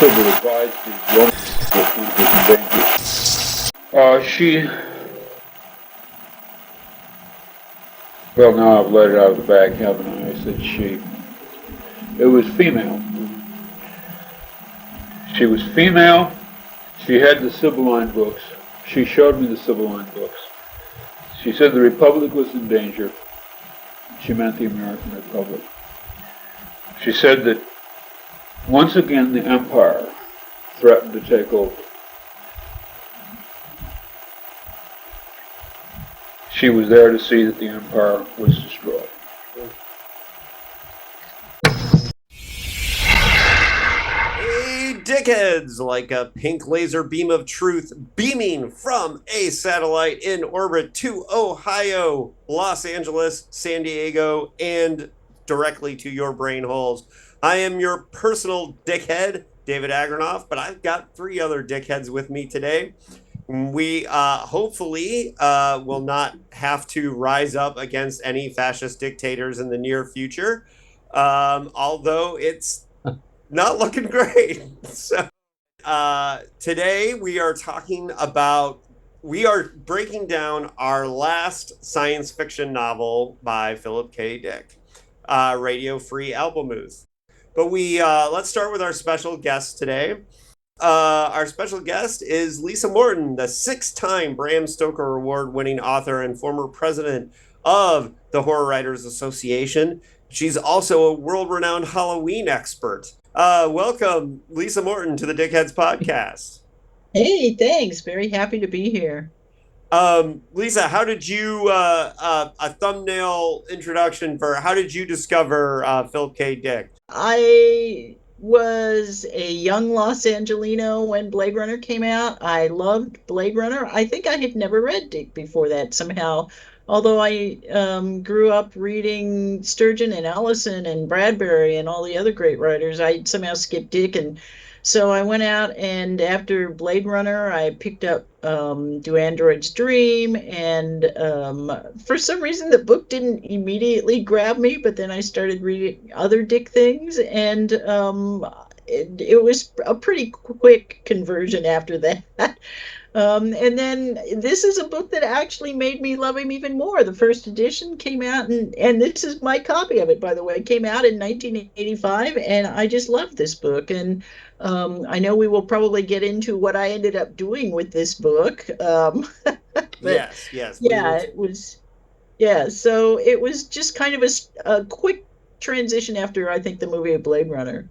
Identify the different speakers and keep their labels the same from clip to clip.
Speaker 1: Would advise the woman that was in danger. Well, now I've let it out of the bag, haven't I? I said she. It was female. She was female. She had the Sibylline books. She showed me the Sibylline books. She said the Republic was in danger. She meant the American Republic. She said that once again the Empire threatened to take over. She was there to see that the Empire was destroyed.
Speaker 2: Hey, dickheads! Like a pink laser beam of truth beaming from a satellite in orbit to Ohio, Los Angeles, San Diego, and directly to your brain holes. I am your personal dickhead, David Agronoff, but I've got 3 other dickheads with me today. We hopefully will not have to rise up against any fascist dictators in the near future, although it's not looking great. So today we are breaking down our last science fiction novel by Philip K. Dick, Radio Free Albemuth. But let's start with our special guest today. Our special guest is Lisa Morton, the 6-time Bram Stoker Award-winning author and former president of the Horror Writers Association. She's also a world-renowned Halloween expert. Welcome, Lisa Morton, to the DickHeads podcast.
Speaker 3: Hey, thanks. Very happy to be here.
Speaker 2: Lisa, how did you, a thumbnail introduction for how did you discover Philip K. Dick?
Speaker 3: I was a young Los Angelino when Blade Runner came out. I loved Blade Runner. I think I had never read Dick before that somehow. Although I grew up reading Sturgeon and Allison and Bradbury and all the other great writers, I somehow skipped Dick. And so I went out, and after Blade Runner, I picked up Do Androids Dream, and for some reason the book didn't immediately grab me, but then I started reading other Dick things, and it was a pretty quick conversion after that. And then this is a book that actually made me love him even more. The first edition came out, and this is my copy of it, by the way. It came out in 1985, and I just loved this book. And I know we will probably get into what I ended up doing with this book. But
Speaker 2: yes.
Speaker 3: Yeah, it was. Yeah, so it was just kind of a quick transition after, I think, the movie Blade Runner.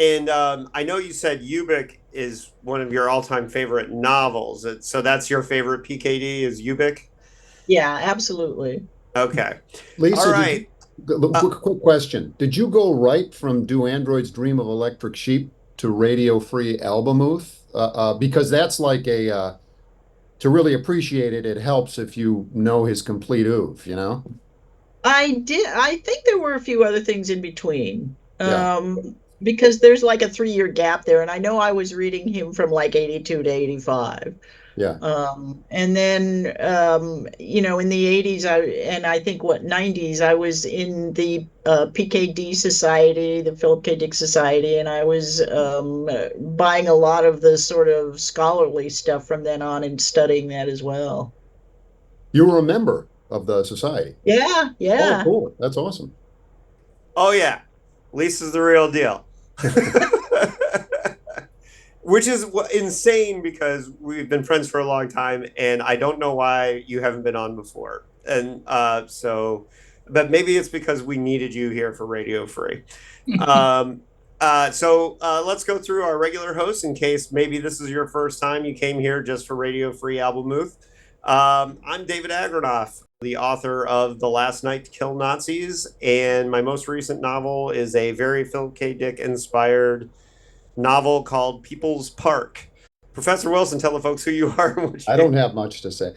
Speaker 2: And I know you said Ubik is one of your all-time favorite novels. So that's your favorite PKD is Ubik?
Speaker 3: Yeah, absolutely.
Speaker 2: Okay.
Speaker 4: Lisa,
Speaker 2: all right.
Speaker 4: Quick question. Did you go right from Do Androids Dream of Electric Sheep to Radio Free Albemuth? Because that's like to really appreciate it, it helps if you know his complete oeuvre, you know?
Speaker 3: I did. I think there were a few other things in between.
Speaker 4: Yeah.
Speaker 3: Because there's like a 3-year gap there, and I know I was reading him from like 82 to 85.
Speaker 4: Yeah.
Speaker 3: And then, in the 80s, I think 90s, I was in the PKD Society, the Philip K. Dick Society, and I was buying a lot of the sort of scholarly stuff from then on and studying that as well.
Speaker 4: You were a member of the society?
Speaker 3: Yeah.
Speaker 4: Oh, cool. That's awesome.
Speaker 2: Oh, yeah. Lisa's the real deal. Which is insane because we've been friends for a long time, and I don't know why you haven't been on before. And but maybe it's because we needed you here for Radio Free. So let's go through our regular hosts in case maybe this is your first time you came here just for Radio Free Albemuth. I'm David Agronoff, the author of The Last Night to Kill Nazis, and my most recent novel is a very Philip K. Dick inspired novel called People's Park. Professor Wilson, tell the folks who you are.
Speaker 4: I don't have much to say.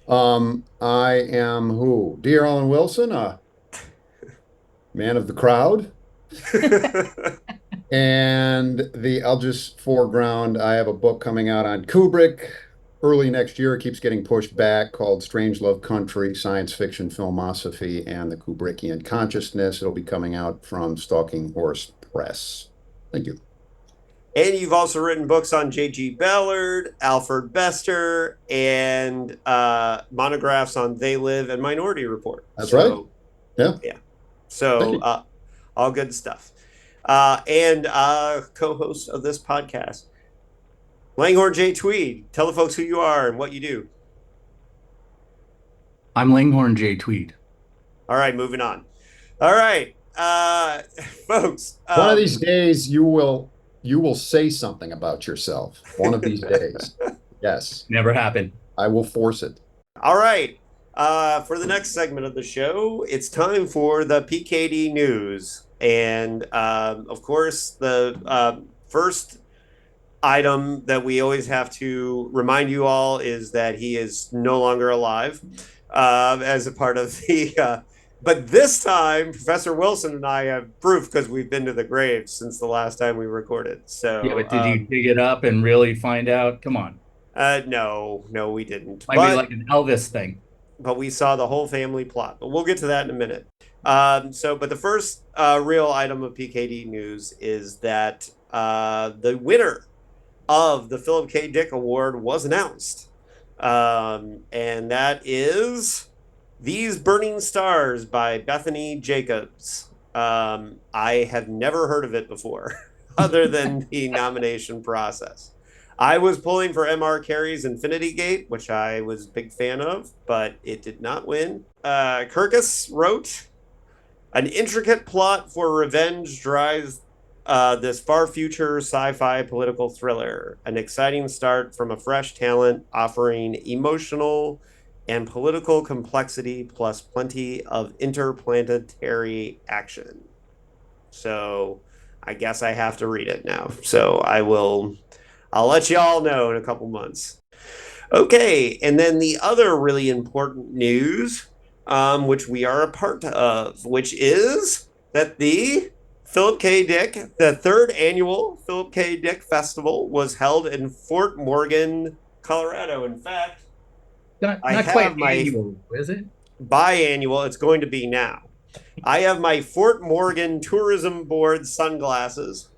Speaker 4: I am who? Dear Alan Wilson, a man of the crowd. And I'll just foreground, I have a book coming out on Kubrick early next year. It keeps getting pushed back, called Strangelove Country, Science Fiction Filmosophy and the Kubrickian Consciousness. It'll be coming out from Stalking Horse Press. Thank you.
Speaker 2: And you've also written books on J.G. Ballard, Alfred Bester, and monographs on They Live and Minority Report.
Speaker 4: That's right. Yeah.
Speaker 2: Yeah. So all good stuff. And co-host of this podcast, Langhorne J. Tweed. Tell the folks who you are and what you do.
Speaker 5: I'm Langhorne J. Tweed.
Speaker 2: All right, moving on. All right, folks.
Speaker 4: One of these days you will say something about yourself. One of these days. Yes.
Speaker 5: Never happened.
Speaker 4: I will force it.
Speaker 2: All right. For the next segment of the show, it's time for the PKD news. And of course, the first item that we always have to remind you all is that he is no longer alive as a part of the... but this time, Professor Wilson and I have proof because we've been to the grave since the last time we recorded. So,
Speaker 5: yeah, but did you dig it up and really find out? Come on.
Speaker 2: No, we didn't.
Speaker 5: Might be like an Elvis thing.
Speaker 2: But we saw the whole family plot. But we'll get to that in a minute. But the first real item of PKD news is that the winner of the Philip K. Dick Award was announced. And that is These Burning Stars by Bethany Jacobs. I have never heard of it before, other than the nomination process. I was pulling for M.R. Carey's Infinity Gate, which I was a big fan of, but it did not win. Kirkus wrote, an intricate plot for revenge drives this far future sci-fi political thriller. An exciting start from a fresh talent offering emotional and political complexity plus plenty of interplanetary action. So I guess I have to read it now. So I'll let you all know in a couple months. Okay, and then the other really important news, which we are a part of, which is that the Philip K. Dick, the third annual Philip K. Dick Festival was held in Fort Morgan, Colorado. In fact,
Speaker 5: Not quite annual, is it?
Speaker 2: Biannual, it's going to be now. I have my Fort Morgan Tourism Board sunglasses.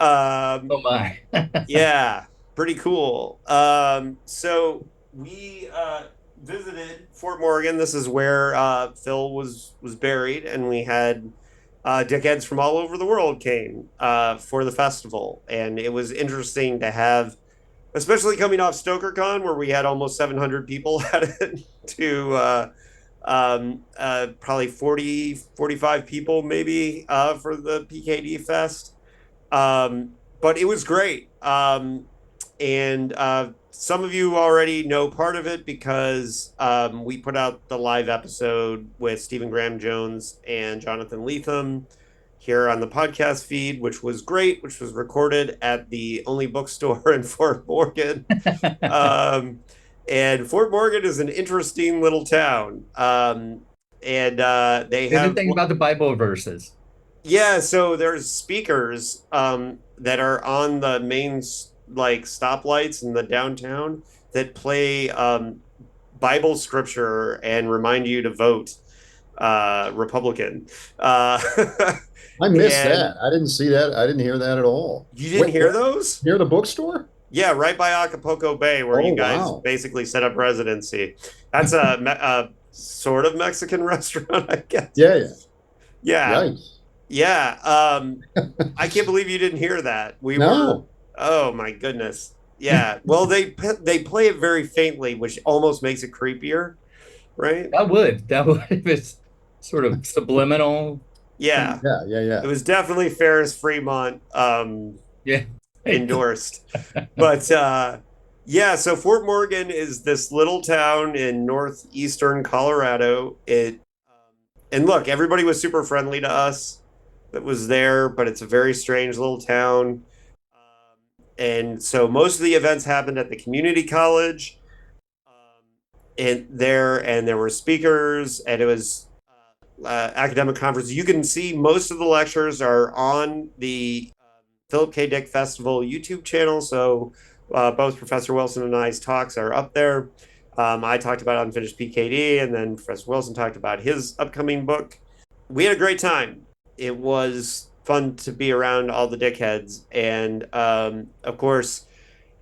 Speaker 5: Oh my.
Speaker 2: Yeah, pretty cool. So we visited Fort Morgan. This is where Phil was buried, and we had DickHeads from all over the world came for the festival. And it was interesting to have, especially coming off StokerCon, where we had almost 700 people at it, to probably 40, 45 people maybe for the PKD Fest. But it was great. And some of you already know part of it because we put out the live episode with Stephen Graham Jones and Jonathan Lethem here on the podcast feed, which was great, which was recorded at the only bookstore in Fort Morgan. And Fort Morgan is an interesting little town. And they have...
Speaker 5: Anything about the Bible verses?
Speaker 2: Yeah, so there's speakers that are on the main stoplights in the downtown that play Bible scripture and remind you to vote Republican.
Speaker 4: I missed that. I didn't see that. I didn't hear that at all.
Speaker 2: You didn't hear those?
Speaker 4: Near the bookstore?
Speaker 2: Yeah, right by Acapulco Bay, where you guys basically set up residency. That's a sort of Mexican restaurant, I guess.
Speaker 4: Yeah.
Speaker 2: Yikes. Yeah. I can't believe you didn't hear that. Oh my goodness. Yeah. Well, they play it very faintly, which almost makes it creepier, right?
Speaker 5: That would if it's sort of subliminal.
Speaker 2: Yeah.
Speaker 4: Yeah.
Speaker 2: It was definitely Ferris Fremont endorsed. But so Fort Morgan is this little town in northeastern Colorado. And look, everybody was super friendly to us that was there, but it's a very strange little town. And so most of the events happened at the community college and there were speakers, and it was academic conference. You can see most of the lectures are on the Philip K. Dick Festival YouTube channel. So both Professor Wilson and I's talks are up there. I talked about Unfinished PKD, and then Professor Wilson talked about his upcoming book. We had a great time. It was fun to be around all the dickheads. And of course,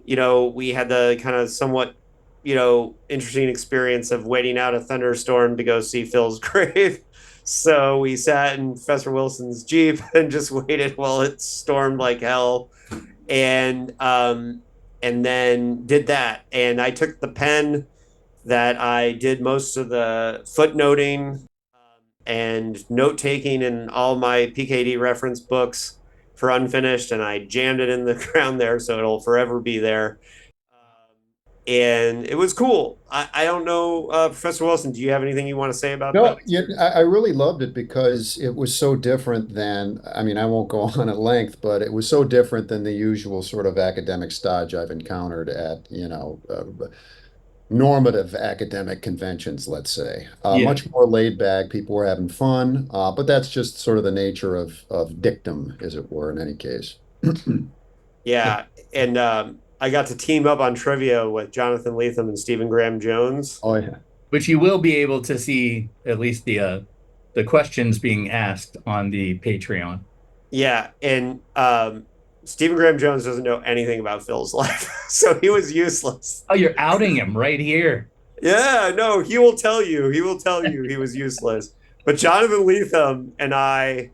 Speaker 2: we had the kind of somewhat, interesting experience of waiting out a thunderstorm to go see Phil's grave. So we sat in Professor Wilson's Jeep and just waited while it stormed like hell. And then did that. And I took the pen that I did most of the footnoting and note taking in all my PKD reference books for unfinished, and I jammed it in the ground there so it'll forever be there. And it was cool. I don't know, Professor Wilson, do you have anything you want to say about
Speaker 4: No,
Speaker 2: that?
Speaker 4: yeah, I really loved it because it was so different than, I mean, I won't go on at length, but it was so different than the usual sort of academic stodge I've encountered at, normative academic conventions, let's say. Much more laid back, people were having fun, but that's just sort of the nature of dictum, as it were, in any case.
Speaker 2: Yeah, and I got to team up on trivia with Jonathan Lethem and Stephen Graham Jones.
Speaker 4: Oh, yeah.
Speaker 5: Which you will be able to see at least the questions being asked on the Patreon.
Speaker 2: Yeah, and Stephen Graham Jones doesn't know anything about Phil's life, so he was useless.
Speaker 5: Oh, you're outing him right here.
Speaker 2: Yeah, no, he will tell you. He will tell you he was useless. But Jonathan Lethem and I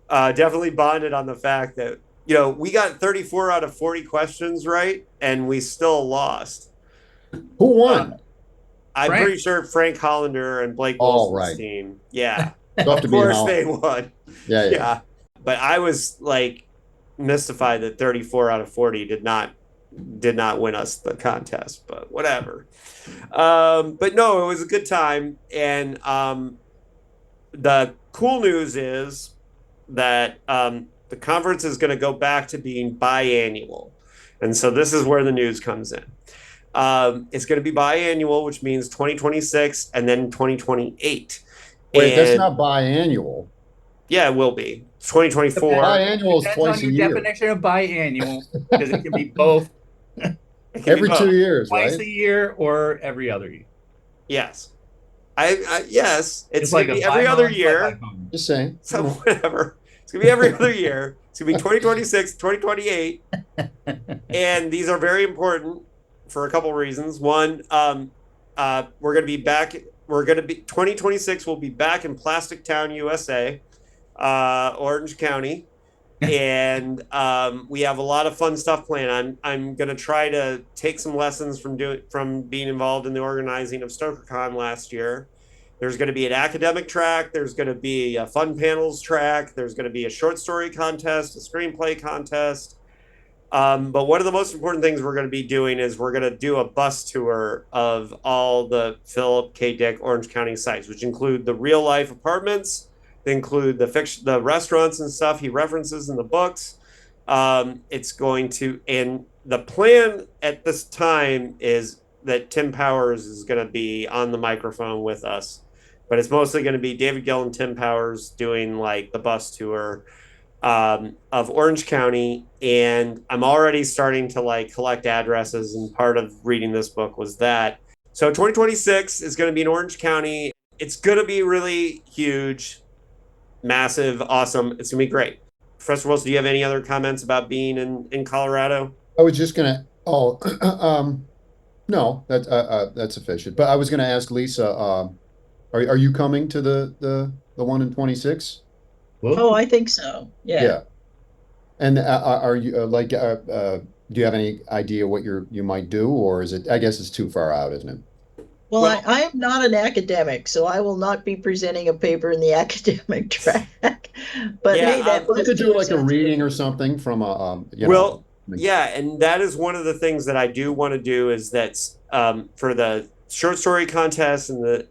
Speaker 2: definitely bonded on the fact that, we got 34 out of 40 questions right, and we still lost.
Speaker 4: Who won?
Speaker 2: I'm
Speaker 5: Frank?
Speaker 2: pretty sure Frank Hollander and Blake
Speaker 4: Oh,
Speaker 2: Wilson's
Speaker 4: right.
Speaker 2: team. Yeah,
Speaker 4: Tough to
Speaker 2: of
Speaker 4: beat
Speaker 2: course
Speaker 4: Holland.
Speaker 2: they won.
Speaker 4: Yeah.
Speaker 2: Yeah, but I was like mystified that 34 out of 40 did not win us the contest, but whatever. But no, it was a good time. And the cool news is that the conference is going to go back to being biannual. And so this is where the news comes in. It's going to be biannual, which means 2026 and then 2028.
Speaker 4: Wait, that's not biannual.
Speaker 2: Yeah, it will be. 2024.
Speaker 4: Biannual is
Speaker 5: Depends
Speaker 4: twice
Speaker 5: on
Speaker 4: a
Speaker 5: your
Speaker 4: year.
Speaker 5: definition of biannual, because it can be both
Speaker 2: It can be
Speaker 4: Every
Speaker 2: both.
Speaker 4: 2 years,
Speaker 5: twice
Speaker 4: right?
Speaker 5: a year or every other year.
Speaker 2: Yes. Yes, it's
Speaker 5: like
Speaker 2: going to
Speaker 5: a
Speaker 2: be every other
Speaker 5: bi-month,
Speaker 2: year.
Speaker 5: bi-month.
Speaker 4: Just saying.
Speaker 2: So whatever. It's going to be every other year. It's going to be 2026, 2028. And these are very important for a couple reasons. One, we're going to be back. 2026 will be back in Plastic Town, USA, Orange County. And we have a lot of fun stuff planned. I'm going to try to take some lessons from being involved in the organizing of StokerCon last year. There's going to be an academic track. There's going to be a fun panels track. There's going to be a short story contest, a screenplay contest. But one of the most important things we're going to be doing is we're going to do a bus tour of all the Philip K. Dick Orange County sites, which include the real life apartments. They include the restaurants and stuff he references in the books. It's going to, and the plan at this time is that Tim Powers is going to be on the microphone with us, but it's mostly going to be David Gill and Tim Powers doing like the bus tour of Orange County. And I'm already starting to like collect addresses, and part of reading this book was that. So 2026 is going to be in Orange County. It's going to be really huge, massive, awesome. It's gonna be great. Professor Wilson, do you have any other comments about being in Colorado?
Speaker 4: I was just gonna. No, that's sufficient. But I was gonna ask Lisa. Are you coming to the one in 26?
Speaker 3: Oh, I think so. Yeah.
Speaker 4: Yeah. And are you do you have any idea what you might do, or is it? I guess it's too far out, isn't it?
Speaker 3: Well, I am not an academic, so I will not be presenting a paper in the academic track. But
Speaker 2: Yeah,
Speaker 3: hey, that
Speaker 4: We could do like a
Speaker 3: sounds
Speaker 4: reading
Speaker 3: good.
Speaker 4: or something from a.
Speaker 2: Well, yeah, and that is one of the things that I do want to do is that for the short story contest and the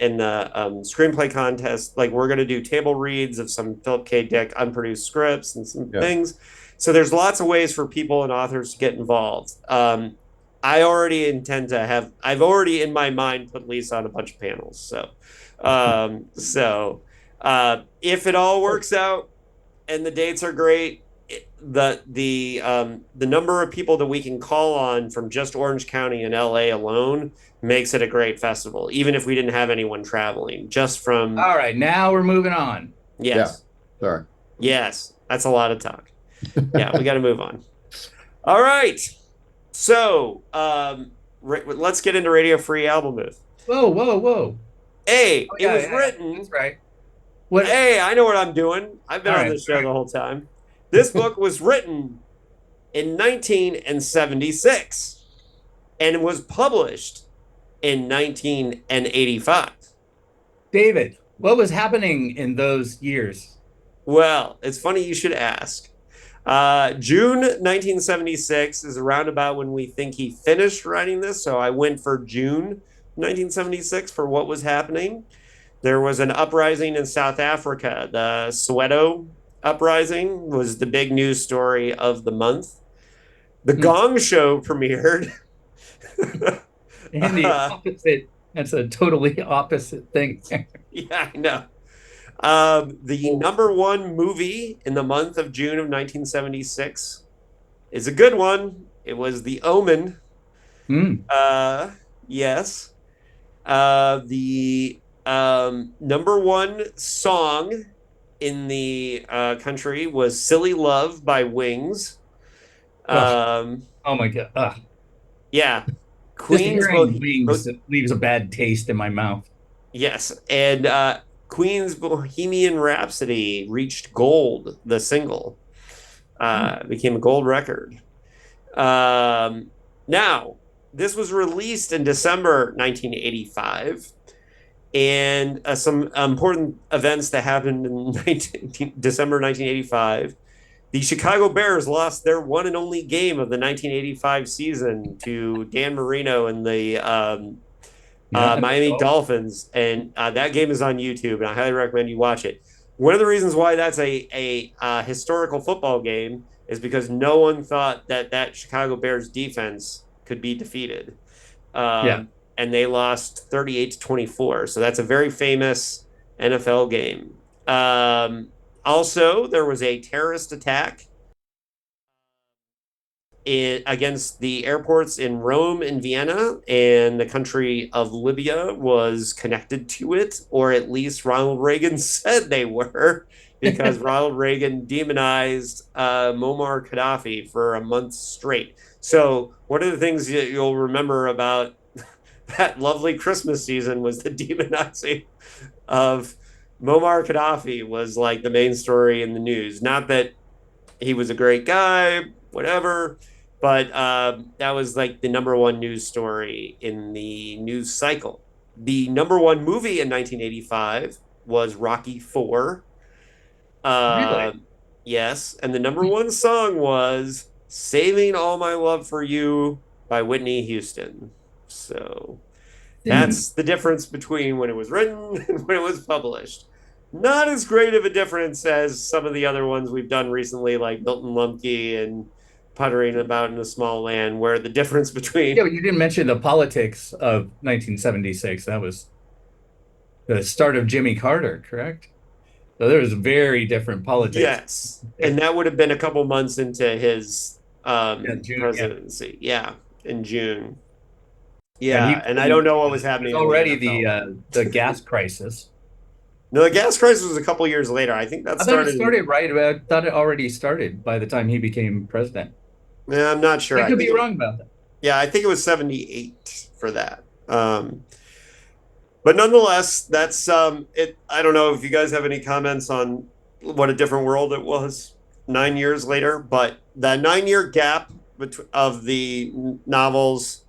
Speaker 2: screenplay contest, like we're going to do table reads of some Philip K. Dick unproduced scripts and some things. So there's lots of ways for people and authors to get involved. I already intend to have. I've already in my mind put Lisa on a bunch of panels. So, if it all works out and the dates are great, the number of people that we can call on from just Orange County and LA alone makes it a great festival. Even if we didn't have anyone traveling, just from.
Speaker 5: All right, now we're moving on.
Speaker 2: Yes.
Speaker 4: Yeah. Sorry.
Speaker 2: Yes. That's a lot of talk. Yeah, we got to move on. All right. So let's get into Radio Free Albemuth.
Speaker 5: Whoa.
Speaker 2: Hey,
Speaker 5: Oh,
Speaker 2: it was written.
Speaker 5: That's right. What?
Speaker 2: Hey, I know what I'm doing. I've been
Speaker 5: All
Speaker 2: on
Speaker 5: right,
Speaker 2: this show
Speaker 5: all right.
Speaker 2: the whole time. This book was written in 1976 and was published in 1985.
Speaker 5: David, what was happening in those years?
Speaker 2: Well, it's funny you should ask. June 1976 is around about when we think he finished writing this. So I went for June 1976 for what was happening. There was an uprising in South Africa. The Soweto uprising was the big news story of the month. The Gong Show premiered.
Speaker 5: And the opposite. That's a totally opposite thing.
Speaker 2: Yeah, I know. The number one movie in the month of June of 1976 is a good one. It was The Omen. Yes. The number one song in the country was Silly Love by Wings.
Speaker 5: Oh my God.
Speaker 2: Yeah.
Speaker 5: Just hearing Wings leaves a bad taste in my mouth.
Speaker 2: Yes. And Queen's Bohemian Rhapsody reached gold, the single. Became a gold record. Now, this was released in December 1985. And some important events that happened in December 1985. The Chicago Bears lost their one and only game of the 1985 season to Dan Marino and the Miami Dolphins. And that game is on YouTube, and I highly recommend you watch it. One of the reasons why that's a historical football game is because no one thought that Chicago Bears defense could be defeated. And they lost 38-24. So that's a very famous NFL game. Also, there was a terrorist attack against the airports in Rome and Vienna, and the country of Libya was connected to it, or at least Ronald Reagan said they were, because Ronald Reagan demonized Muammar Gaddafi for a month straight. So one of the things you'll remember about that lovely Christmas season was the demonizing of Muammar Gaddafi was like the main story in the news. Not that he was a great guy, whatever, but that was like the number one news story in the news cycle. The number one movie in 1985 was Rocky IV.
Speaker 5: Really?
Speaker 2: Yes, and the number one song was Saving All My Love for You by Whitney Houston. So that's the difference between when it was written and when it was published. Not as great of a difference as some of the other ones we've done recently, like Milton Lumpke and Puttering About in a Small Land, where the difference between...
Speaker 5: Yeah, but you didn't mention the politics of 1976. That was the start of Jimmy Carter, correct? So there was very different politics.
Speaker 2: Yes, and that would have been a couple months into his presidency. Yeah, in June. Yeah, and I don't know what was happening.
Speaker 5: Already the gas crisis.
Speaker 2: No, the gas crisis was a couple years later. I think that started.
Speaker 5: I thought it already started by the time he became president.
Speaker 2: Yeah, I'm not sure.
Speaker 5: I could be wrong about that.
Speaker 2: Yeah, I think it was 78 for that. But nonetheless, that's it. I don't know if you guys have any comments on what a different world it was 9 years later, but the 9-year gap of the novels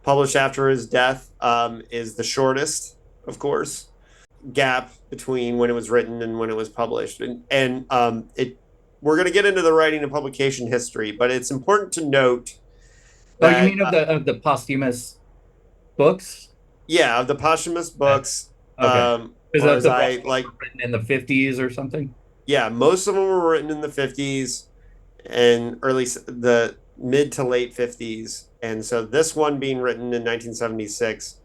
Speaker 2: published after his death is the shortest, of course, gap between when it was written and when it was published. And we're going to get into the writing and publication history, but it's important to note that,
Speaker 5: you mean of the posthumous books?
Speaker 2: Yeah, of the posthumous books.
Speaker 5: Okay. Is that written in the 50s or something?
Speaker 2: Yeah, most of them were written in the 50s and the mid to late 50s. And so this one being written in 1976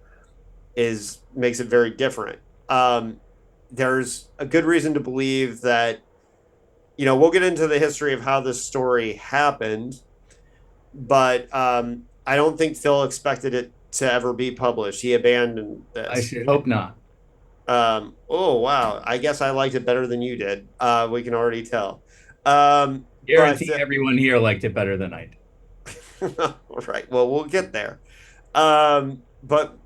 Speaker 2: makes it very different. There's a good reason to believe that, we'll get into the history of how this story happened, but I don't think Phil expected it to ever be published. He abandoned this.
Speaker 5: I should hope not.
Speaker 2: Oh, wow. I guess I liked it better than you did. We can already tell.
Speaker 5: Guarantee everyone here liked it better than I did.
Speaker 2: Right. Well, we'll get there. But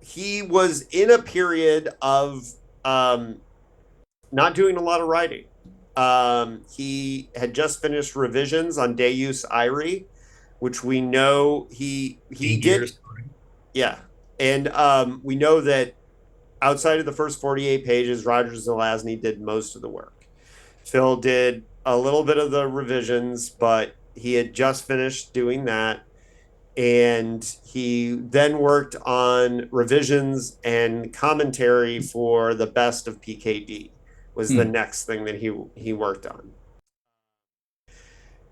Speaker 2: he was in a period of not doing a lot of writing. He had just finished revisions on Deus Irae, which we know he did. Yeah. And we know that outside of the first 48 pages, Roger Zelazny did most of the work. Phil did a little bit of the revisions, but he had just finished doing that. And he then worked on revisions and commentary for the best of PKD was the next thing that he worked on.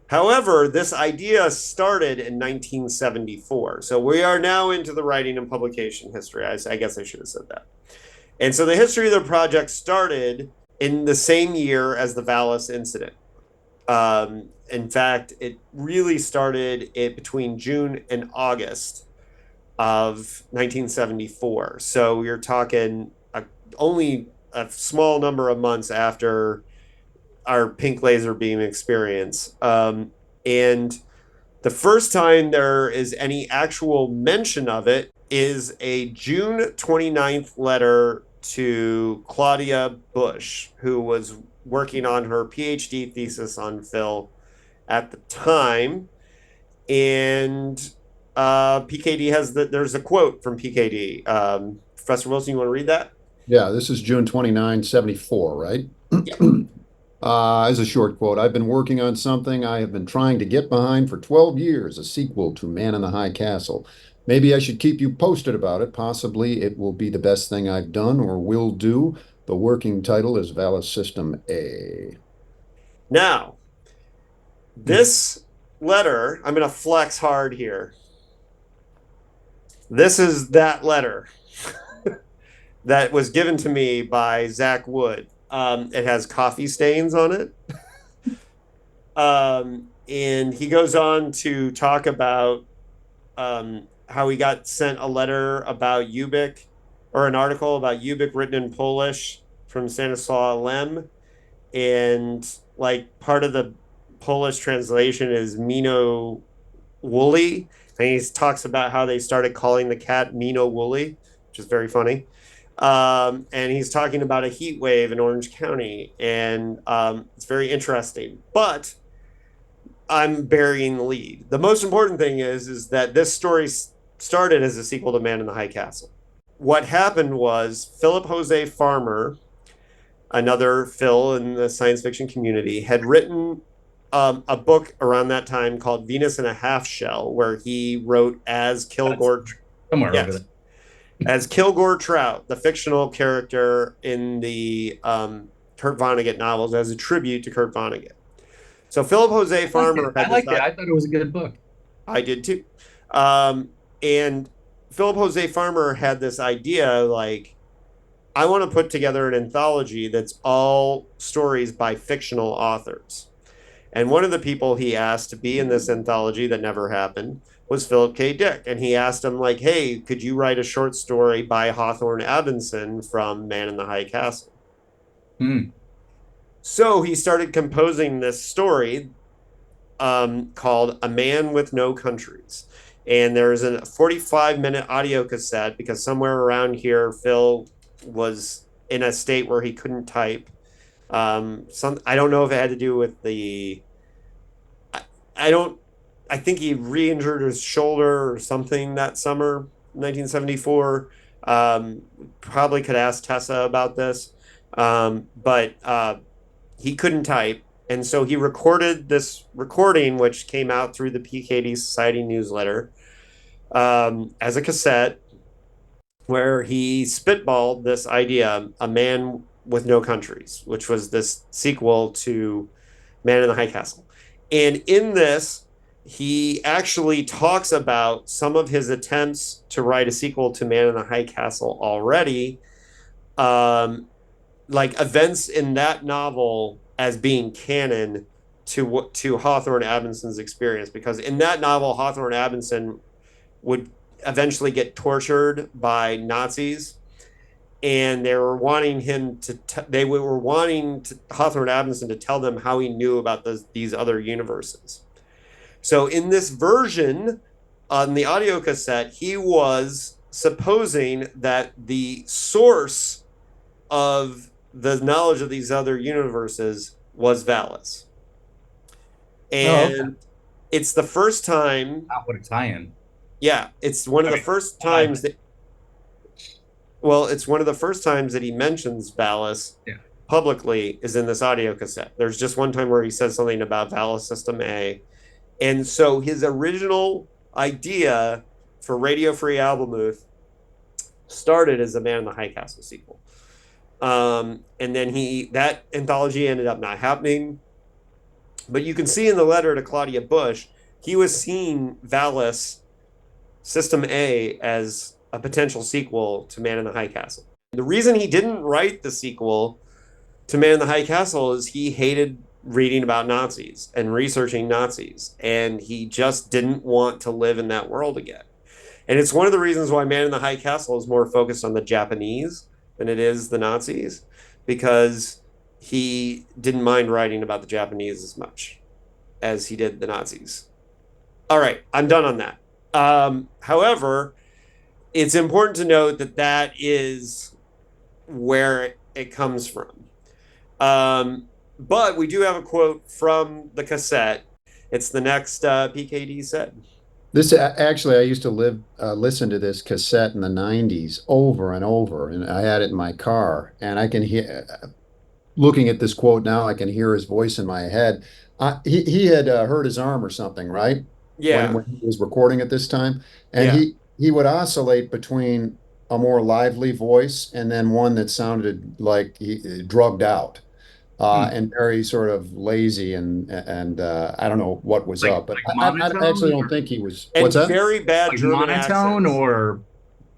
Speaker 2: However, this idea started in 1974. So we are now into the writing and publication history. I guess I should have said that. And so the history of the project started in the same year as the VALIS incident. In fact, it really started between June and August of 1974. So you're talking only a small number of months after our pink laser beam experience. And the first time there is any actual mention of it is a June 29th letter to Claudia Bush, who was working on her PhD thesis on Phil at the time. And PKD there's a quote from PKD. Professor Wilson, you want to read that?
Speaker 4: Yeah, this is June 29, 74, right?
Speaker 2: Yeah.
Speaker 4: As a short quote, I've been working on something I have been trying to get behind for 12 years, a sequel to Man in the High Castle. Maybe I should keep you posted about it. Possibly it will be the best thing I've done or will do. The working title is VALIS System A.
Speaker 2: Now, this letter, I'm going to flex hard here. This is that letter that was given to me by Zach Wood. It has coffee stains on it. And he goes on to talk about how he got sent a letter about Ubik, or an article about Ubik written in Polish from Stanislaw Lem. And like part of the Polish translation is Mino Woolly. And he talks about how they started calling the cat Mino Woolly, which is very funny. And he's talking about a heat wave in Orange County, and it's very interesting. But I'm burying the lead. The most important thing is that this story started as a sequel to Man in the High Castle. What happened was Philip Jose Farmer, another Phil in the science fiction community, had written a book around that time called Venus in a Half Shell, where he wrote as Kilgore.
Speaker 5: Somewhere over there.
Speaker 2: As Kilgore Trout, the fictional character in the Kurt Vonnegut novels, as a tribute to Kurt Vonnegut. So Philip Jose Farmer
Speaker 5: I liked it. I thought it was a good book.
Speaker 2: I did too. And Philip Jose Farmer had this idea, like, I want to put together an anthology that's all stories by fictional authors. And one of the people he asked to be in this anthology that never happened was Philip K. Dick. And he asked him, like, hey, could you write a short story by Hawthorne Abinson from Man in the High Castle? So he started composing this story called A Man with No Countries. And there's a 45-minute audio cassette, because somewhere around here, Phil was in a state where he couldn't type. I don't know if it had to do with the... I think he re-injured his shoulder or something that summer, 1974. Probably could ask Tessa about this. But he couldn't type. And so he recorded this recording, which came out through the PKD Society newsletter, as a cassette, where he spitballed this idea, A Man with No Countries, which was this sequel to Man in the High Castle. And in this, he actually talks about some of his attempts to write a sequel to Man in the High Castle already, like events in that novel as being canon to Hawthorne Abinson's experience. Because in that novel, Hawthorne Abinson would eventually get tortured by Nazis. and they were wanting Hawthorne Adamson to tell them how he knew about these other universes. So in this version, on the audio cassette, he was supposing that the source of the knowledge of these other universes was VALIS. And it's the first time...
Speaker 5: What a tie-in.
Speaker 2: Yeah, it's one of the first times that... Well, it's one of the first times that he mentions VALIS publicly is in this audio cassette. There's just one time where he says something about VALIS System A. And so his original idea for Radio Free Albemuth started as a Man in the High Castle sequel. And then that anthology ended up not happening. But you can see in the letter to Claudia Bush, he was seeing VALIS System A as a potential sequel to Man in the High Castle. The reason he didn't write the sequel to Man in the High Castle is he hated reading about Nazis and researching Nazis, and he just didn't want to live in that world again. And it's one of the reasons why Man in the High Castle is more focused on the Japanese than it is the Nazis, because he didn't mind writing about the Japanese as much as he did the Nazis. All right, I'm done on that. However, it's important to note that that is where it comes from. But we do have a quote from the cassette. It's the next PKD said.
Speaker 4: This actually, I used to listen to this cassette in the 90s over and over, and I had it in my car, and I can hear, looking at this quote now, I can hear his voice in my head. He had hurt his arm or something, right?
Speaker 2: Yeah.
Speaker 4: When he was recording at this time, and he would oscillate between a more lively voice and then one that sounded like he drugged out. And very sort of lazy and I don't know what was up, but I actually don't think he was.
Speaker 2: And
Speaker 4: what's that?
Speaker 2: very bad
Speaker 5: Like
Speaker 2: German
Speaker 5: monotone
Speaker 2: accents.
Speaker 5: or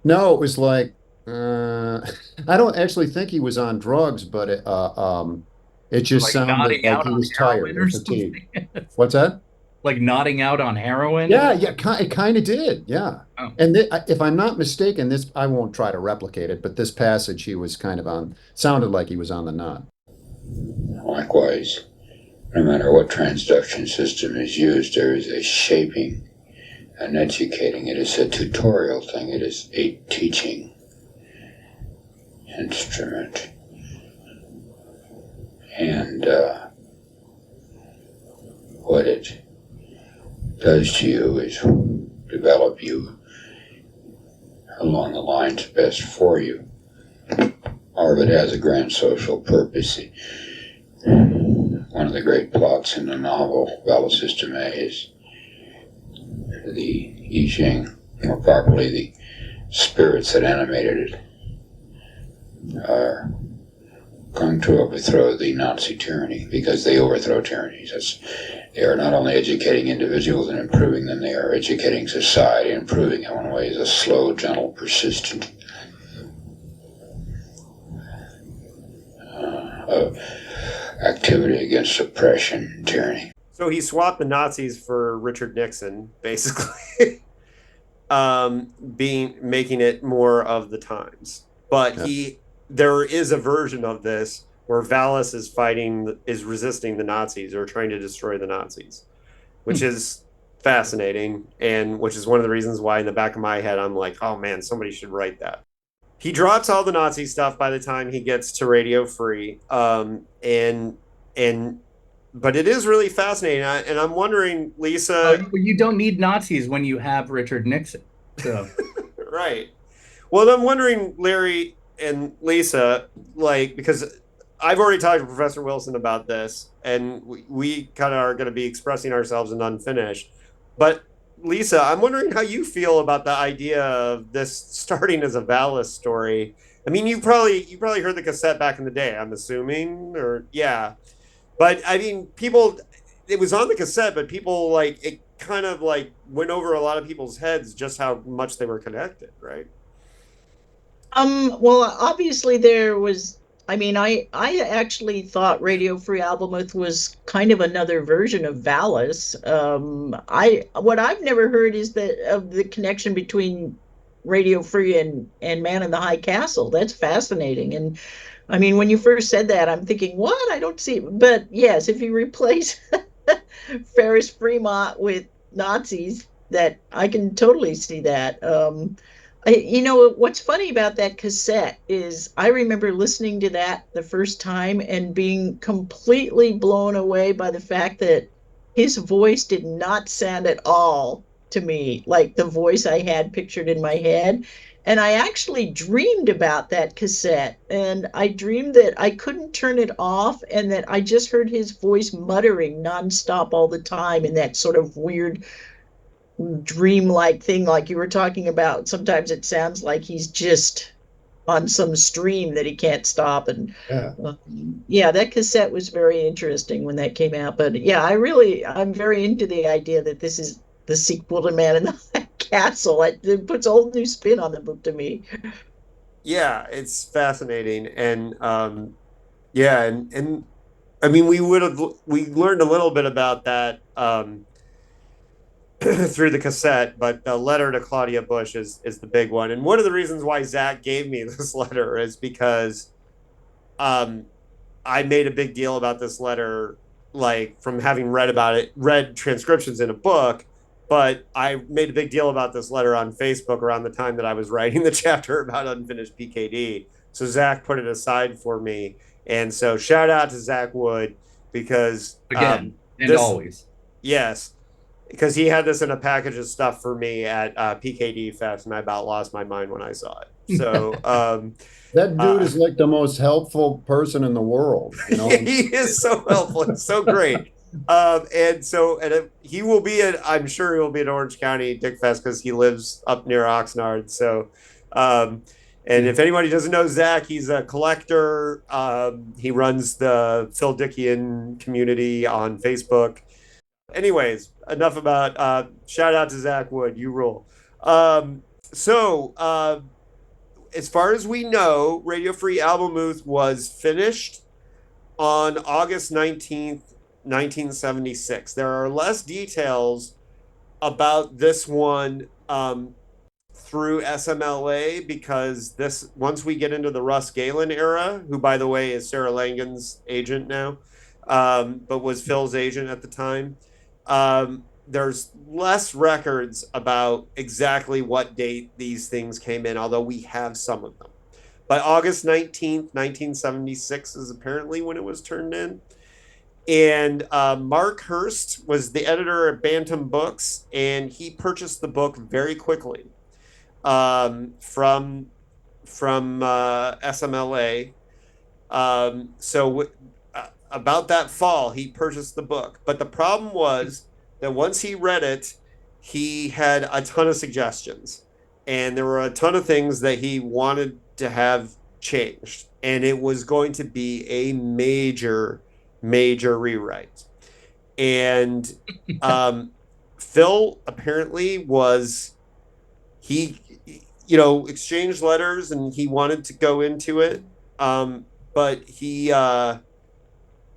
Speaker 4: No, it was like I don't actually think he was on drugs, but it just
Speaker 5: like
Speaker 4: sounded
Speaker 5: nodding
Speaker 4: like
Speaker 5: out
Speaker 4: he
Speaker 5: on
Speaker 4: was tired
Speaker 5: heroin
Speaker 4: or
Speaker 5: or
Speaker 4: fatigued.
Speaker 5: something.
Speaker 4: What's that?
Speaker 5: Like nodding out on heroin?
Speaker 4: Yeah, it kind of did. Yeah.
Speaker 5: Oh.
Speaker 4: And if I'm not mistaken, this I won't try to replicate it, but this passage he was kind of on, sounded like he was on the nod.
Speaker 6: Likewise, no matter what transduction system is used, there is a shaping, an educating. It is a tutorial thing. It is a teaching instrument. And what it does to you is develop you along the lines best for you. Or if it has a grand social purpose. One of the great plots in the novel, VALIS System A, is the I Ching, more properly the spirits that animated it, are going to overthrow the Nazi tyranny, because they overthrow tyrannies. They are not only educating individuals and improving them, they are educating society and improving it in ways a slow, gentle, persistent activity against oppression and tyranny.
Speaker 2: So he swapped the Nazis for Richard Nixon, basically, making it more of the times. But there is a version of this where VALIS is resisting the Nazis or trying to destroy the Nazis, which is fascinating, and which is one of the reasons why in the back of my head I'm like, oh man, somebody should write that. He drops all the Nazi stuff by the time he gets to Radio Free, but it is really fascinating, and I'm wondering, Lisa.
Speaker 5: You don't need Nazis when you have Richard Nixon. So.
Speaker 2: Right. Well, I'm wondering, Larry and Lisa, because I've already talked to Professor Wilson about this, and we kind of are going to be expressing ourselves in unfinished. But Lisa, I'm wondering how you feel about the idea of this starting as a VALIS story. I mean, you probably heard the cassette back in the day, I'm assuming, But I mean, it was on the cassette, but people it kind of went over a lot of people's heads just how much they were connected, right?
Speaker 3: Well, obviously there was. I mean, I actually thought Radio Free Albemuth was kind of another version of VALIS. What I've never heard is that of the connection between Radio Free and Man in the High Castle. That's fascinating. And I mean, when you first said that, I'm thinking, what? I don't see. But yes, if you replace Ferris Fremont with Nazis, that I can totally see that. You know, what's funny about that cassette is I remember listening to that the first time and being completely blown away by the fact that his voice did not sound at all to me like the voice I had pictured in my head. And I actually dreamed about that cassette, and I dreamed that I couldn't turn it off and that I just heard his voice muttering nonstop all the time in that sort of weird dreamlike thing like you were talking about. Sometimes it sounds like he's just on some stream that he can't stop. And yeah, that cassette was very interesting when that came out. But yeah, I'm very into the idea that this is the sequel to Man in the Castle. It puts a whole new spin on the book to me.
Speaker 2: Yeah, it's fascinating. And yeah, and I mean, we learned a little bit about that through the cassette, but the letter to Claudia Bush is the big one. And one of the reasons why Zach gave me this letter is because I made a big deal about this letter, like from having read transcriptions in a book, but I made a big deal about this letter on Facebook around the time that I was writing the chapter about unfinished PKD. So Zach put it aside for me. And so shout out to Zach Wood, because
Speaker 5: again, and always.
Speaker 2: Yes. Because he had this in a package of stuff for me at PKD Fest, and I about lost my mind when I saw it. So
Speaker 4: that dude is like the most helpful person in the world. You know?
Speaker 2: He is so helpful and so great. He will be I'm sure he will be at Orange County Dick Fest because he lives up near Oxnard. So, and if anybody doesn't know Zach, he's a collector. He runs the Phil Dickian community on Facebook. Anyways, enough about shout out to Zach Wood, you rule. So as far as we know, Radio Free Albemuth was finished on August 19th, 1976. There are less details about this one through SMLA, because once we get into the Russ Galen era, who by the way is Sarah Langen's agent now, but was Phil's agent at the time, there's less records about exactly what date these things came in, although we have some of them. But August 19th, 1976 is apparently when it was turned in. And Mark Hurst was the editor at Bantam Books, and he purchased the book very quickly from SMLA. About that fall, he purchased the book. But the problem was that once he read it, he had a ton of suggestions. And there were a ton of things that he wanted to have changed. And it was going to be a major, major rewrite. And Phil apparently exchanged letters and he wanted to go into it. But he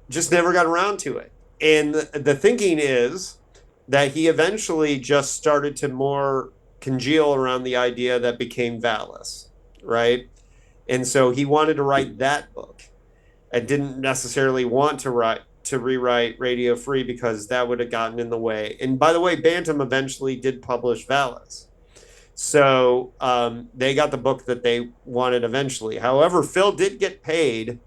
Speaker 2: just never got around to it. And the thinking is that he eventually just started to more congeal around the idea that became VALIS, right? And so he wanted to write that book and didn't necessarily want to rewrite Radio Free because that would have gotten in the way. And by the way, Bantam eventually did publish VALIS. So they got the book that they wanted eventually. However, Phil did get paid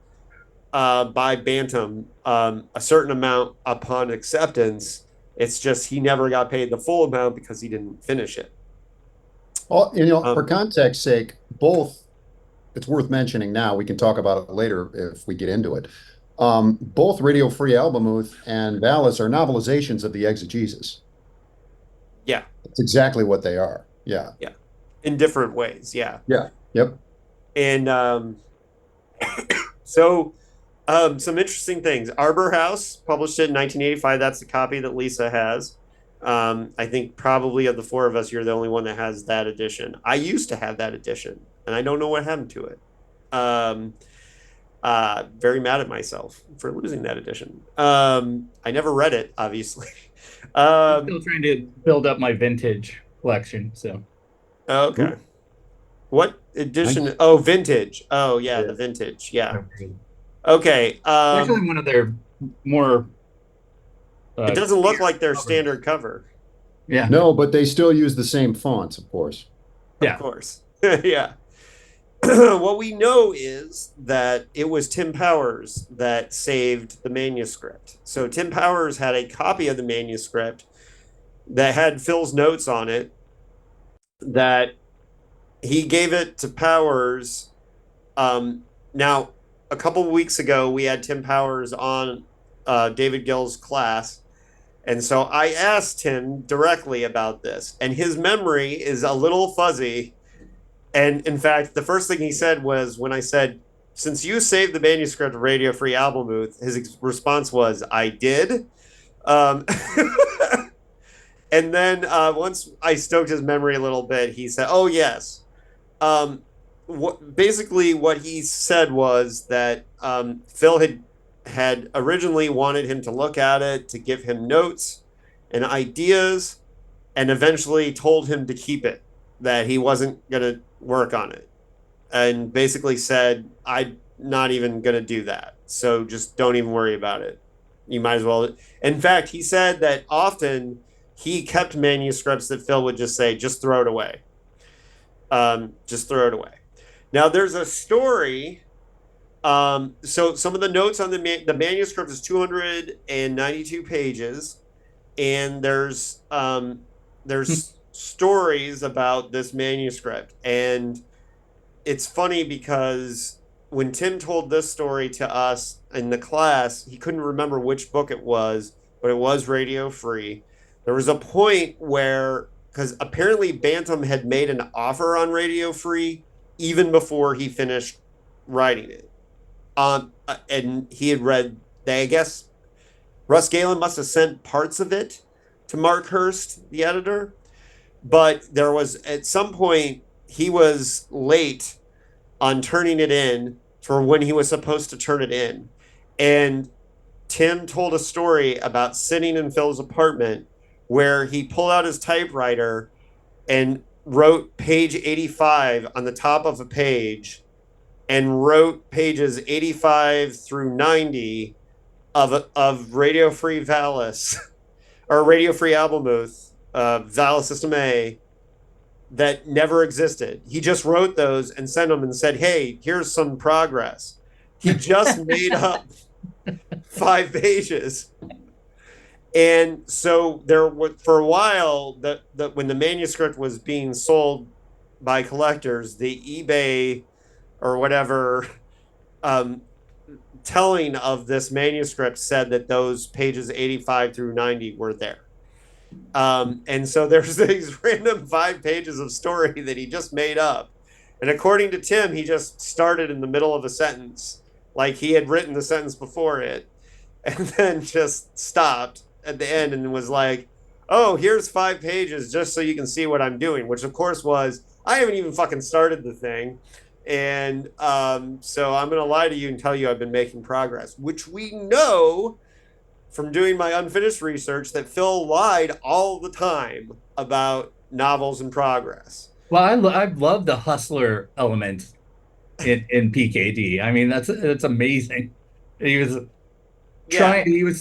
Speaker 2: by Bantam a certain amount upon acceptance. It's just he never got paid the full amount because he didn't finish it.
Speaker 4: Well, for context's sake, both, it's worth mentioning now, we can talk about it later if we get into it. Both Radio Free Albemuth and VALIS are novelizations of the Exegesis.
Speaker 2: Yeah.
Speaker 4: That's exactly what they are. Yeah.
Speaker 2: Yeah. In different ways. Yeah.
Speaker 4: Yeah. Yep.
Speaker 2: And some interesting things. Arbor House published it in 1985. That's the copy that Lisa has. I think probably of the four of us, you're the only one that has that edition. I used to have that edition, and I don't know what happened to it. Very mad at myself for losing that edition. I never read it, obviously.
Speaker 5: I'm still trying to build up my vintage collection. So
Speaker 2: okay. What edition? Oh, vintage. Oh, yeah, the vintage. Yeah. Okay.
Speaker 5: Actually, one of their more.
Speaker 2: It doesn't look like their standard cover.
Speaker 5: Yeah.
Speaker 4: No, but they still use the same fonts, of course.
Speaker 5: Yeah.
Speaker 2: Of course. Yeah. What we know is that it was Tim Powers that saved the manuscript. So Tim Powers had a copy of the manuscript that had Phil's notes on it, that he gave it to Powers. Now, a couple of weeks ago, we had Tim Powers on David Gill's class. And so I asked him directly about this, and his memory is a little fuzzy. And in fact, the first thing he said was, when I said, "Since you saved the manuscript of Radio Free Albemuth," his response was, "I did." Um, and then once I stoked his memory a little bit, he said, "Oh, yes." Basically, what he said was that Phil had originally wanted him to look at it, to give him notes and ideas, and eventually told him to keep it, that he wasn't going to work on it, and basically said, "I'm not even going to do that. So just don't even worry about it. You might as well." In fact, he said that often he kept manuscripts that Phil would just say, "Just throw it away. Just throw it away." Now, there's a story. So some of the notes on the manuscript is 292 pages, and there's stories about this manuscript. And it's funny because when Tim told this story to us in the class, he couldn't remember which book it was, but it was Radio Free. There was a point where, because apparently Bantam had made an offer on Radio Free even before he finished writing it. And he had read, I guess Russ Galen must have sent parts of it to Mark Hurst, the editor. But there was, at some point, he was late on turning it in for when he was supposed to turn it in. And Tim told a story about sitting in Phil's apartment where he pulled out his typewriter and wrote page 85 on the top of a page, and wrote pages 85 through 90 of Radio Free VALIS, or Radio Free Albemuth, VALIS System A, that never existed. He just wrote those and sent them and said, "Hey, here's some progress." He just made up 5 pages. And so there were, for a while, when the manuscript was being sold by collectors, the eBay or whatever telling of this manuscript said that those pages 85 through 90 were there. And so there's these random 5 pages of story that he just made up. And according to Tim, he just started in the middle of a sentence, like he had written the sentence before it, and then just stopped at the end and was like, "Oh, here's 5 pages just so you can see what I'm doing," which of course was, I haven't even fucking started the thing. And so I'm going to lie to you and tell you I've been making progress, which we know from doing my unfinished research that Phil lied all the time about novels in progress.
Speaker 5: Well, I love the hustler element in PKD. I mean, that's amazing. He was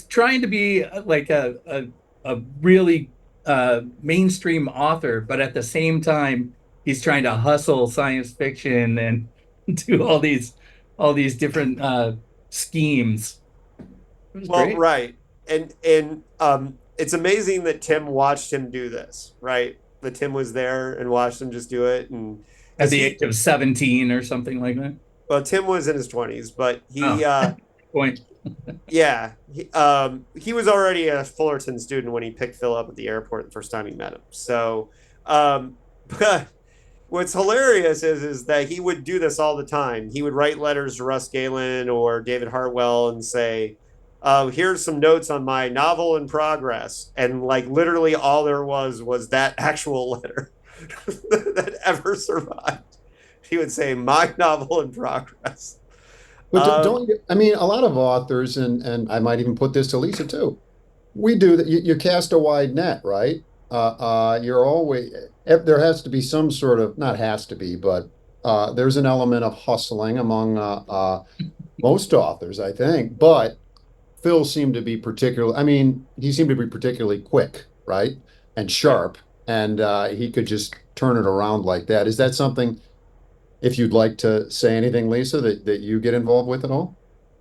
Speaker 5: trying to be like a really mainstream author, but at the same time, he's trying to hustle science fiction and do all these different schemes.
Speaker 2: Well,
Speaker 5: great.
Speaker 2: Right. And it's amazing that Tim watched him do this, right? That Tim was there and watched him just do it. And
Speaker 5: At the age of 17 or something like that.
Speaker 2: Well, Tim was in his 20s, but he,
Speaker 5: point.
Speaker 2: Yeah, he was already a Fullerton student when he picked Phil up at the airport the first time he met him. So, but what's hilarious is that he would do this all the time. He would write letters to Russ Galen or David Hartwell and say, "Here's some notes on my novel in progress," and like literally all there was that actual letter that ever survived. He would say, "My novel in progress."
Speaker 4: But I mean, a lot of authors, and I might even put this to Lisa too, we do that. You cast a wide net, right? You're always, there has to be some sort of, not has to be, but there's an element of hustling among most authors, I think, but Phil seemed to be he seemed to be particularly quick, right? And sharp, and he could just turn it around like that. Is that something, if you'd like to say anything, Lisa, that you get involved with at all?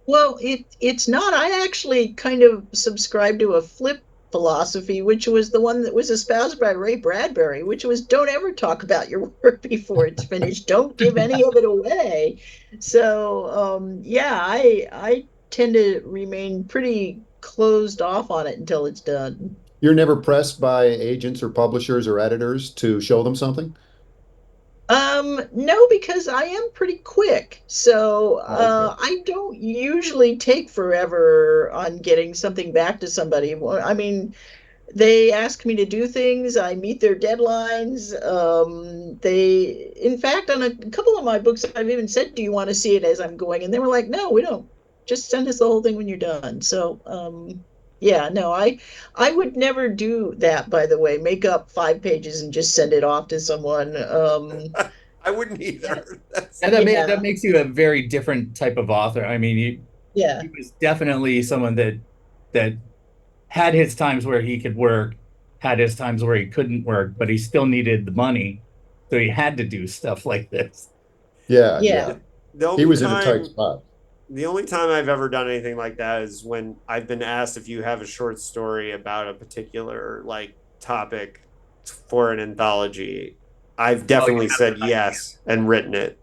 Speaker 3: Well, it's not. I actually kind of subscribe to a flip philosophy, which was the one that was espoused by Ray Bradbury, which was don't ever talk about your work before it's finished. Don't give any of it away. So, yeah, I tend to remain pretty closed off on it until it's done.
Speaker 4: You're never pressed by agents or publishers or editors to show them something?
Speaker 3: No, because I am pretty quick. So,
Speaker 4: Oh, okay.
Speaker 3: I don't usually take forever on getting something back to somebody. Well, I mean, they ask me to do things, I meet their deadlines. In fact, on a couple of my books, I've even said, do you want to see it as I'm going? And they were like, no, we don't. Just send us the whole thing when you're done. So, yeah, no, I would never do that, by the way, make up 5 pages and just send it off to someone.
Speaker 2: I wouldn't either.
Speaker 5: And
Speaker 3: Yeah,
Speaker 5: that makes you a very different type of author. I mean,
Speaker 3: yeah,
Speaker 5: he was definitely someone that had his times where he could work, had his times where he couldn't work, but he still needed the money, so he had to do stuff like this.
Speaker 4: Yeah,
Speaker 3: yeah.
Speaker 4: yeah.
Speaker 2: The
Speaker 4: He
Speaker 2: only
Speaker 4: was in a tight
Speaker 2: time
Speaker 4: spot.
Speaker 2: the only time I've ever done anything like that is when I've been asked if you have a short story about a particular like topic for an anthology. I've
Speaker 5: Oh, you
Speaker 2: definitely
Speaker 5: have
Speaker 2: said
Speaker 5: the idea.
Speaker 2: yes and written it.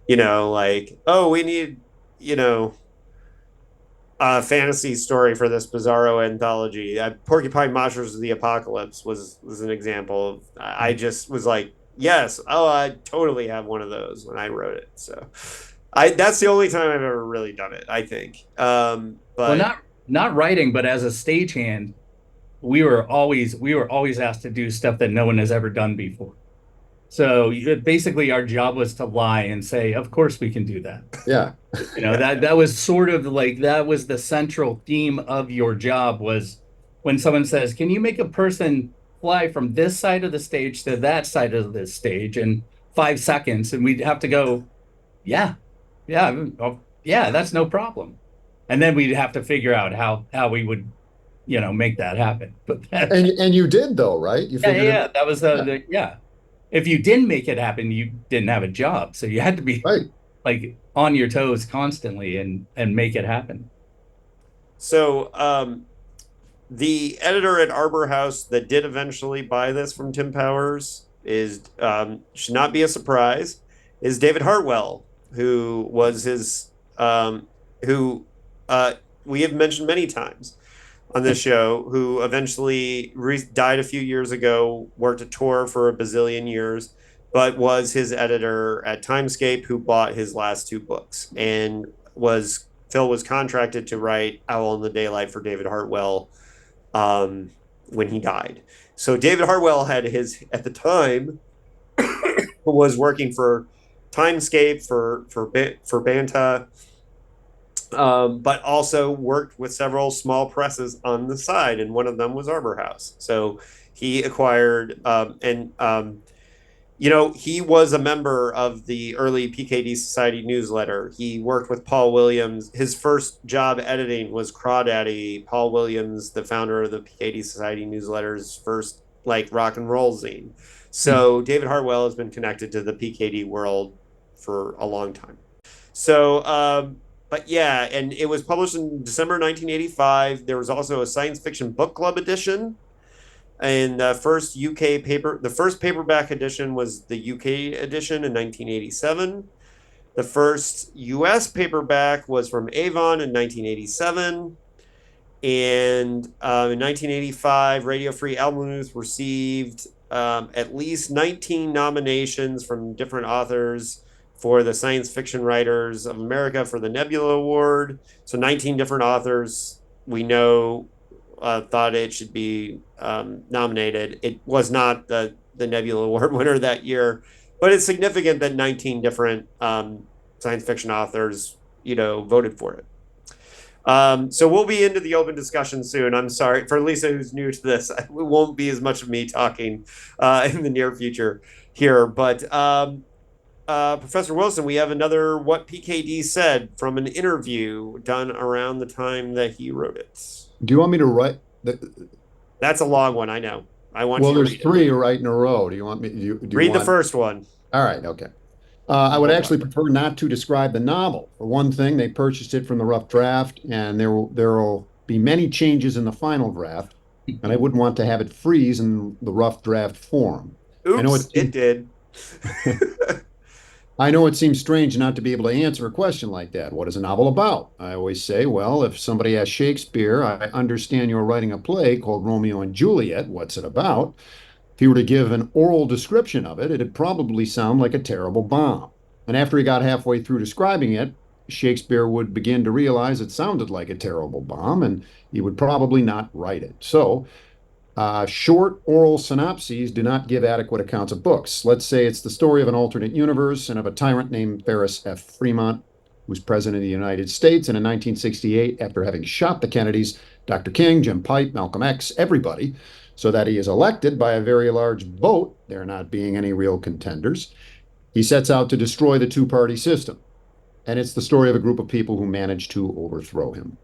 Speaker 2: You know, like, oh, we need, you know, a fantasy story for this bizarro anthology. Porcupine Monsters of the Apocalypse was an example of. I just was like, yes, oh, I totally have one of those when I wrote it. So, that's the only time I've ever really done it. I think,
Speaker 5: Well,
Speaker 2: but
Speaker 5: not writing, but as a stagehand, we were always asked to do stuff that no one has ever done before. So basically, our job was to lie and say, "Of course, we can do that."
Speaker 4: Yeah.
Speaker 5: That was sort of like that was the central theme of your job was when someone says, "Can you make a person fly from this side of the stage to that side of the stage in 5 seconds?" And we'd have to go, "Yeah, yeah, oh, yeah, that's no problem." And then we'd have to figure out how we would, make that happen. But
Speaker 4: And you did though, right? You
Speaker 5: yeah, yeah,
Speaker 4: figured it
Speaker 5: yeah.
Speaker 4: out.
Speaker 5: That was
Speaker 4: Yeah,
Speaker 5: yeah. If you didn't make it happen, you didn't have a job. So you had to be
Speaker 4: right.
Speaker 5: like on your toes constantly and make it happen.
Speaker 2: so the editor at Arbor House that did eventually buy this from Tim Powers is should not be a surprise. Is David Hartwell, who was his who we have mentioned many times on this show, who eventually died a few years ago, worked a tour for a bazillion years, but was his editor at Timescape, who bought his last two books, and Phil was contracted to write Owl in the Daylight for David Hartwell when he died. So David Hartwell had at the time was working for Timescape for Banta, but also worked with several small presses on the side, and one of them was Arbor House. So he acquired he was a member of the early PKD Society newsletter. He worked with Paul Williams. His first job editing was Crawdaddy. Paul Williams, the founder of the PKD Society newsletter's first like rock and roll zine. So David Hartwell has been connected to the PKD world for a long time. So, but yeah, and it was published in December 1985. There was also a science fiction book club edition. And the first paperback edition was the UK edition in 1987. The first US paperback was from Avon in 1987. And in 1985, Radio Free Albemuth received at least 19 nominations from different authors for the Science Fiction Writers of America for the Nebula Award. So 19 different authors we know thought it should be nominated. It was not the Nebula Award winner that year, but it's significant that 19 different science fiction authors, voted for it. So we'll be into the open discussion soon. I'm sorry for Lisa, who's new to this. It won't be as much of me talking in the near future here, but Professor Wilson, we have another What PKD Said from an interview done around the time that he wrote it.
Speaker 4: Do you want me to write?
Speaker 2: That's a long one, I know. I want you to
Speaker 4: There's
Speaker 2: read
Speaker 4: three right in a row. Do you want me? Do you
Speaker 2: read
Speaker 4: want...
Speaker 2: the first one.
Speaker 4: All right, okay. I would actually prefer not to describe the novel. For one thing, they purchased it from the rough draft, and there will be many changes in the final draft, and I wouldn't want to have it freeze in the rough draft form.
Speaker 2: Oops, it did.
Speaker 4: I know it seems strange not to be able to answer a question like that. What is a novel about? I always say, well, if somebody asks Shakespeare, I understand you're writing a play called Romeo and Juliet. What's it about? If he were to give an oral description of it, it'd probably sound like a terrible bomb. And after he got halfway through describing it, Shakespeare would begin to realize it sounded like a terrible bomb, and he would probably not write it. So, short oral synopses do not give adequate accounts of books. Let's say it's the story of an alternate universe and of a tyrant named Ferris F. Fremont, who was president of the United States. And in 1968, after having shot the Kennedys, Dr. King, Jim Pipe, Malcolm X, everybody, so that he is elected by a very large vote, there not being any real contenders, he sets out to destroy the two-party system. And it's the story of a group of people who managed to overthrow him.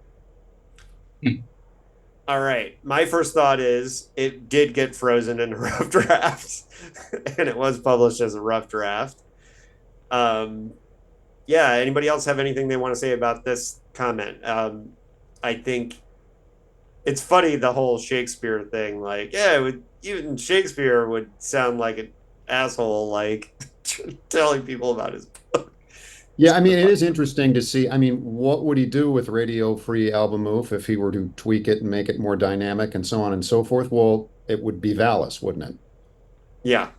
Speaker 2: All right. My first thought is it did get frozen in a rough draft, and it was published as a rough draft. Yeah, anybody else have anything they want to say about this comment? I think it's funny, the whole Shakespeare thing. Like, yeah, even Shakespeare would sound like an asshole, like telling people about his book.
Speaker 4: Yeah, I mean, it is interesting to see. I mean, what would he do with Radio Free Albemuth if he were to tweak it and make it more dynamic and so on and so forth? Well, it would be VALIS, wouldn't it?
Speaker 2: Yeah.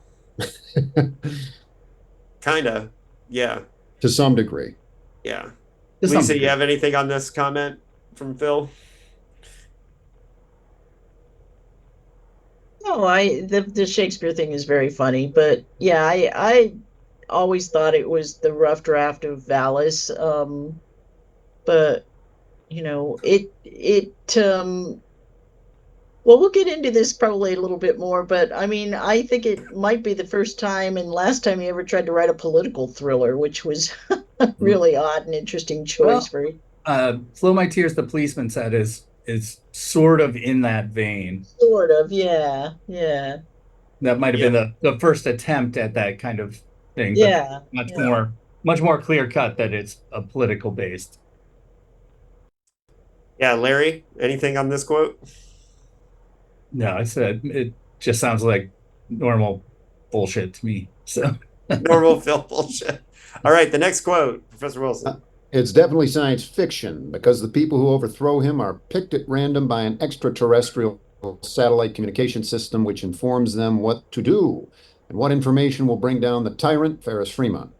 Speaker 2: Kind of. Yeah.
Speaker 4: To some degree.
Speaker 2: Yeah. Lisa, you have anything on this comment from Phil?
Speaker 3: No, the Shakespeare thing is very funny, but yeah, I always thought it was the rough draft of VALIS, but you know, well, we'll get into this probably a little bit more, but I mean, I think it might be the first time and last time he ever tried to write a political thriller, which was a really odd and interesting choice for him.
Speaker 5: Slow My Tears, the Policeman said is sort of in that vein.
Speaker 3: Sort of, yeah.
Speaker 5: That might have been the first attempt at that kind of thing.
Speaker 3: Yeah.
Speaker 5: Much more clear cut that it's a political based.
Speaker 2: Yeah, Larry, anything on this quote?
Speaker 5: No, I said it just sounds like normal bullshit to me. So
Speaker 2: normal Phil bullshit. All right, the next quote, Professor Wilson.
Speaker 4: It's definitely science fiction because the people who overthrow him are picked at random by an extraterrestrial satellite communication system which informs them what to do and what information will bring down the tyrant, Ferris Fremont.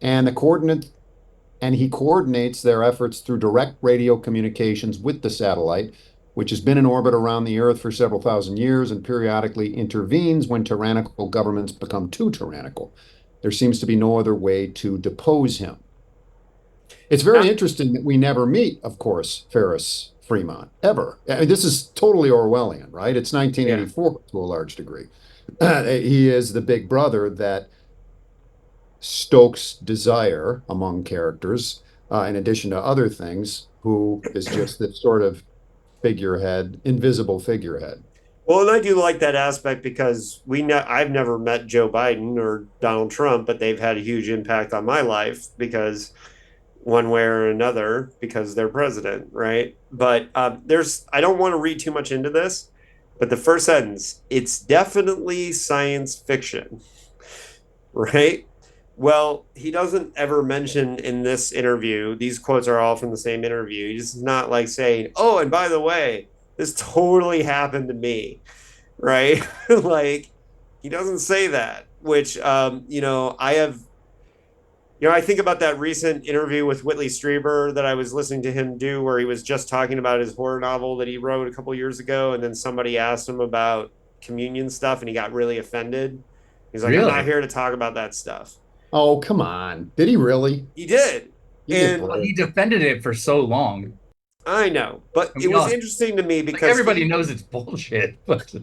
Speaker 4: And he coordinates their efforts through direct radio communications with the satellite, which has been in orbit around the Earth for several thousand years and periodically intervenes when tyrannical governments become too tyrannical. There seems to be no other way to depose him. It's very interesting that we never meet, of course, Ferris Fremont, ever. I mean, this is totally Orwellian, right? It's 1984 to a large degree. He is the big brother that stokes desire among characters, in addition to other things, who is just this sort of figurehead, invisible figurehead.
Speaker 2: Well, and I do like that aspect because I've never met Joe Biden or Donald Trump, but they've had a huge impact on my life because one way or another, because they're president, right? But I don't want to read too much into this, but the first sentence, it's definitely science fiction, right? Well, he doesn't ever mention in this interview, these quotes are all from the same interview. He's not like saying, oh, and by the way, this totally happened to me, right? Like, he doesn't say that, which, I think about that recent interview with Whitley Strieber that I was listening to him do where he was just talking about his horror novel that he wrote a couple years ago. And then somebody asked him about communion stuff and he got really offended. He's like,
Speaker 5: Really?
Speaker 2: I'm not here to talk about that stuff.
Speaker 4: Oh, come on. Did he really?
Speaker 2: He did.
Speaker 5: Well, he defended it for so long.
Speaker 2: I know, but it was interesting to me because
Speaker 5: everybody knows it's bullshit. But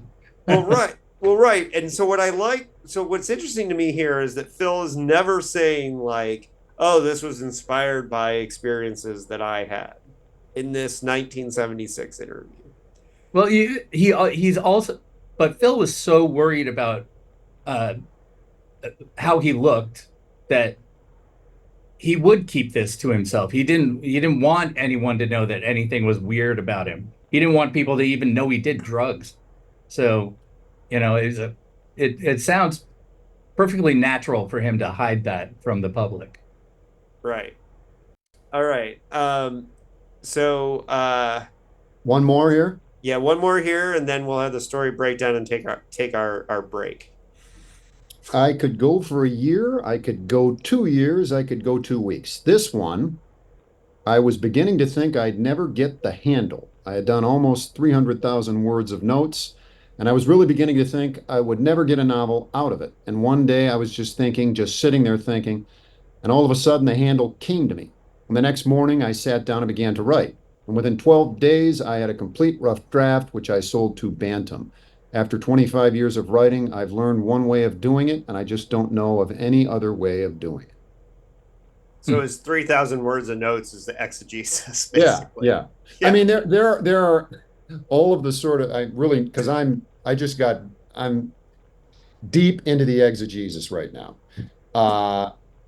Speaker 2: well, right. Well, right. And so what's interesting to me here is that Phil is never saying like, oh, this was inspired by experiences that I had in this 1976 interview.
Speaker 5: Well, he's also, but Phil was so worried about how he looked that he would keep this to himself. He didn't want anyone to know that anything was weird about him. He didn't want people to even know he did drugs. So, it sounds perfectly natural for him to hide that from the public.
Speaker 2: Right. All right.
Speaker 4: One more here?
Speaker 2: Yeah, one more here, and then we'll have the story breakdown and take our break.
Speaker 4: I could go for a year, I could go 2 years, I could go 2 weeks. This one, I was beginning to think I'd never get the handle. I had done almost 300,000 words of notes, and I was really beginning to think I would never get a novel out of it. And one day I was just sitting there thinking, and all of a sudden the handle came to me. And the next morning I sat down and began to write. And within 12 days, I had a complete rough draft, which I sold to Bantam. After 25 years of writing, I've learned one way of doing it, and I just don't know of any other way of doing it.
Speaker 2: So his 3,000 words of notes is the exegesis, basically.
Speaker 4: Yeah. I mean, there are all of the sort of, because I'm deep into the exegesis right now.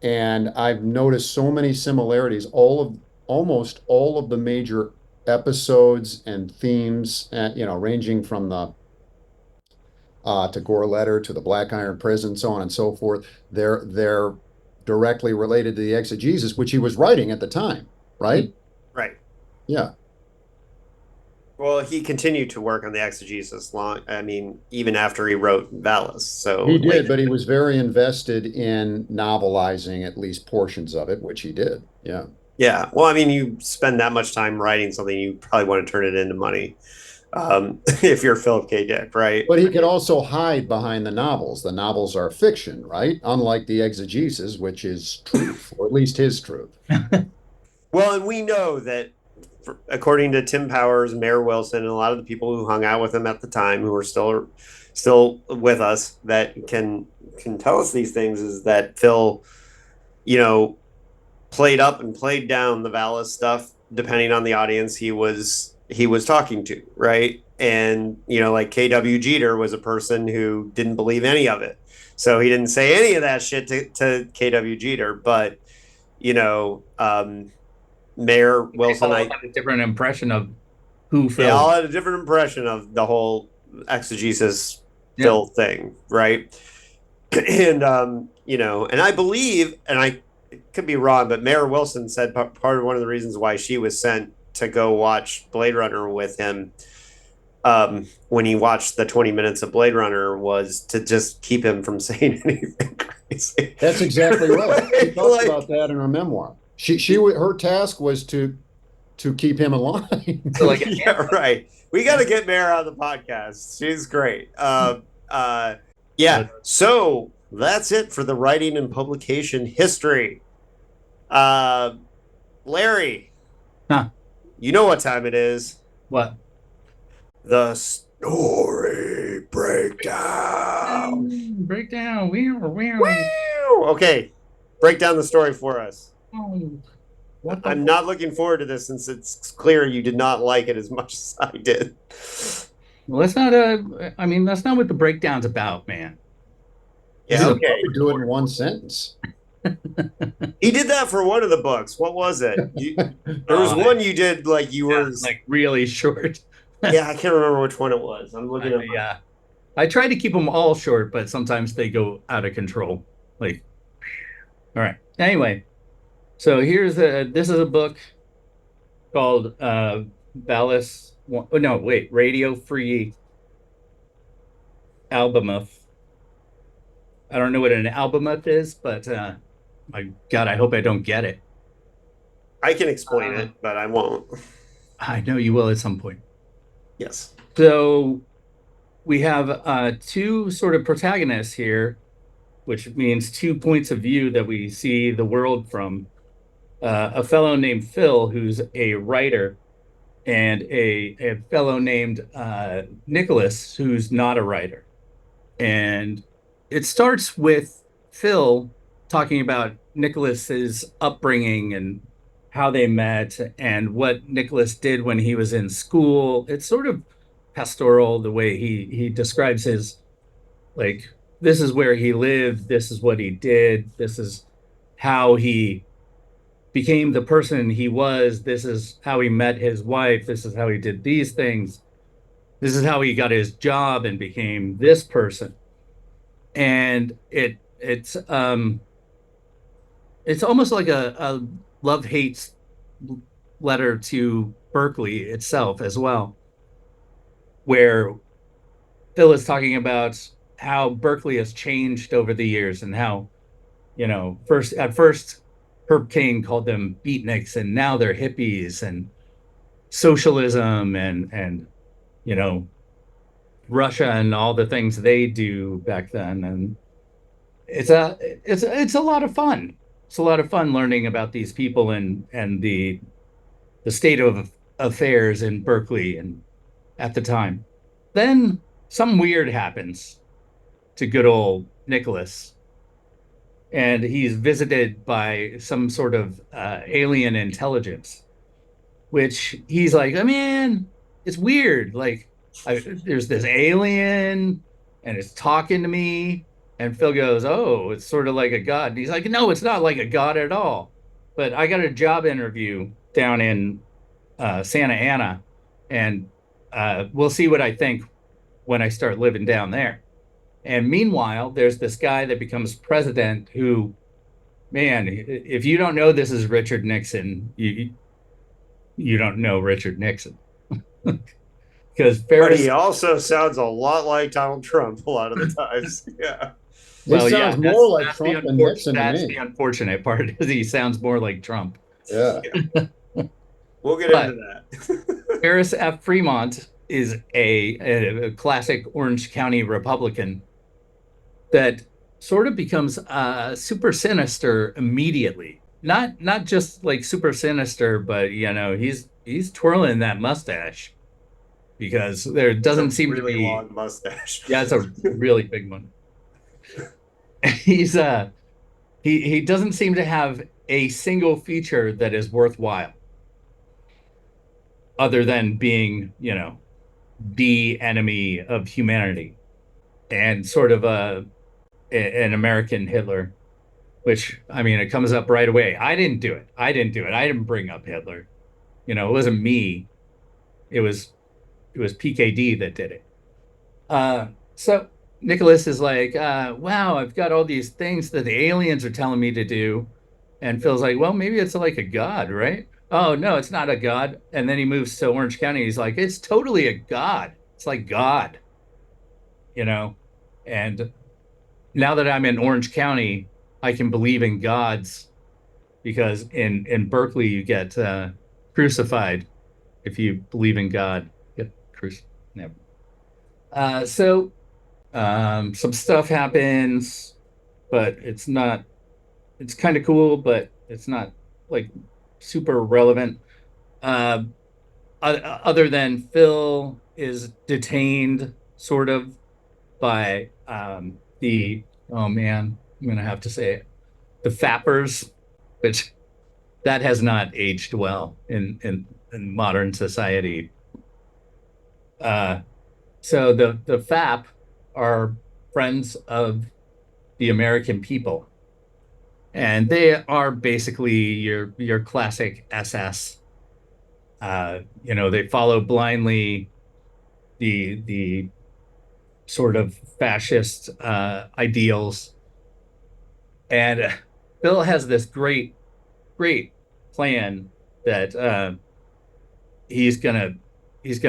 Speaker 4: And I've noticed so many similarities, almost all of the major episodes and themes, ranging from the to Gore Letter to the Black Iron Prison, so on and so forth. They're directly related to the exegesis, which he was writing at the time, right?
Speaker 2: Right.
Speaker 4: Yeah.
Speaker 2: Well, he continued to work on the exegesis even after he wrote VALIS. So
Speaker 4: he did, but he was very invested in novelizing at least portions of it, which he did. Yeah.
Speaker 2: Yeah. Well, I mean, you spend that much time writing something, you probably want to turn it into money. If you're Philip K. Dick, right?
Speaker 4: But he could also hide behind the novels. The novels are fiction, right? Unlike the exegesis, which is truth, or at least his truth.
Speaker 2: Well, and we know that, according to Tim Powers, Mayor Wilson, and a lot of the people who hung out with him at the time, who are still with us, that can tell us these things, is that Phil, played up and played down the VALIS stuff depending on the audience he was talking to, right? And like K.W. Jeter was a person who didn't believe any of it, so he didn't say any of that shit to K.W. Jeter. But Mayor Wilson,
Speaker 5: I had a different impression of who Phil.
Speaker 2: They all had a different impression of the whole exegesis Phil thing, right? And and I believe, and I could be wrong, but Mayor Wilson said part of one of the reasons why she was sent to go watch Blade Runner with him when he watched the 20 minutes of Blade Runner was to just keep him from saying anything crazy.
Speaker 4: That's exactly right. She talks about that in her memoir. Her task was to keep him alive.
Speaker 2: Yeah, right. We got to get Mayor on the podcast. She's great. Yeah. So that's it for the writing and publication history. Larry.
Speaker 5: Huh.
Speaker 2: You know what time it is.
Speaker 5: What?
Speaker 2: The story breakdown.
Speaker 5: Breakdown.
Speaker 2: Okay. Break down the story for us.
Speaker 5: Oh,
Speaker 2: I'm not looking forward to this since it's clear you did not like it as much as I did.
Speaker 5: Well, that's not what the breakdown's about, man.
Speaker 2: Yeah, okay.
Speaker 4: Do it in one sentence.
Speaker 2: He did that for one of the books. What was it? There was one you did
Speaker 5: really short.
Speaker 2: Yeah, I can't remember which one it was. I'm looking at.
Speaker 5: Yeah, I try to keep them all short, but sometimes they go out of control. All right. Anyway, so this is a book called VALIS. Radio Free Albemuth. I don't know what an albemuth is, but my God, I hope I don't get it.
Speaker 2: I can explain it, but I won't.
Speaker 5: I know you will at some point.
Speaker 2: Yes.
Speaker 5: So we have two sort of protagonists here, which means 2 points of view that we see the world from. A fellow named Phil, who's a writer, and a fellow named Nicholas, who's not a writer. And it starts with Phil talking about Nicholas's upbringing and how they met and what Nicholas did when he was in school. It's sort of pastoral the way he describes his, like, this is where he lived, this is what he did, this is how he became the person he was, this is how he met his wife, this is how he did these things, this is how he got his job and became this person. And it's almost like a love-hate letter to Berkeley itself as well, where Phil is talking about how Berkeley has changed over the years and how, at first Herb Caen called them beatniks and now they're hippies, and socialism and Russia and all the things they do back then. And it's a lot of fun. It's a lot of fun learning about these people and the state of affairs in Berkeley and at the time. Then something weird happens to good old Nicholas, and he's visited by some sort of alien intelligence, which he's like, oh man, it's weird. Like, there's this alien and it's talking to me. And Phil goes, oh, it's sort of like a god. And he's like, no, it's not like a god at all. But I got a job interview down in Santa Ana, and we'll see what I think when I start living down there. And meanwhile, there's this guy that becomes president who, man, if you don't know this is Richard Nixon, you don't know Richard Nixon. Because
Speaker 2: But he also sounds a lot like Donald Trump a lot of the times. Yeah.
Speaker 4: He sounds more like Trump than Nixon to me.
Speaker 5: That's the unfortunate part, is he sounds more like Trump.
Speaker 4: Yeah.
Speaker 2: We'll get into that.
Speaker 5: Harris F. Fremont is a classic Orange County Republican that sort of becomes super sinister immediately. Not just like super sinister, but he's twirling that mustache, because there doesn't seem
Speaker 2: really
Speaker 5: to be
Speaker 2: long mustache.
Speaker 5: Yeah, it's a really big one. He doesn't seem to have a single feature that is worthwhile, other than being, the enemy of humanity and sort of an American Hitler, which, I mean, it comes up right away. I didn't do it. I didn't bring up Hitler. It wasn't me. It was PKD that did it. So Nicholas is like, wow, I've got all these things that the aliens are telling me to do. And Phil's like, well, maybe it's like a god, right? Oh, no, it's not a god. And then he moves to Orange County. He's like, it's totally a god. It's like God, And now that I'm in Orange County, I can believe in gods, because in Berkeley, you get crucified if you believe in God. Get crucified. Never. So some stuff happens, but it's kind of cool, but it's not like super relevant. Other than Phil is detained sort of by I'm going to have to say it, the Fappers, which that has not aged well in modern society. So the FAP are friends of the American people, and they are basically your classic SS. They follow blindly the sort of fascist ideals, and Bill has this great plan that he's gonna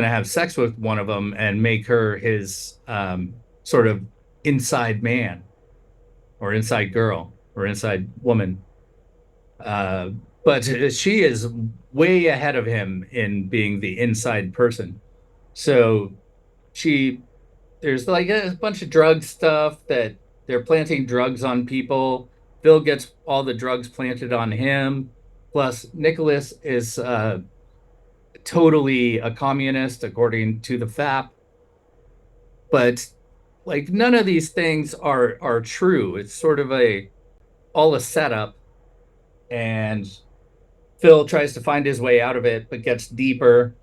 Speaker 5: have sex with one of them and make her his sort of inside man or inside girl or inside woman. But she is way ahead of him in being the inside person. So there's like a bunch of drug stuff that they're planting drugs on people. Phil gets all the drugs planted on him. Plus, Nicholas is totally a communist, according to the FAP. But like none of these things are true. It's sort of all a setup, and Phil tries to find his way out of it, but gets deeper.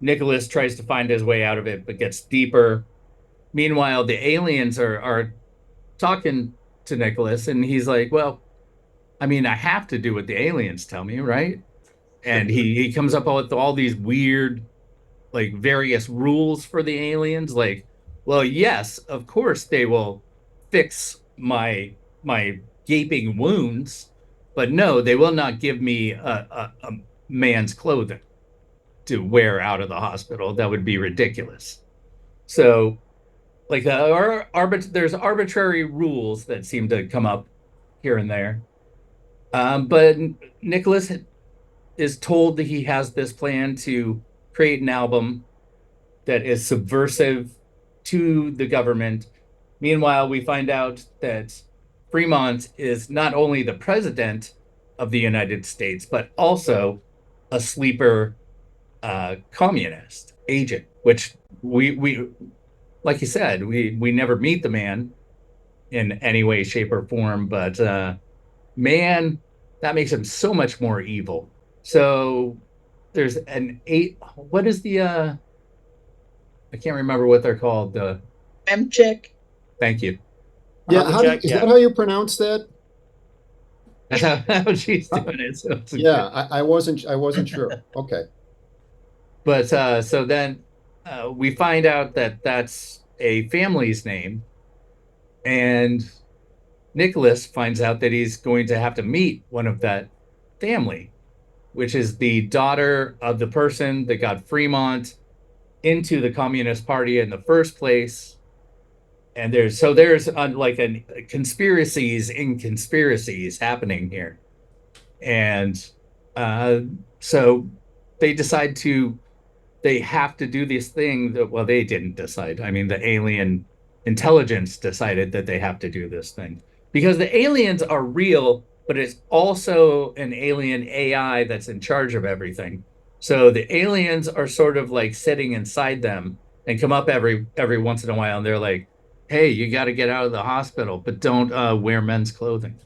Speaker 5: Nicholas tries to find his way out of it, but gets deeper. Meanwhile, the aliens are talking to Nicholas, and he's like, well, I mean, I have to do what the aliens tell me, right? And he comes up with all these weird, like, various rules for the aliens. Like, well, yes, of course they will fix my gaping wounds, but no, they will not give me a man's clothing to wear out of the hospital. That would be ridiculous. So, like, there's arbitrary rules that seem to come up here and there. But Nicholas is told that he has this plan to create an album that is subversive to the government. Meanwhile, we find out that Fremont is not only the president of the United States, but also a sleeper communist agent, which we like you said, we never meet the man in any way, shape, or form, but man, that makes him so much more evil. So there's what is the I can't remember what they're called. The
Speaker 3: check.
Speaker 5: Thank you.
Speaker 4: Yeah, is that how you pronounce that?
Speaker 5: That's how she's doing it. So
Speaker 4: yeah, I wasn't sure. Okay.
Speaker 5: But so then we find out that that's a family's name, and Nicholas finds out that he's going to have to meet one of that family, which is the daughter of the person that got Fremont into the Communist Party in the first place. And there's like conspiracies in conspiracies happening here. And so they decide they have to do this thing that, well, they didn't decide. I mean, the alien intelligence decided that they have to do this thing because the aliens are real, but it's also an alien AI that's in charge of everything. So the aliens are sort of like sitting inside them and come up every once in a while, and they're like, hey, you got to get out of the hospital, but don't wear men's clothing.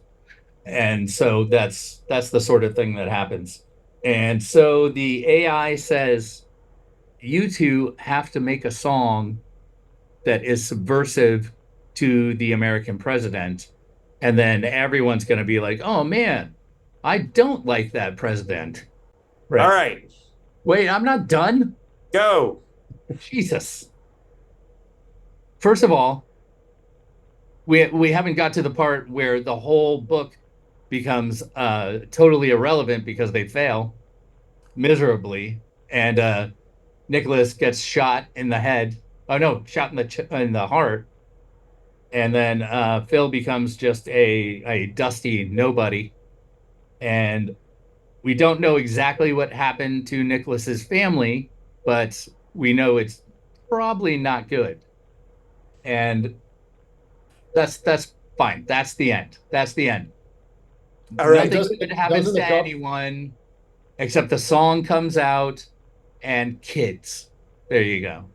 Speaker 5: And so that's the sort of thing that happens. And so the AI says, you two have to make a song that is subversive to the American president. And then everyone's going to be like, oh, man, I don't like that president.
Speaker 2: Right. All right.
Speaker 5: Wait, I'm not done.
Speaker 2: Go.
Speaker 5: Jesus. First of all, we haven't got to the part where the whole book becomes totally irrelevant because they fail miserably, and Nicholas gets shot in the head. Oh no, shot in the heart, and then Phil becomes just a dusty nobody, and we don't know exactly what happened to Nicholas's family, but we know it's probably not good, and that's fine. That's the end. All right. Nothing good happens to anyone except the song comes out and kids. There you go.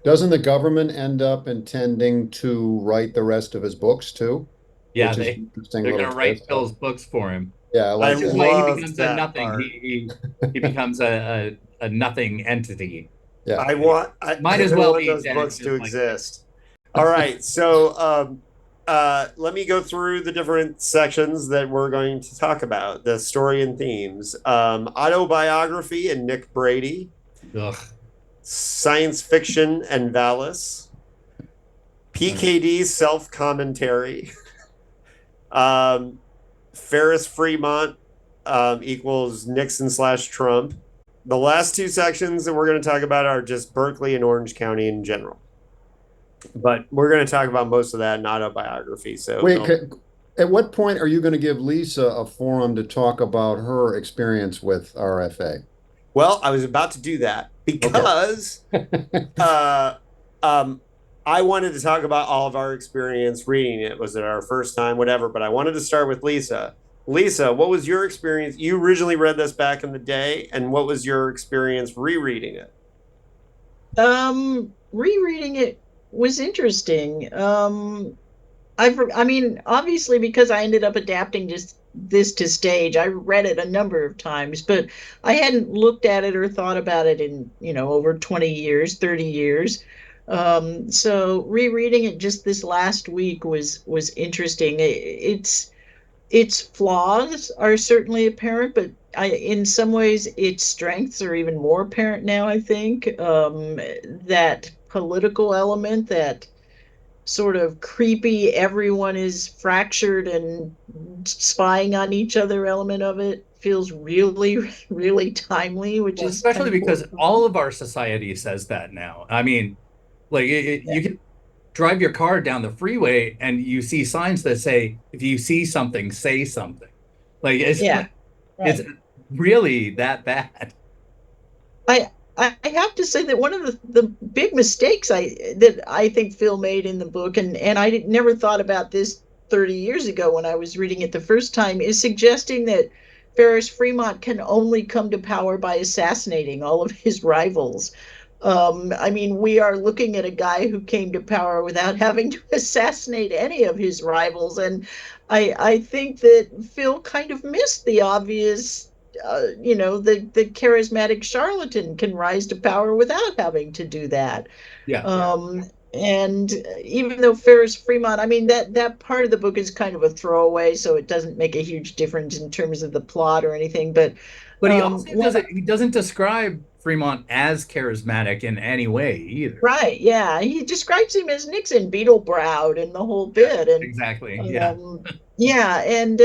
Speaker 4: Doesn't the government end up intending to write the rest of his books too?
Speaker 5: Yeah, they're going to write Phil's books for him.
Speaker 4: Yeah,
Speaker 5: I love why he becomes a nothing. He becomes a nothing entity.
Speaker 4: Yeah,
Speaker 2: I
Speaker 5: might as well
Speaker 2: want those books to exist. All right, so let me go through the different sections that we're going to talk about, the story and themes. Autobiography and Nick Brady.
Speaker 5: Ugh.
Speaker 2: Science fiction and VALIS. PKD self-commentary. Ferris Fremont equals Nixon/Trump. The last two sections that we're going to talk about are just Berkeley and Orange County in general. But we're going to talk about most of that in Autobiography. So
Speaker 4: wait, at what point are you going to give Lisa a forum to talk about her experience with RFA?
Speaker 2: Well, I was about to do that because I wanted to talk about all of our experience reading it. Was it our first time, whatever? But I wanted to start with Lisa. Lisa, what was your experience? You originally read this back in the day, and what was your experience rereading it?
Speaker 3: Rereading it was interesting. I mean, obviously, because I ended up adapting just this to stage, I read it a number of times, but I hadn't looked at it or thought about it in, over 20 years, 30 years. So rereading it just this last week was interesting. Its flaws are certainly apparent, but in some ways, its strengths are even more apparent now, I think. That political element, that sort of creepy, everyone is fractured and spying on each other element of it feels really, really timely, which
Speaker 5: Well,
Speaker 3: is kind
Speaker 5: especially
Speaker 3: of
Speaker 5: because
Speaker 3: cool.
Speaker 5: all of our society says that now. I mean, like you can drive your car down the freeway and you see signs that say, if you see something, say something. Like
Speaker 3: Yeah,
Speaker 5: it's
Speaker 3: right.
Speaker 5: really that bad.
Speaker 3: I I have to say that one of the big mistakes I think Phil made in the book, and never thought about this 30 years ago when I was reading it the first time, is suggesting that Ferris Fremont can only come to power by assassinating all of his rivals. I mean, we are looking at a guy who came to power without having to assassinate any of his rivals, and I think that Phil kind of missed the obvious. The charismatic charlatan can rise to power without having to do that.
Speaker 5: Yeah.
Speaker 3: And even though Ferris Fremont, I mean, that part of the book is kind of a throwaway, so it doesn't make a huge difference in terms of the plot or anything. But
Speaker 5: But he also
Speaker 3: what
Speaker 5: he doesn't describe Fremont as charismatic in any way either.
Speaker 3: Right, yeah. He describes him as Nixon, beetle browed and the whole
Speaker 5: Yeah,
Speaker 3: bit. And
Speaker 5: exactly. Yeah.
Speaker 3: um, yeah, and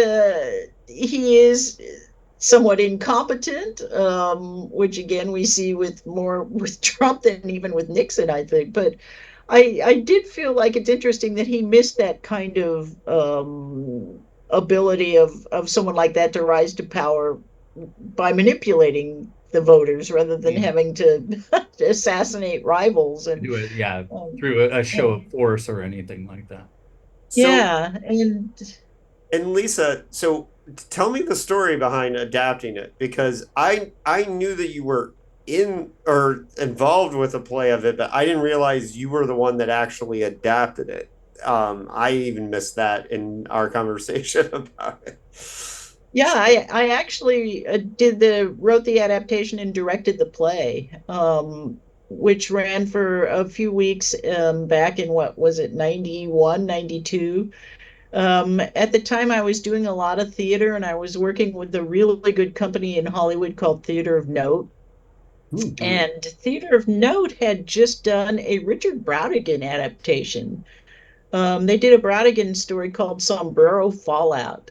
Speaker 3: he is somewhat incompetent, which again we see with more with Trump than even with Nixon, I think. But I did feel like it's interesting that he missed that kind of ability of someone like that to rise to power by manipulating the voters rather than
Speaker 5: Mhm.
Speaker 3: having to assassinate rivals. And
Speaker 5: Do it, yeah,
Speaker 3: um,
Speaker 5: through a show of
Speaker 3: and-
Speaker 5: force or anything like that.
Speaker 2: So,
Speaker 3: yeah,
Speaker 2: and Lisa, so tell me the story behind adapting it, because I knew that you were in or involved with a play of it, but I didn't realize you were the one that actually adapted it. I even missed that in our conversation about it.
Speaker 3: yeah, I actually wrote the adaptation and directed the play, which ran for a few weeks back in, what was it, 91, 92. At the time, I was doing a lot of theater, and I was working with a really good company in Hollywood called Theater of Note. And Theater of Note had just done a Richard Brautigan adaptation. They did a Brautigan story called Sombrero Fallout.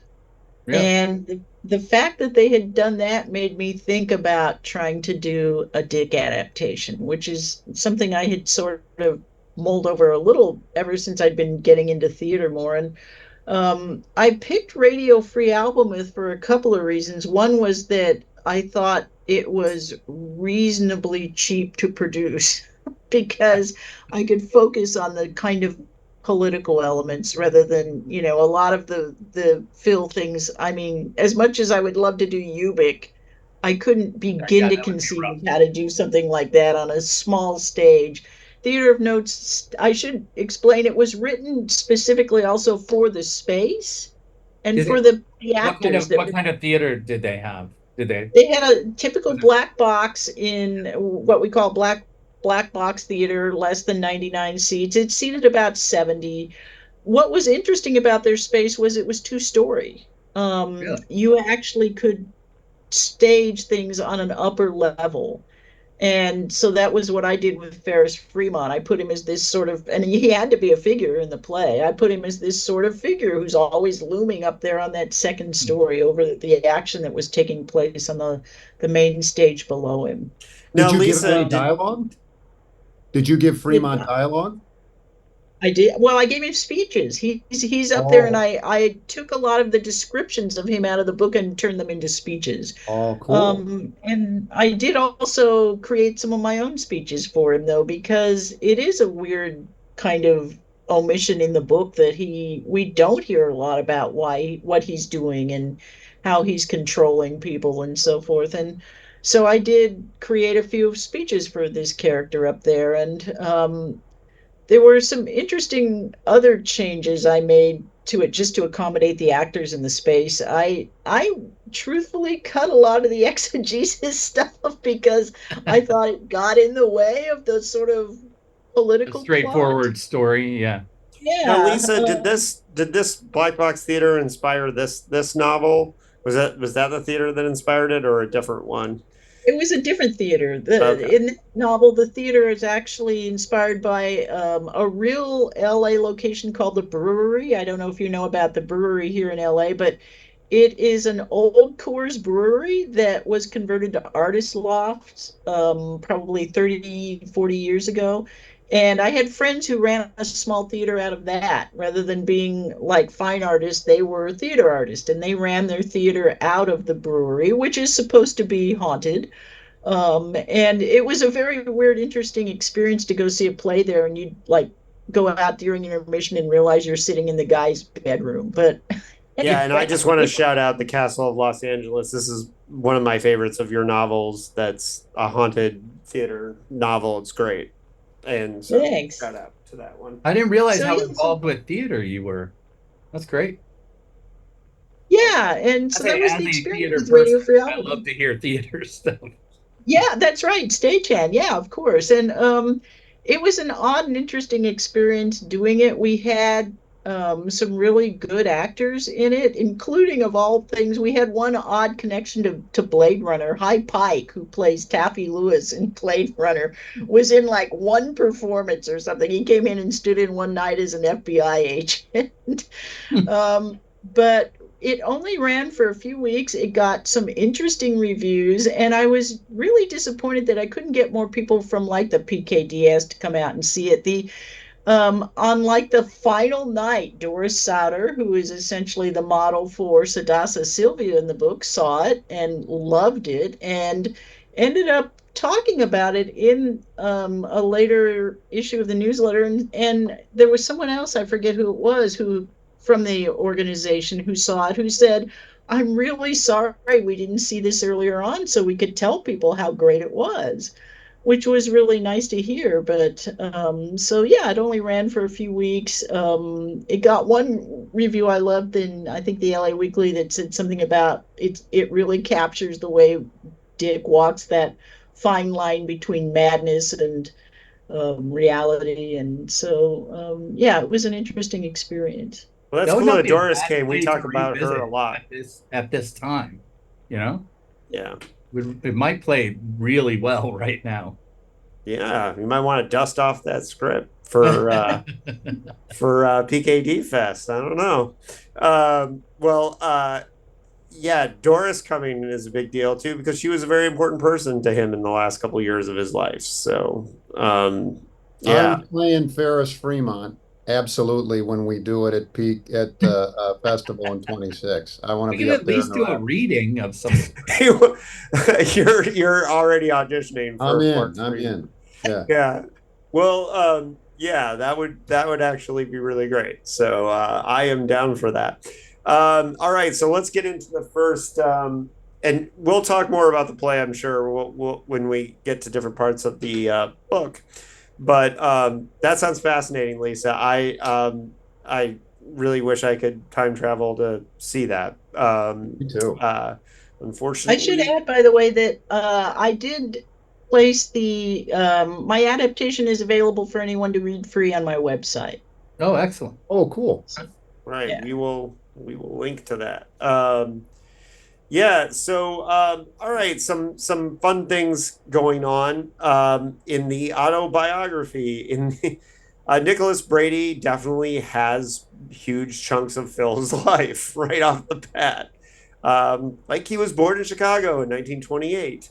Speaker 5: Yeah.
Speaker 3: And the fact that they had done that made me think about trying to do a Dick adaptation, which is something I had sort of mulled over a little ever since I'd been getting into theater more. And I picked Radio Free Albemuth for a couple of reasons. One was that I thought it was reasonably cheap to produce because I could focus on the kind of political elements rather than, a lot of the Phil things. I mean, as much as I would love to do Ubik, I couldn't begin
Speaker 5: Yeah,
Speaker 3: to
Speaker 5: that would be
Speaker 3: conceive
Speaker 5: rough.
Speaker 3: of how to do something like that on a small stage. Theater of Notes, I should explain, it was written specifically also for the space and
Speaker 5: Did
Speaker 3: for
Speaker 5: it,
Speaker 3: the actors that
Speaker 5: what kind of theater did they have? Did
Speaker 3: they had a typical
Speaker 5: was it
Speaker 3: black box in what we call black box theater, less than 99 seats. It seated about 70. What was interesting about their space was it was two-story.
Speaker 5: really?
Speaker 3: You actually could stage things on an upper level. And so that was what I did with Ferris Fremont. I put him as this sort of, and he had to be a figure in the play. I put him as this sort of figure who's always looming up there on that second story over the action that was taking place on the main stage below him.
Speaker 2: Now,
Speaker 4: Did you give
Speaker 2: Lisa,
Speaker 4: any dialogue? Did you give Fremont
Speaker 3: Yeah.
Speaker 4: dialogue?
Speaker 3: I did. Well, I gave him speeches. He's up there, and I took a lot of the descriptions of him out of the book and turned them into speeches.
Speaker 4: Oh, cool.
Speaker 3: And I did also create some of my own speeches for him, though, because it is a weird kind of omission in the book that we don't hear a lot about what he's doing and how he's controlling people and so forth. And so I did create a few speeches for this character up there, and there were some interesting other changes I made to it just to accommodate the actors in the space. I truthfully cut a lot of the exegesis stuff because I thought it got in the way of the sort of
Speaker 5: A
Speaker 3: political
Speaker 5: straightforward story. Yeah.
Speaker 3: plot.
Speaker 2: Now,
Speaker 3: Yeah.
Speaker 2: Lisa, did this Black Box Theater inspire this novel? Was that the theater that inspired it, or a different one?
Speaker 3: It was a different theater.
Speaker 2: Okay.
Speaker 3: In the novel, the theater is actually inspired by a real LA location called the Brewery. I don't know if you know about the brewery here in LA, but it is an old Coors brewery that was converted to artist lofts probably 30, 40 years ago. And I had friends who ran a small theater out of that. Rather than being like fine artists, they were theater artists, and they ran their theater out of the brewery, which is supposed to be haunted. And it was a very weird, interesting experience to go see a play there, and you'd like go out during intermission and realize you're sitting in the guy's bedroom. But
Speaker 2: Yeah, and I just want to shout out The Castle of Los Angeles. This is one of my favorites of your novels. That's a haunted theater novel. It's great. And so
Speaker 3: Thanks.
Speaker 2: shout out to that one.
Speaker 5: I didn't realize
Speaker 3: So,
Speaker 5: how
Speaker 3: yeah,
Speaker 5: involved with theater you were. That's great.
Speaker 3: Yeah, and so that was
Speaker 5: As
Speaker 3: the
Speaker 5: a
Speaker 3: experience
Speaker 5: theater
Speaker 3: with Radio
Speaker 5: person,
Speaker 3: Free
Speaker 5: I
Speaker 3: Albemuth.
Speaker 5: love to hear theater stuff.
Speaker 3: Yeah, that's right. Stagehand. Yeah, of course. And it was an odd and interesting experience doing it. We had some really good actors in it, including, of all things, we had one odd connection to Blade Runner. Hy Pike, who plays Taffy Lewis in Blade Runner, was in like one performance or something. He came in and stood in one night as an FBI agent. But it only ran for a few weeks. It got some interesting reviews, and I was really disappointed that I couldn't get more people from like the PKDS to come out and see it. On like the final night, Doris Sauter, who is essentially the model for Sadasa Sylvia in the book, saw it and loved it, and ended up talking about it in a later issue of the newsletter. And there was someone else, I forget who it was, who from the organization who saw it, who said, "I'm really sorry we didn't see this earlier on so we could tell people how great it was," which was really nice to hear. But so yeah, it only ran for a few weeks. It got one review I loved in, I think, the LA Weekly, that said something about it really captures the way Dick walks that fine line between madness and reality. And so yeah, it was an interesting experience.
Speaker 2: Well, that's
Speaker 5: That would
Speaker 2: cool
Speaker 5: not
Speaker 2: that
Speaker 5: be a
Speaker 2: Doris
Speaker 5: bad
Speaker 2: came. We
Speaker 5: play
Speaker 2: talk
Speaker 5: to
Speaker 2: about her
Speaker 5: revisit
Speaker 2: a lot.
Speaker 5: at this time. You know,
Speaker 2: Yeah.
Speaker 5: it might play really well right now.
Speaker 2: Yeah. You might want to dust off that script for PKD Fest. I don't know. Yeah, Doris coming is a big deal too, because she was a very important person to him in the last couple of years of his life. So yeah.
Speaker 4: I'm playing Ferris Fremont absolutely when we do it at the festival in 26. I want
Speaker 5: We
Speaker 4: to
Speaker 5: can
Speaker 4: be up
Speaker 5: at
Speaker 4: there.
Speaker 5: least do a reading of some.
Speaker 2: You're already auditioning for
Speaker 4: I'm in. Yeah.
Speaker 2: Yeah. Well, yeah, that would actually be really great. So I am down for that. All right, so let's get into the first, and we'll talk more about the play, I'm sure, when we get to different parts of the book. But that sounds fascinating, Lisa. I really wish I could time travel to see that.
Speaker 4: Me too.
Speaker 2: Unfortunately,
Speaker 3: I should add, by the way, that I did place my adaptation is available for anyone to read free on my website.
Speaker 5: Oh, excellent.
Speaker 4: Oh, cool.
Speaker 2: Right.
Speaker 3: Yeah.
Speaker 2: We will link to that. Yeah. So, all right. Some fun things going on in the autobiography. Nicholas Brady definitely has huge chunks of Phil's life right off the bat. Like he was born in Chicago in 1928.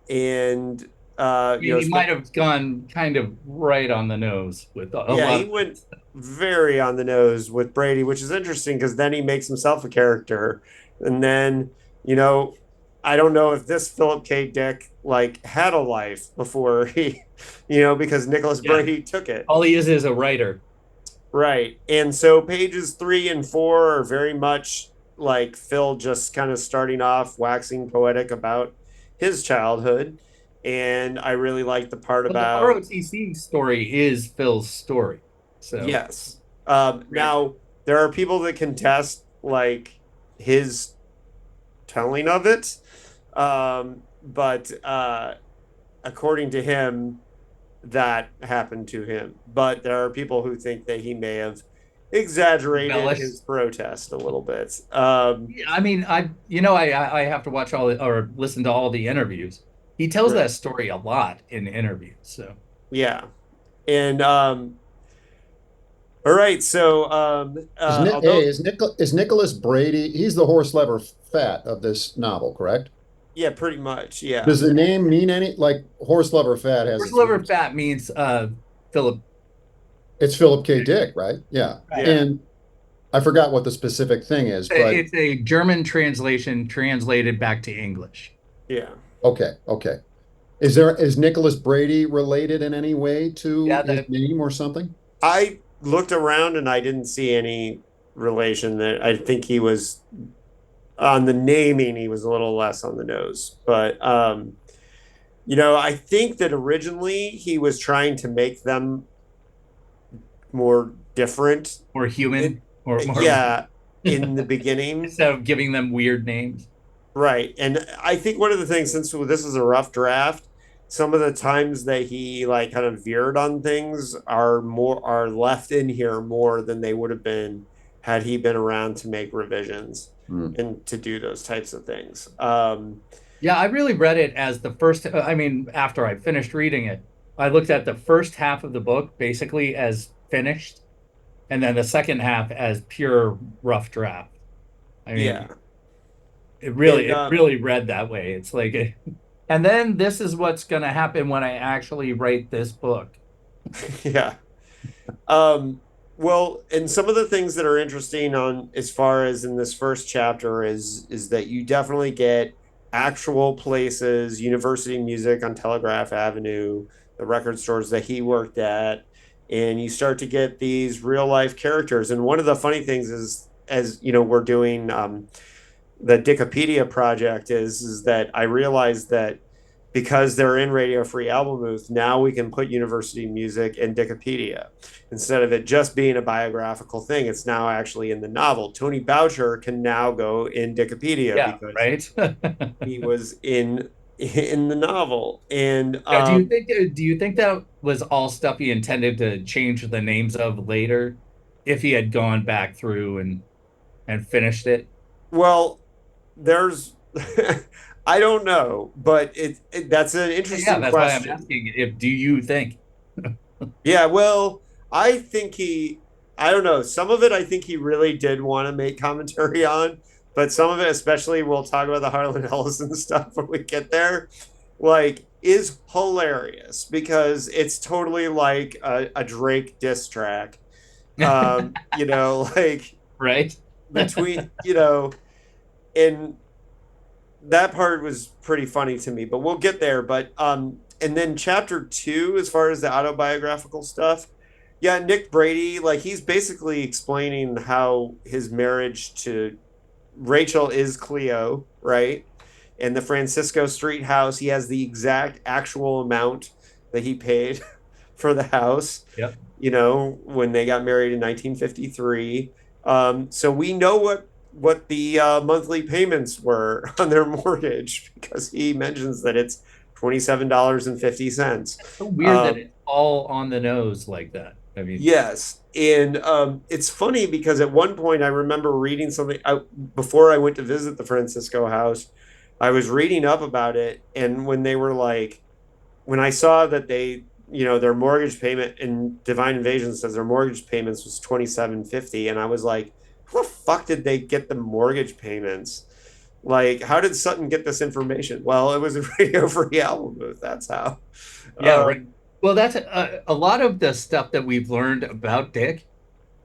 Speaker 5: He might have gone kind of right on the nose with a lot.
Speaker 2: He went very on the nose with Brady, which is interesting because then he makes himself a character. And then, I don't know if this Philip K. Dick had a life before he, because Nicholas Brady took it.
Speaker 5: All he is a writer.
Speaker 2: Right. And so pages 3 and 4 are very much like Phil just kind of starting off waxing poetic about his childhood. And I really like the part
Speaker 5: But
Speaker 2: about
Speaker 5: the ROTC story is Phil's story. So
Speaker 2: yes. Now there are people that contest like his telling of it, but according to him, that happened to him. But there are people who think that he may have exaggerated his protest a little bit.
Speaker 5: I mean, I have to watch or listen to all the interviews. He tells that story a lot in interviews. So
Speaker 2: yeah, and all right. So
Speaker 4: is Nicholas Brady? He's the horse lever fat of this novel, correct?
Speaker 2: Yeah, pretty much. Yeah.
Speaker 4: Does the name mean any? Like horse lever fat has.
Speaker 5: Horse lever fat means Philip.
Speaker 4: It's Philip K. Dick, right? Yeah.
Speaker 2: Right.
Speaker 4: And I forgot what the specific thing is, but
Speaker 5: it's a German translation translated back to English.
Speaker 2: Yeah.
Speaker 4: Okay. Is Nicholas Brady related in any way to his name or something?
Speaker 2: I looked around and I didn't see any relation. That I think he was on the naming, he was a little less on the nose. But I think that originally he was trying to make them more different,
Speaker 5: more human, or more
Speaker 2: in the beginning,
Speaker 5: instead of giving them weird names.
Speaker 2: Right. And I think one of the things, since this is a rough draft, some of the times that he like kind of veered on things are left in here more than they would have been had he been around to make revisions and to do those types of things.
Speaker 5: I really read it as the first. I mean, after I finished reading it, I looked at the first half of the book basically as finished, and then the second half as pure rough draft. I mean, it really read that way. It's like, and then this is what's going to happen when I actually write this book.
Speaker 2: Yeah. Well, and some of the things that are interesting on as far as in this first chapter is that you definitely get actual places, university music on Telegraph Avenue, the record stores that he worked at, and you start to get these real life characters. And one of the funny things is, as you know, we're doing the Dickopedia project is that I realized that because they're in Radio Free Albemuth, now we can put university music in Dickopedia. Instead of it just being a biographical thing, it's now actually in the novel. Tony Boucher can now go in Dickopedia because he was in the novel. And
Speaker 5: do you think that was all stuff he intended to change the names of later, if he had gone back through and finished it?
Speaker 2: Well, there's I don't know, but that's an interesting question.
Speaker 5: Why I'm asking. Do you think?
Speaker 2: Yeah, well, I think I don't know. Some of it I think he really did want to make commentary on, but some of it, especially we'll talk about the Harlan Ellison stuff when we get there, like is hilarious because it's totally like a Drake diss track. Like
Speaker 5: right
Speaker 2: between, and that part was pretty funny to me, but we'll get there. But and then chapter 2, as far as the autobiographical stuff, Nick Brady, like he's basically explaining how his marriage to Rachel is Cleo, right? And the Francisco Street house, he has the exact actual amount that he paid for the house.
Speaker 5: Yep.
Speaker 2: When they got married in 1953. So we know what the monthly payments were on their mortgage because he mentions that it's $27.50.
Speaker 5: So weird that it's all on the nose like that. I mean,
Speaker 2: yes. And it's funny because at one point I remember reading something before I went to visit the Francisco house. I was reading up about it, and when I saw that they, their mortgage payment in Divine Invasion says their mortgage payments was $27.50, and I was like, how the fuck did they get the mortgage payments? Like, how did Sutton get this information? Well, it was a Radio Free Albemuth. That's how.
Speaker 5: Right. Well, that's a lot of the stuff that we've learned about Dick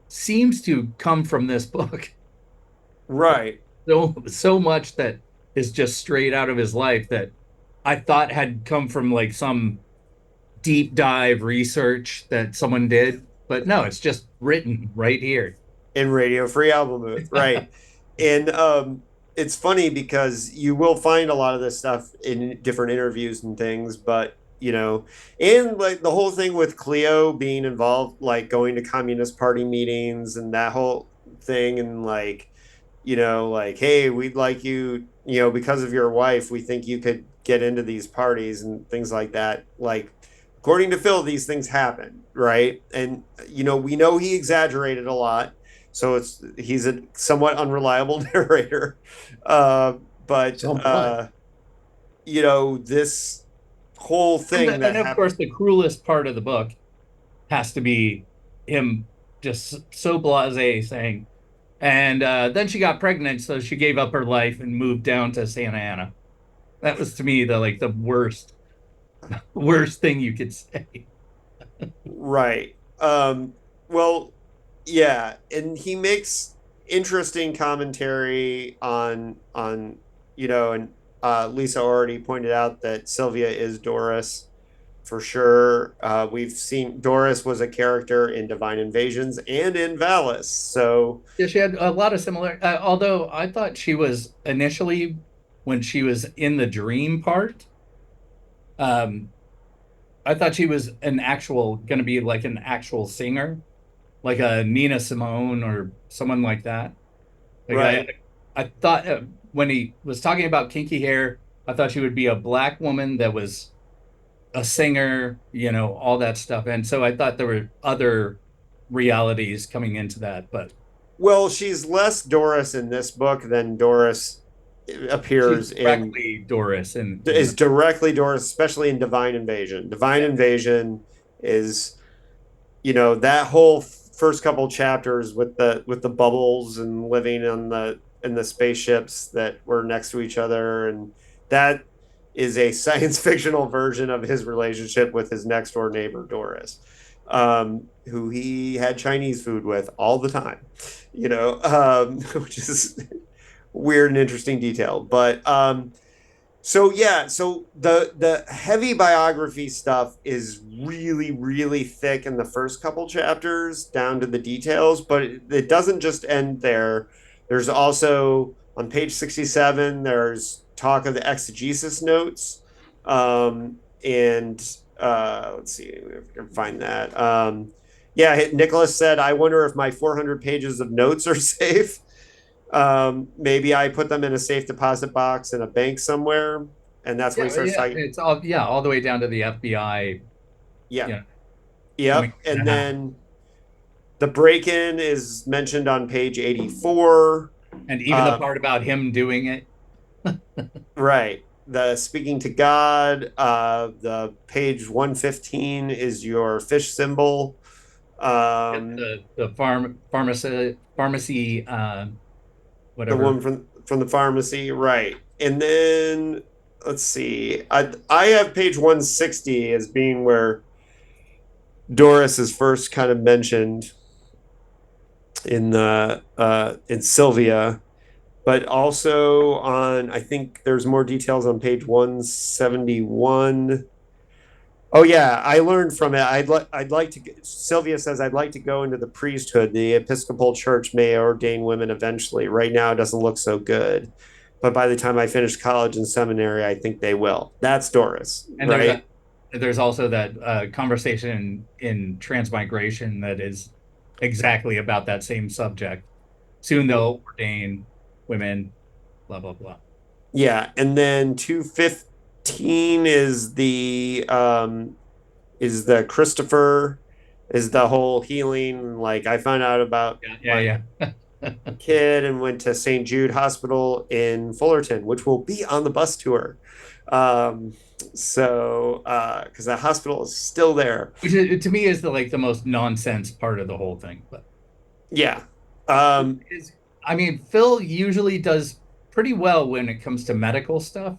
Speaker 5: seems to come from this book.
Speaker 2: Right.
Speaker 5: So much that is just straight out of his life that I thought had come from like some deep dive research that someone did. But no, it's just written right here.
Speaker 2: In Radio Free Albemuth, right. And it's funny because you will find a lot of this stuff in different interviews and things, but and like the whole thing with Cleo being involved, like going to Communist Party meetings and that whole thing, and like, like, hey, we'd like you, because of your wife, we think you could get into these parties and things like that. Like, according to Phil, these things happen, right? And we know he exaggerated a lot, so he's a somewhat unreliable narrator. But this whole thing
Speaker 5: and of course the cruelest part of the book has to be him just so blasé saying, and then she got pregnant, so she gave up her life and moved down to Santa Ana. That was, to me, the worst thing you could say.
Speaker 2: Right. Well, yeah, and he makes interesting commentary on and Lisa already pointed out that Sylvia is Doris for sure. We've seen Doris was a character in Divine Invasions and in VALIS, so
Speaker 5: yeah, she had a lot of similar. Although I thought she was initially, when she was in the dream part, I thought she was going to be like an actual singer, like a Nina Simone or someone like that. Like
Speaker 2: right.
Speaker 5: I thought when he was talking about kinky hair, I thought she would be a black woman that was a singer, all that stuff. And so I thought there were other realities coming into that. But
Speaker 2: well, she's less Doris in this book than Doris appears
Speaker 5: directly Doris, and
Speaker 2: is directly Doris, especially in Divine Invasion. Divine Invasion is, that whole first couple chapters with the bubbles and living in the spaceships that were next to each other, and that is a science fictional version of his relationship with his next door neighbor Doris, who he had Chinese food with all the time, which is weird and interesting detail. But so the heavy biography stuff is really, really thick in the first couple chapters down to the details, but it doesn't just end there. There's also on page 67, there's talk of the exegesis notes. Let's see if we can find that. Nicholas said, I wonder if my 400 pages of notes are safe. Maybe I put them in a safe deposit box in a bank somewhere, and that's when he starts talking.
Speaker 5: It's all the way down to the FBI.
Speaker 2: Yeah. Yep. And then the break-in is mentioned on page 84.
Speaker 5: And even the part about him doing it.
Speaker 2: Right. The speaking to God, the page 115 is your fish symbol.
Speaker 5: The pharmacy, whatever.
Speaker 2: The one from the pharmacy, right. And then let's see. I have page 160 as being where Doris is first kind of mentioned in Sylvia, but also on, I think there's more details on page 171. Oh yeah, I learned from it. I'd like to. Sylvia says, I'd like to go into the priesthood. The Episcopal Church may ordain women eventually. Right now, it doesn't look so good, but by the time I finish college and seminary, I think they will. That's Doris,
Speaker 5: and
Speaker 2: right?
Speaker 5: There's also that conversation in Transmigration that is exactly about that same subject. Soon they'll ordain women, blah blah blah.
Speaker 2: Yeah, and then 215 is the Christopher, is the whole healing. Like, I found out about kid and went to St. Jude Hospital in Fullerton, which will be on the bus tour. Because that hospital is still there,
Speaker 5: which to me is the most nonsense part of the whole thing. But
Speaker 2: yeah,
Speaker 5: Phil usually does pretty well when it comes to medical stuff.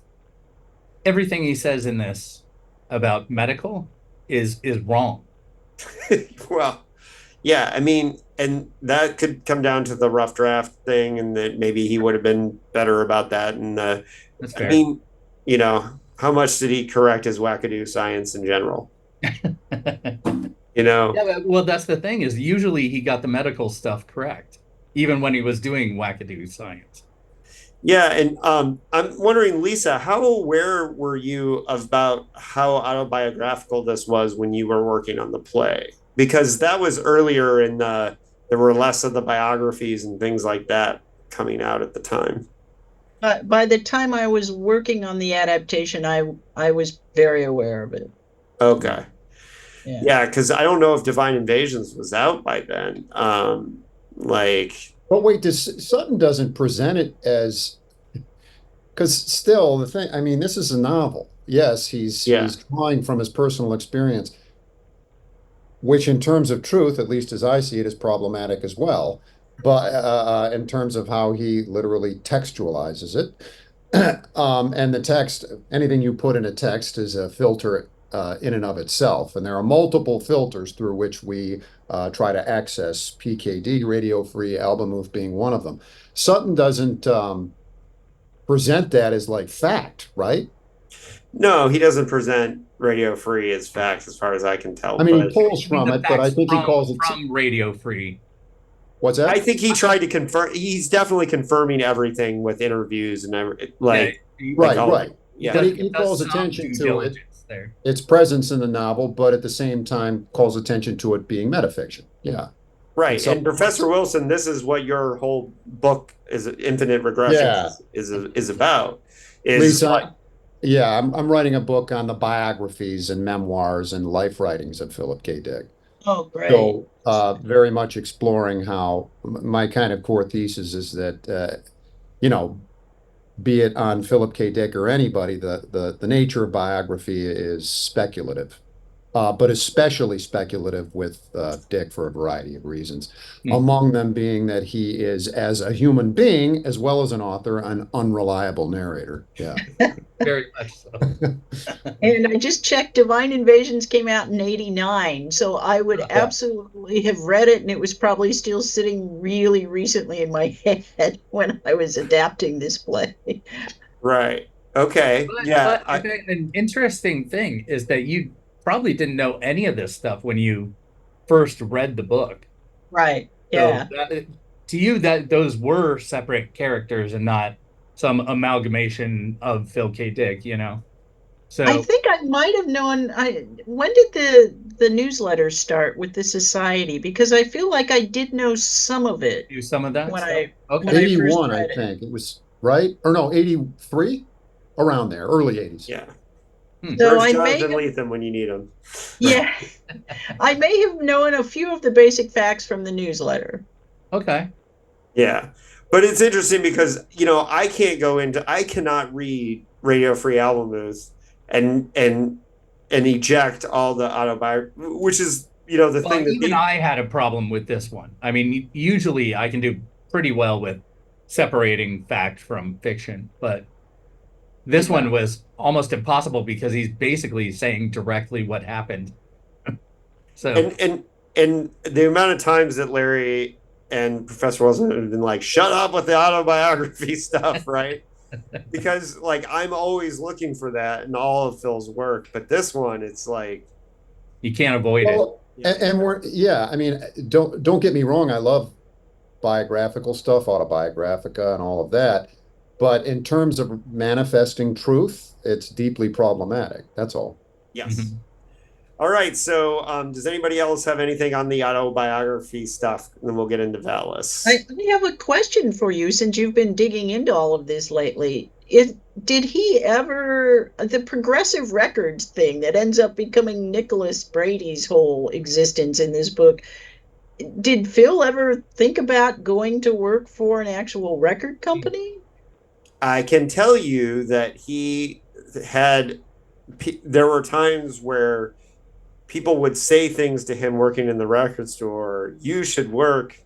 Speaker 5: Everything he says in this about medical is wrong.
Speaker 2: Well, yeah, and that could come down to the rough draft thing, and that maybe he would have been better about that. And
Speaker 5: that's fair.
Speaker 2: How much did he correct his wackadoo science in general?
Speaker 5: Yeah, well, that's the thing, is usually he got the medical stuff correct, even when he was doing wackadoo science.
Speaker 2: Yeah, and I'm wondering, Lisa, how aware were you about how autobiographical this was when you were working on the play? Because that was earlier in there were less of the biographies and things like that coming out at the time.
Speaker 3: But by the time I was working on the adaptation, I was very aware of it.
Speaker 2: Okay.
Speaker 3: Yeah.
Speaker 2: Yeah, because I don't know if Divine Invasions was out by then. Like,
Speaker 4: But wait, Sutton doesn't present it as, because still the thing, I mean, this is a novel. Yes, he's drawing from his personal experience, which in terms of truth, at least as I see it, is problematic as well. But in terms of how he literally textualizes it, and the text, anything you put in a text is a filter in and of itself. And there are multiple filters through which we try to access PKD, Radio Free Albemuth being one of them. Sutton doesn't present that as like fact, right?
Speaker 2: no, he doesn't present Radio Free as facts, as far as I can tell.
Speaker 4: I mean, he
Speaker 2: but
Speaker 4: pulls from it, but I think he calls it
Speaker 5: from Radio Free.
Speaker 4: What's that?
Speaker 2: I think he tried to confirm. He's definitely confirming everything with interviews and like,
Speaker 4: right.
Speaker 2: Yeah,
Speaker 4: But he calls attention to it,
Speaker 5: there.
Speaker 4: its presence in the novel, but at the same time calls attention to it being metafiction. Yeah.
Speaker 2: right.
Speaker 4: So-
Speaker 2: And Professor Wilson, this is what your whole book is, Infinite Regression, is about. Is
Speaker 4: Lisa,
Speaker 2: like,
Speaker 4: yeah, I'm writing a book on the biographies and memoirs and life writings of Philip K. Dick.
Speaker 3: Oh, great.
Speaker 4: So very much exploring how my kind of core thesis is that, be it on Philip K. Dick or anybody, the nature of biography is speculative, but especially speculative with Dick for a variety of reasons. Among them being that he is, as a human being, as well as an author, an unreliable narrator. Yeah.
Speaker 5: Very much so.
Speaker 3: And I just checked, Divine Invasions came out in '89, so I would absolutely have read it, and it was probably still sitting really recently in my head when I was adapting this play.
Speaker 2: right. Okay.
Speaker 5: But an interesting thing is that you probably didn't know any of this stuff when you first read the book.
Speaker 3: Right. Yeah.
Speaker 5: So to you, that those were separate characters and not some amalgamation of Phil K. Dick, So
Speaker 3: I think I might have known. When did the newsletter start with the society? Because I feel like I did know some of it.
Speaker 5: do some of that
Speaker 3: when
Speaker 5: stuff?
Speaker 3: when
Speaker 5: Okay.
Speaker 4: 81, I
Speaker 3: read it.
Speaker 4: think it was, right? Or no, 83, around there, early 80s.
Speaker 2: Yeah.
Speaker 3: So
Speaker 2: Where's
Speaker 3: I may
Speaker 2: Jonathan
Speaker 3: have,
Speaker 2: Lethem when you need him?
Speaker 3: yeah, I may have known a few of the basic facts from the newsletter.
Speaker 5: Okay.
Speaker 2: Yeah. But it's interesting because, I cannot read Radio Free Albemuth and eject all the autobiography, which is, the thing that
Speaker 5: even I had a problem with this one. I mean, usually I can do pretty well with separating fact from fiction, but this one was almost impossible because he's basically saying directly what happened. So
Speaker 2: and the amount of times that Larry and Professor Wilson have been like, shut up with the autobiography stuff, right? Because I'm always looking for that in all of Phil's work, but this one, it's like
Speaker 5: you can't avoid it.
Speaker 4: And I mean, don't get me wrong, I love biographical stuff, autobiographica and all of that, but in terms of manifesting truth, it's deeply problematic. That's all.
Speaker 2: Yes.
Speaker 5: Mm-hmm.
Speaker 2: All right. So, does anybody else have anything on the autobiography stuff? And then we'll get into VALIS.
Speaker 3: I have a question for you, since you've been digging into all of this lately. Did he ever, the progressive records thing that ends up becoming Nicholas Brady's whole existence in this book, did Phil ever think about going to work for an actual record company?
Speaker 2: I can tell you that there were times where people would say things to him working in the record store, you should work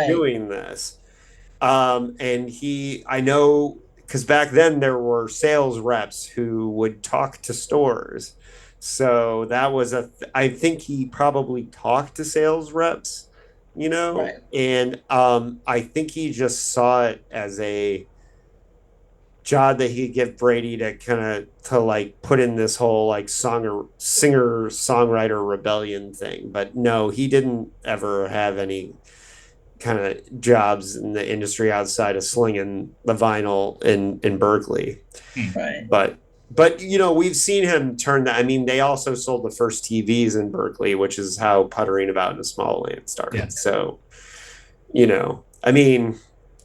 Speaker 2: doing this. And I know, because back then there were sales reps who would talk to stores. So that was I think he probably talked to sales reps, and I think he just saw it as a job that he'd give Brady to put in this whole singer-songwriter rebellion thing. But no, he didn't ever have any kind of jobs in the industry outside of slinging the vinyl in Berkeley.
Speaker 3: Right.
Speaker 2: But you know, we've seen him turn that. I mean, they also sold the first TVs in Berkeley, which is how Puttering About in a Small Land started.
Speaker 5: Yeah.
Speaker 2: So, you know, I mean,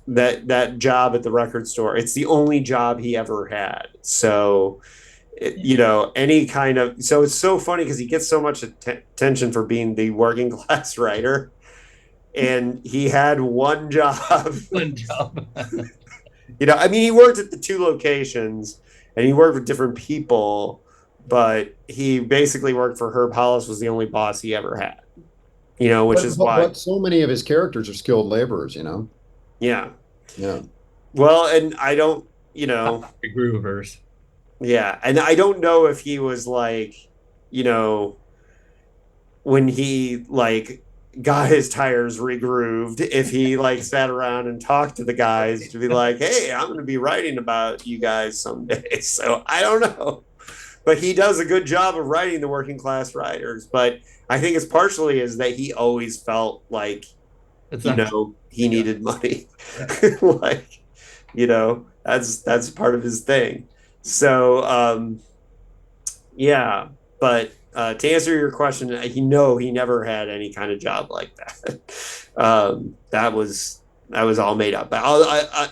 Speaker 2: that job at the record store, it's the only job he ever had. So, you know, any kind of, so it's so funny because he gets so much attention for being the working class writer. And he had one job.
Speaker 5: One job.
Speaker 2: You know, I mean, he worked at the 2 locations and he worked with different people, but he basically worked for Herb Hollis, was the only boss he ever had, you know, which is why.
Speaker 4: But so many of his characters are skilled laborers, you know?
Speaker 2: Yeah.
Speaker 4: Yeah.
Speaker 2: Well, and I don't, you know.
Speaker 5: The groovers.
Speaker 2: Yeah. And I don't know if he was like, you know, when he like got his tires regrooved, if he like sat around and talked to the guys to be like, hey, I'm going to be writing about you guys someday. So I don't know, but he does a good job of writing the working class writers. But I think it's partially is that he always felt like, you know, he needed money. Like, you know, that's part of his thing. So, yeah, but to answer your question, he never had any kind of job like that. That was all made up.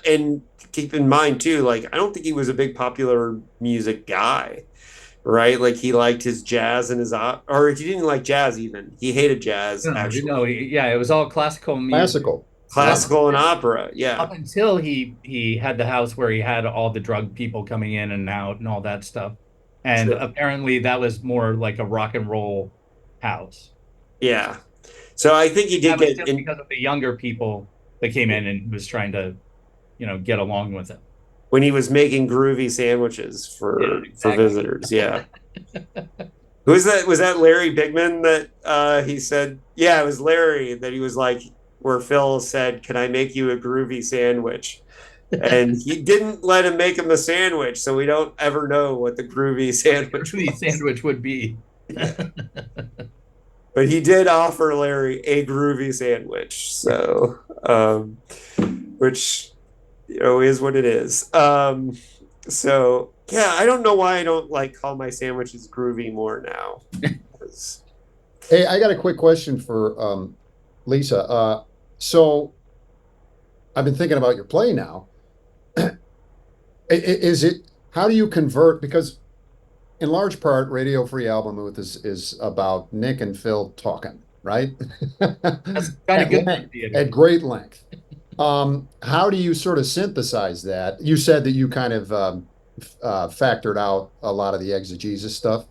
Speaker 2: And keep in mind too, like I don't think he was a big popular music guy, right? Like he liked his jazz and his or he didn't like jazz even. He hated jazz. Actually,
Speaker 5: no, yeah, it was all classical music.
Speaker 2: Classical and opera, yeah.
Speaker 5: Up until he had the house where he had all the drug people coming in and out and all that stuff. And apparently that was more like a rock and roll house.
Speaker 2: Yeah. So I think he did get
Speaker 5: just because of the younger people that came in and was trying to, you know, get along with it.
Speaker 2: When he was making groovy sandwiches for visitors, yeah. Who was that? Was that Larry Bigman that he said? Yeah, it was Larry that he was like, where Phil said, "Can I make you a groovy sandwich?" And he didn't let him make him a sandwich, so we don't ever know what the groovy sandwich
Speaker 5: would be.
Speaker 2: But he did offer Larry a groovy sandwich, so which, you know, is what it is. So yeah, I don't know why I don't like call my sandwiches groovy more now.
Speaker 4: Hey, I got a quick question for Lisa. So I've been thinking about your play now. How do you convert? Because in large part, Radio Free Albemuth is about Nick and Phil talking, right?
Speaker 5: That's kind of good
Speaker 4: at great length. How do you sort of synthesize that? You said that you kind of factored out a lot of the exegesis stuff.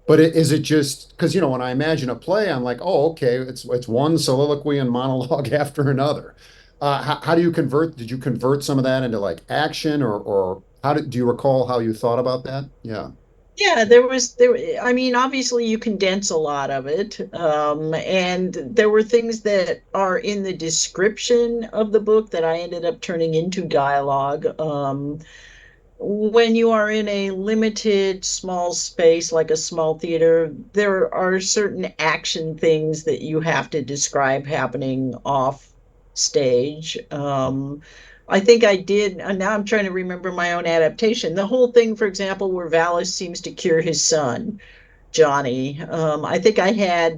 Speaker 4: But is it just because, you know, when I imagine a play, I'm like, oh, okay, it's one soliloquy and monologue after another. How do you convert? Did you convert some of that into like action, or do you recall how you thought about that? Yeah.
Speaker 3: Yeah, I mean, obviously you condense a lot of it. And there were things that are in the description of the book that I ended up turning into dialogue. When you are in a limited small space, like a small theater, there are certain action things that you have to describe happening off stage. I think I did, and now I'm trying to remember my own adaptation. The whole thing, for example, where VALIS seems to cure his son, Johnny. I think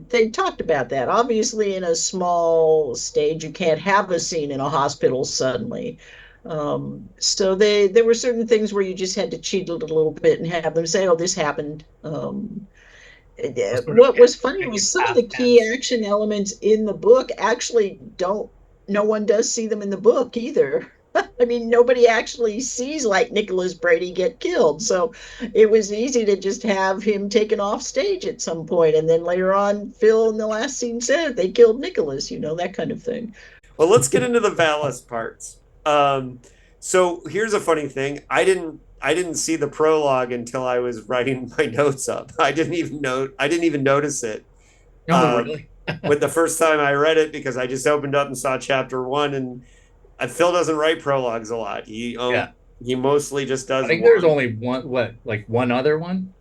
Speaker 3: they talked about that. Obviously, in a small stage, you can't have a scene in a hospital suddenly. So there were certain things where you just had to cheat a little bit and have them say, oh, this happened. What was funny was some of the key action elements in the book actually no one does see them in the book either. I mean, nobody actually sees like Nicholas Brady get killed. So it was easy to just have him taken off stage at some point. And then later on, Phil in the last scene said they killed Nicholas, that kind of thing.
Speaker 2: Well, let's get into the VALIS parts. So here's a funny thing. I didn't see the prologue until I was writing my notes up. I didn't even notice it.
Speaker 5: Oh, really?
Speaker 2: With the first time I read it, because I just opened up and saw chapter 1, and Phil doesn't write prologues a lot. He mostly just does.
Speaker 5: I think there's only one other one.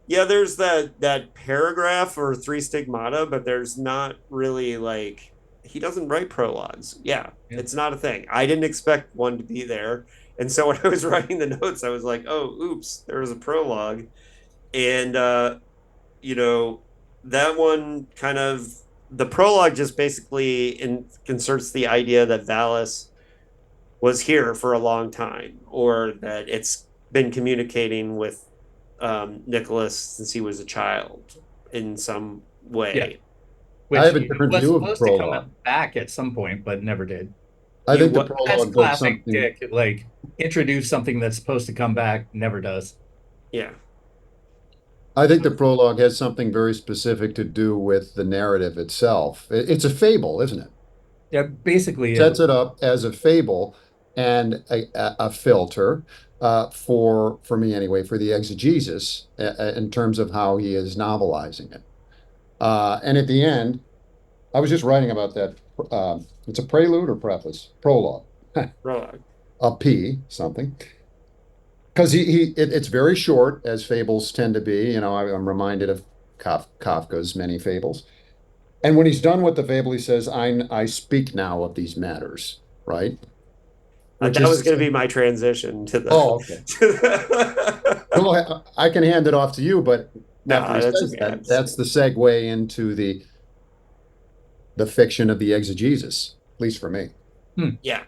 Speaker 2: Yeah, there's that paragraph or 3 stigmata, but there's not really like he doesn't write prologues. Yeah, it's not a thing. I didn't expect one to be there. And so when I was writing the notes, I was like, oh, oops, there was a prologue. And, that one kind of, the prologue just basically inserts the idea that VALIS was here for a long time, or that it's been communicating with Nicholas since he was a child in some way.
Speaker 5: Yeah. Which
Speaker 4: I have a different
Speaker 5: was
Speaker 4: view of
Speaker 5: supposed to come
Speaker 4: prologue.
Speaker 5: back at some point, but never did.
Speaker 4: I think the
Speaker 2: what-
Speaker 5: That's
Speaker 4: prologue does
Speaker 5: classic
Speaker 4: something.
Speaker 5: Dick. Like, introduce something that's supposed to come back, never does.
Speaker 2: Yeah.
Speaker 4: I think the prologue has something very specific to do with the narrative itself. It's a fable, isn't it?
Speaker 5: Yeah, basically,
Speaker 4: Sets it up as a fable and a filter for me anyway, for the exegesis in terms of how he is novelizing it. And at the end, I was just writing about that. It's a prelude or preface? Prologue.
Speaker 2: Prologue.
Speaker 4: A P something. Because it's very short, as fables tend to be. I'm reminded of Kafka's many fables. And when he's done with the fable, he says, I speak now of these matters, right?
Speaker 2: That was going to be my transition to the.
Speaker 4: Oh, okay. Well, I can hand it off to you, but
Speaker 2: No,
Speaker 4: after he
Speaker 2: that's
Speaker 4: says
Speaker 2: okay.
Speaker 4: that's the segue into the fiction of the exegesis, at least for me.
Speaker 2: Yeah,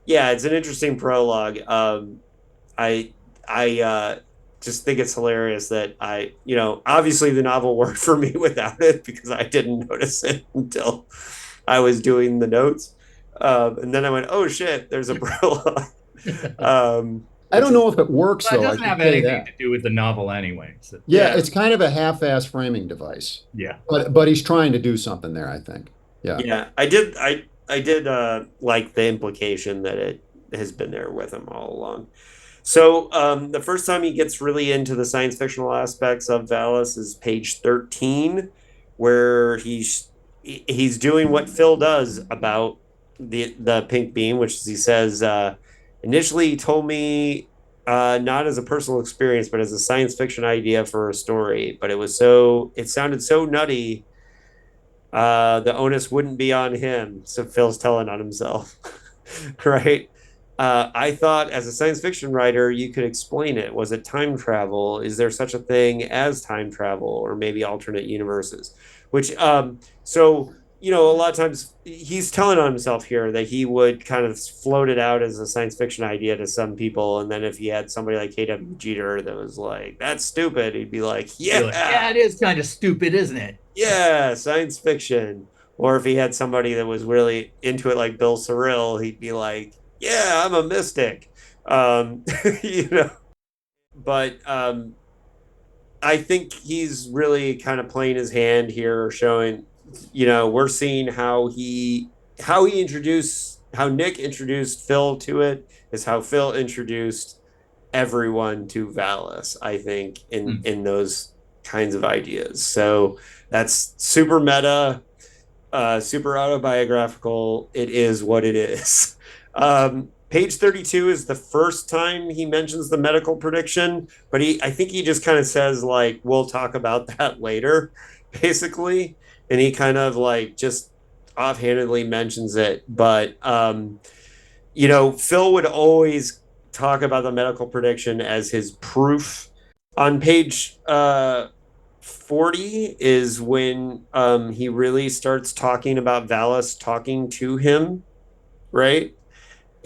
Speaker 2: it's an interesting prologue. I just think it's hilarious that obviously the novel worked for me without it, because I didn't notice it until I was doing the notes, and then I went, oh shit, there's a prologue.
Speaker 4: I don't know if it works
Speaker 5: Well, it
Speaker 4: though.
Speaker 5: doesn't
Speaker 4: I
Speaker 5: have
Speaker 4: should say
Speaker 5: anything
Speaker 4: that.
Speaker 5: to do with the novel anyway. So,
Speaker 4: Yeah, it's kind of a half-ass framing device,
Speaker 5: yeah.
Speaker 4: but he's trying to do something there, I think. Yeah.
Speaker 2: Yeah, I did like the implication that it has been there with him all along. So the first time he gets really into the science fictional aspects of VALIS is page 13, where he's doing what Phil does about the pink beam, which is, he says, initially he told me not as a personal experience, but as a science fiction idea for a story. But it sounded so nutty. The onus wouldn't be on him. So Phil's telling on himself, right? I thought as a science fiction writer, you could explain it. Was it time travel? Is there such a thing as time travel, or maybe alternate universes? Which, so, a lot of times he's telling on himself here that he would kind of float it out as a science fiction idea to some people. And then if he had somebody like K.W. Jeter that was like, that's stupid, he'd be like, yeah,
Speaker 5: it is kind of stupid, isn't it?
Speaker 2: yeah, science fiction. Or if he had somebody that was really into it like Bill Cyril, he'd be like, yeah, I'm a mystic. But I think he's really kind of playing his hand here, showing, we're seeing how Nick introduced Phil to it is how Phil introduced everyone to VALIS, I think, in those kinds of ideas. So that's super meta, super autobiographical. It is what it is. Page 32 is the first time he mentions the medical prediction, but I think he just kind of says, like, we'll talk about that later, basically. And he kind of like just offhandedly mentions it. But, Phil would always talk about the medical prediction as his proof. On page 40 is when he really starts talking about VALIS talking to him, right?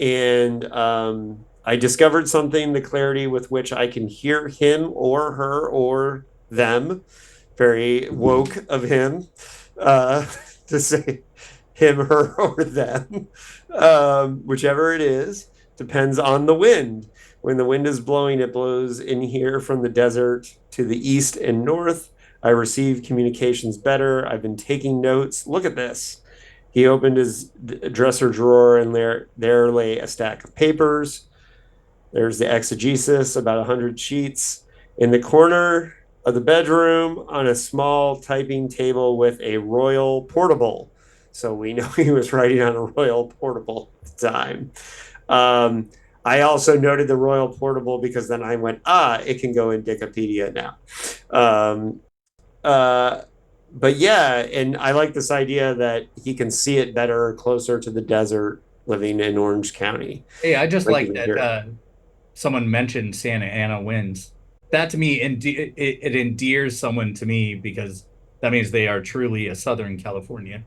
Speaker 2: And I discovered something, the clarity with which I can hear him or her or them. Very woke of him to say him, her, or them. Whichever it is, depends on the wind. When the wind is blowing, it blows in here from the desert to the east and north. I receive communications better. I've been taking notes. Look at this. He opened his dresser drawer, and there lay a stack of papers. There's the exegesis, about 100 sheets. In the corner of the bedroom, on a small typing table with a Royal Portable. So we know he was writing on a Royal Portable at the time. I also noted the Royal Portable because then I went, it can go in Dickopedia now. but yeah, and I like this idea that he can see it better closer to the desert living in Orange County.
Speaker 5: Hey, I just like
Speaker 2: Here.
Speaker 5: that someone mentioned Santa Ana winds. That to me, it endears someone to me because that means they are truly a Southern California.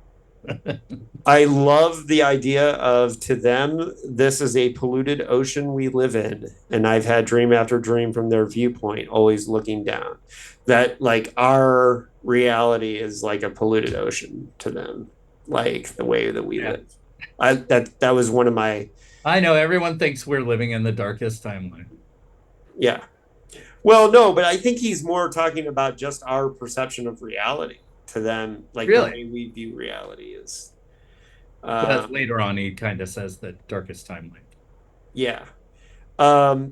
Speaker 2: I love the idea of, to them, this is a polluted ocean we live in. And I've had dream after dream from their viewpoint, always looking down. That like our reality is like a polluted ocean to them, like the way that we live. That was one of my.
Speaker 5: I know everyone thinks we're living in the darkest timeline.
Speaker 2: Yeah. Well, no, but I think he's more talking about just our perception of reality. To them, like
Speaker 5: Really?
Speaker 2: the way we view reality is.
Speaker 5: But later on, he kind of says the darkest timeline.
Speaker 2: Yeah.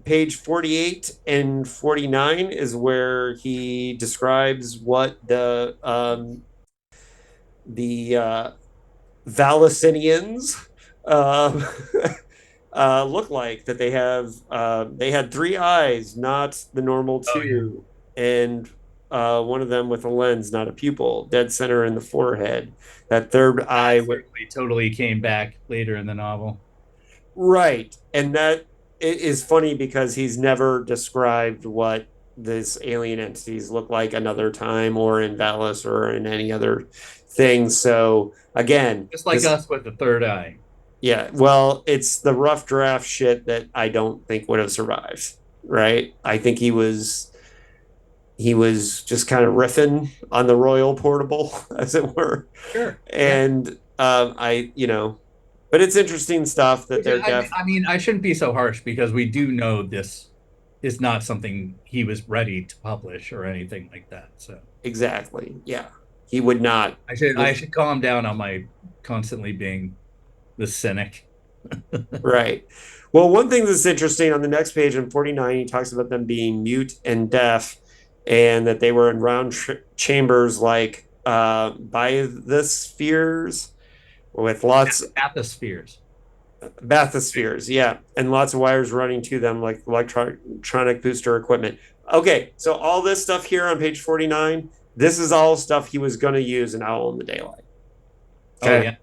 Speaker 2: Page 48 and 49 is where he describes what the Valicinians look like. That they had 3 eyes, not the normal 2, and one of them with a lens, not a pupil, dead center in the forehead. That third eye
Speaker 5: totally came back later in the novel.
Speaker 2: Right. And that is funny because he's never described what this alien entities look like another time, or in VALIS, or in any other thing. So again,
Speaker 5: just like us with the third eye.
Speaker 2: Yeah. Well, it's the rough draft shit that I don't think would have survived. Right. I think he was just kind of riffing on the Royal Portable, as it were.
Speaker 5: Sure.
Speaker 2: And but it's interesting stuff that they're
Speaker 5: I mean, I shouldn't be so harsh because we do know this is not something he was ready to publish or anything like that. So
Speaker 2: exactly. Yeah. He would not.
Speaker 5: I should calm down on my constantly being the cynic.
Speaker 2: Right. Well, one thing that's interesting on the next page in 49, he talks about them being mute and deaf, and that they were in round chambers like bathyspheres with lots bathyspheres, yeah, and lots of wires running to them like electronic booster equipment. Okay, so all this stuff here on page 49, this is all stuff he was going to use in Owl in the Daylight. Okay?
Speaker 5: Oh, yeah.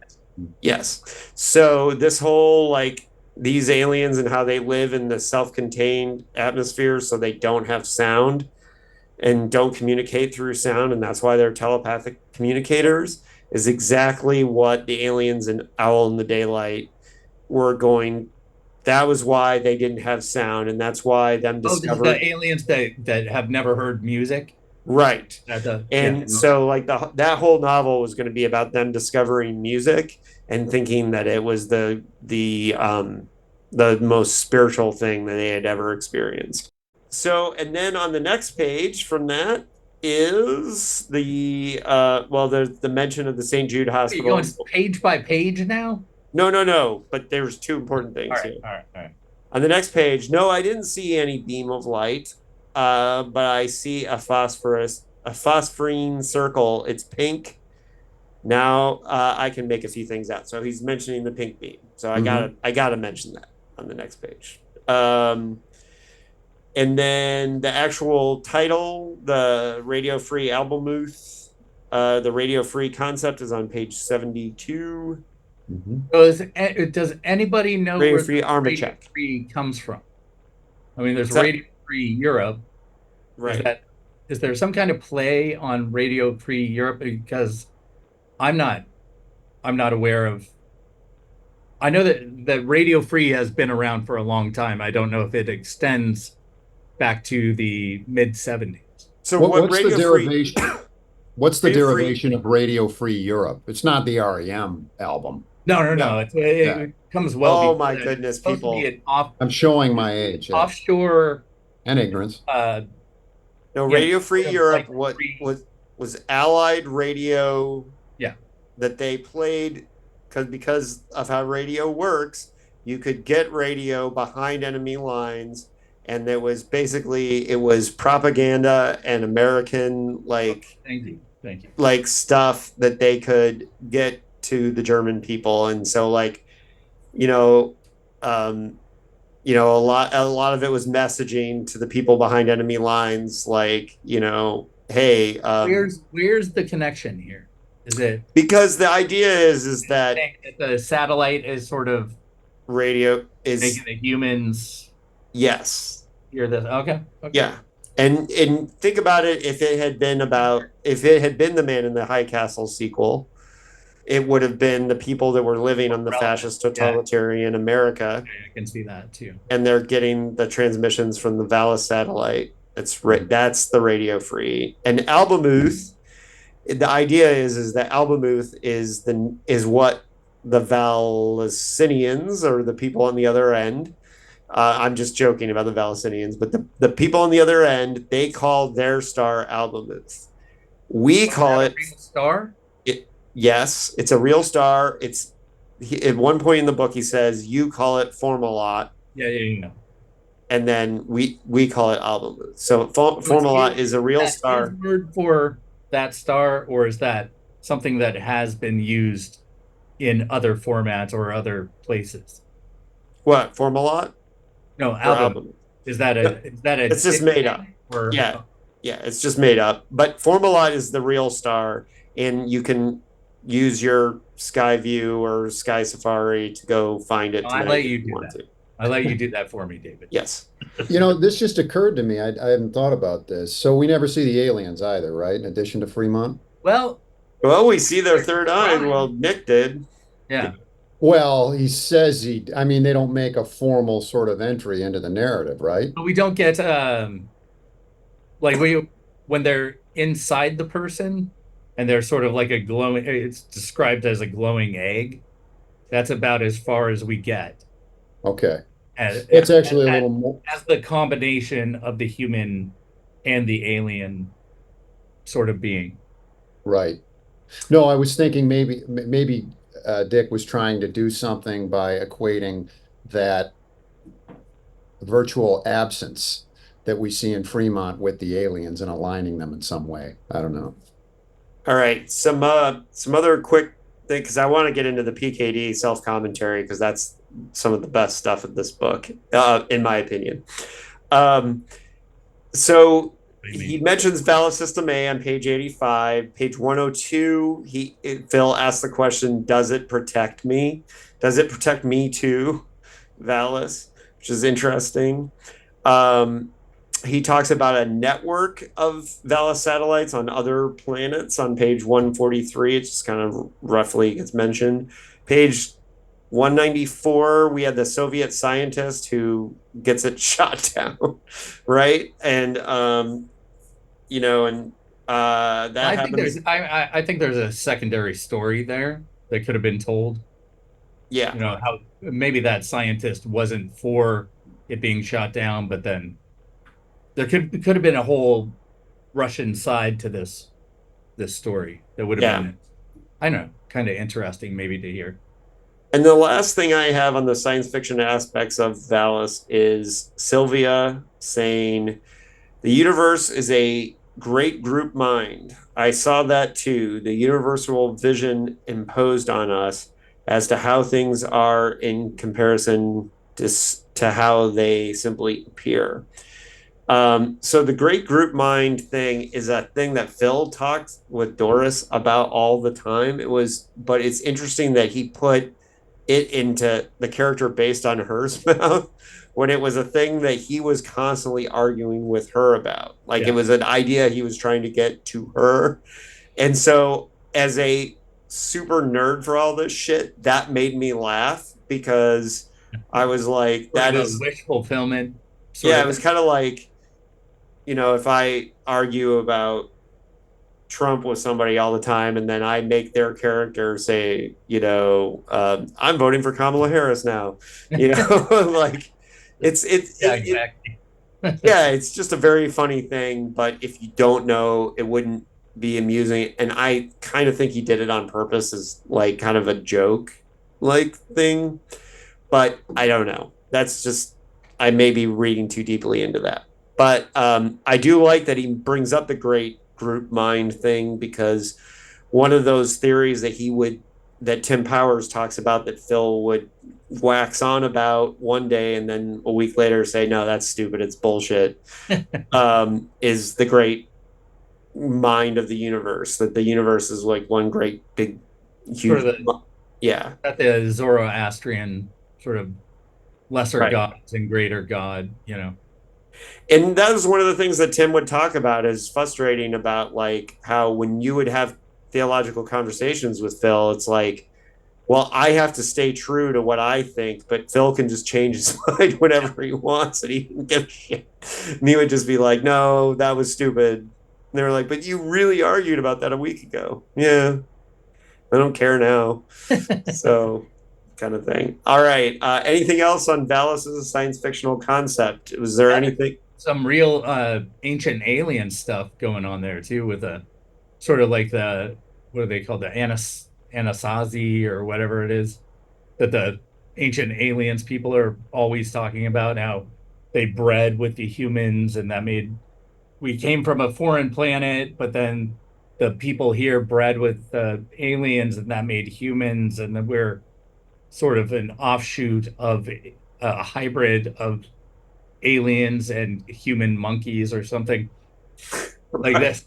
Speaker 2: Yes. So this whole like these aliens and how they live in the self-contained atmosphere, so they don't have sound and don't communicate through sound, and that's why they're telepathic communicators, is exactly what the aliens in Owl in the Daylight were going. That was why they didn't have sound, and that's why them discovering
Speaker 5: the aliens that have never heard music.
Speaker 2: Right. So like that whole novel was going to be about them discovering music and thinking that it was the most spiritual thing that they had ever experienced. So, and then on the next page from that is the there's the mention of the St. Jude Hospital.
Speaker 5: Are you going page by page now?
Speaker 2: No. But there's 2 important things here.
Speaker 5: All right.
Speaker 2: On the next page, no, I didn't see any beam of light, but I see a phosphorine circle. It's pink. Now I can make a few things out. So he's mentioning the pink beam. So I gotta mention that on the next page. And then the actual title, the Radio Free Albemuth, the Radio Free concept is on page 72.
Speaker 5: So does anybody know
Speaker 2: Radio
Speaker 5: where
Speaker 2: Free
Speaker 5: Radio Free comes from? I mean, there's Radio Free Europe.
Speaker 2: Right.
Speaker 5: Is there some kind of play on Radio Free Europe? Because I'm not aware of. I know that Radio Free has been around for a long time. I don't know if it extends back to the mid 70s.
Speaker 2: So
Speaker 4: what's the derivation? What's the derivation of Radio Free Europe? It's not the REM album.
Speaker 5: No. It comes well.
Speaker 2: Oh my goodness, people!
Speaker 4: I'm showing my age.
Speaker 5: Offshore
Speaker 4: and ignorance.
Speaker 2: No, Radio Free Europe was Allied radio.
Speaker 5: Yeah.
Speaker 2: That they played because of how radio works. You could get radio behind enemy lines. And it was propaganda and American
Speaker 5: thank you.
Speaker 2: Like stuff that they could get to the German people, and so a lot of it was messaging to the people behind enemy lines, hey,
Speaker 5: where's the connection here? Is it
Speaker 2: because the idea is that
Speaker 5: the satellite is sort of
Speaker 2: radio is
Speaker 5: making the humans
Speaker 2: yes,
Speaker 5: hear this? Okay.
Speaker 2: yeah, and think about it. If it had been the Man in the High Castle sequel, it would have been the people that were living on the fascist totalitarian America.
Speaker 5: I can see that too.
Speaker 2: And they're getting the transmissions from the VALIS satellite. That's the Radio Free. And Albemuth, the idea is that Albemuth is what the Valissinians, or the people on the other end. I'm just joking about the Valissinians, but the people on the other end, they call their star Albemuth. We call it
Speaker 5: a real star.
Speaker 2: Yes, it's a real star. At one point in the book, he says, you call it Formalot.
Speaker 5: Yeah.
Speaker 2: And then we call it Albemuth. So Formalot is a real star.
Speaker 5: Is word for that star, or is that something that has been used in other formats or other places?
Speaker 2: What, Formalot?
Speaker 5: No, Albemuth. Is that a
Speaker 2: it's just made up.
Speaker 5: Or,
Speaker 2: yeah, it's just made up. But Formalot is the real star, and you can use your Skyview or Sky Safari to go find it.
Speaker 5: I let you do that. I let you do that for me, David.
Speaker 2: Yes.
Speaker 4: This just occurred to me. I hadn't thought about this. So we never see the aliens either, right? In addition to Fremont?
Speaker 5: Well,
Speaker 2: we see their third eye. Well, Nick did.
Speaker 5: Yeah.
Speaker 4: Well, he says they don't make a formal sort of entry into the narrative, right?
Speaker 5: But we don't get, when they're inside the person, and they're sort of like it's described as a glowing egg. That's about as far as we get.
Speaker 4: Okay. It's actually a little more.
Speaker 5: As the combination of the human and the alien sort of being.
Speaker 4: Right. No, I was thinking maybe Dick was trying to do something by equating that virtual absence that we see in Fremont with the aliens and aligning them in some way. I don't know.
Speaker 2: All right, some other quick thing, because I want to get into the PKD self-commentary, because that's some of the best stuff in this book, in my opinion. So he mentions VALIS System A on page 85. Page 102, Phil asks the question, does it protect me? Does it protect me too, VALIS? Which is interesting. He talks about a network of VALIS satellites on other planets on page 143. It just kind of roughly gets mentioned. Page 194, we had the Soviet scientist who gets it shot down, right? And that happens.
Speaker 5: I think there's a secondary story there that could have been told.
Speaker 2: Yeah.
Speaker 5: How maybe that scientist wasn't for it being shot down, but then there could have been a whole Russian side to this story that would have been, I don't know, kind of interesting maybe to hear.
Speaker 2: And the last thing I have on the science fiction aspects of VALIS is Sylvia saying, the universe is a great group mind. I saw that too, the universal vision imposed on us as to how things are in comparison to how they simply appear. So the great group mind thing is a thing that Phil talked with Doris about all the time. But it's interesting that he put it into the character based on her's mouth when it was a thing that he was constantly arguing with her about. It was an idea he was trying to get to her. And so as a super nerd for all this shit, that made me laugh, because I was like, that is
Speaker 5: wish fulfillment.
Speaker 2: It was kind of like, if I argue about Trump with somebody all the time, and then I make their character say, I'm voting for Kamala Harris now, exactly. It's just a very funny thing. But if you don't know, it wouldn't be amusing. And I kind of think he did it on purpose as kind of a joke thing. But I don't know. That's just, I may be reading too deeply into that. But I do like that he brings up the great group mind thing, because one of those theories that Tim Powers talks about, that Phil would wax on about one day and then a week later say, no, that's stupid, it's bullshit, is the great mind of the universe, that the universe is like one great big huge
Speaker 5: Sort of at the Zoroastrian sort of lesser
Speaker 2: Right.
Speaker 5: gods and greater God, you know.
Speaker 2: And that was one of the things that Tim would talk about, is frustrating about like how when you would have theological conversations with Phil, it's like, well, I have to stay true to what I think, but Phil can just change his mind whenever he wants, and he can give a shit. And he would just be like, no, that was stupid. And they were like, but you really argued about that a week ago. Yeah, I don't care now. So, kind of thing. All right. Anything else on VALIS as a science fictional concept? Was there anything?
Speaker 5: Some real ancient alien stuff going on there too, with a sort of like the, what are they called, the Anasazi or whatever it is, that the ancient aliens people are always talking about, how they bred with the humans, and that we came from a foreign planet, but then the people here bred with aliens, and that made humans, and then we're sort of an offshoot of a hybrid of aliens and human monkeys or something like this.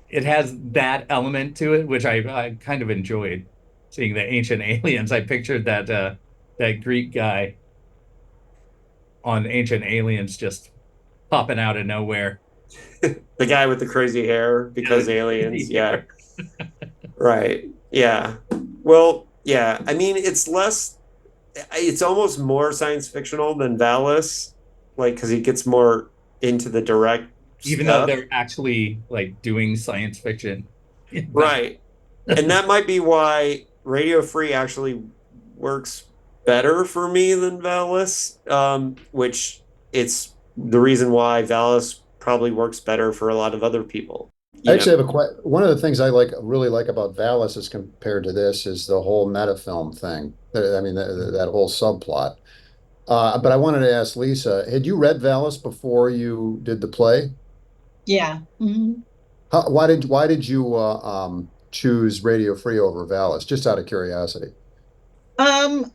Speaker 5: It has that element to it, which I kind of enjoyed, seeing the ancient aliens. I pictured that Greek guy on Ancient Aliens just popping out of nowhere.
Speaker 2: The guy with the crazy hair, because aliens. Yeah. Right. Yeah. Well, yeah. I mean, it's almost more science fictional than VALIS, like, because he gets more into the direct
Speaker 5: even
Speaker 2: stuff.
Speaker 5: though they're actually like doing science fiction.
Speaker 2: Right. And that might be why Radio Free actually works better for me than VALIS, which it's the reason why VALIS probably works better for a lot of other people.
Speaker 4: I actually have one of the things I really like about VALIS as compared to this is the whole metafilm thing. I mean, that whole subplot. But I wanted to ask Lisa, had you read VALIS before you did the play?
Speaker 3: Yeah. Mm-hmm.
Speaker 4: Why did you choose Radio Free over VALIS? Just out of curiosity.
Speaker 3: I'm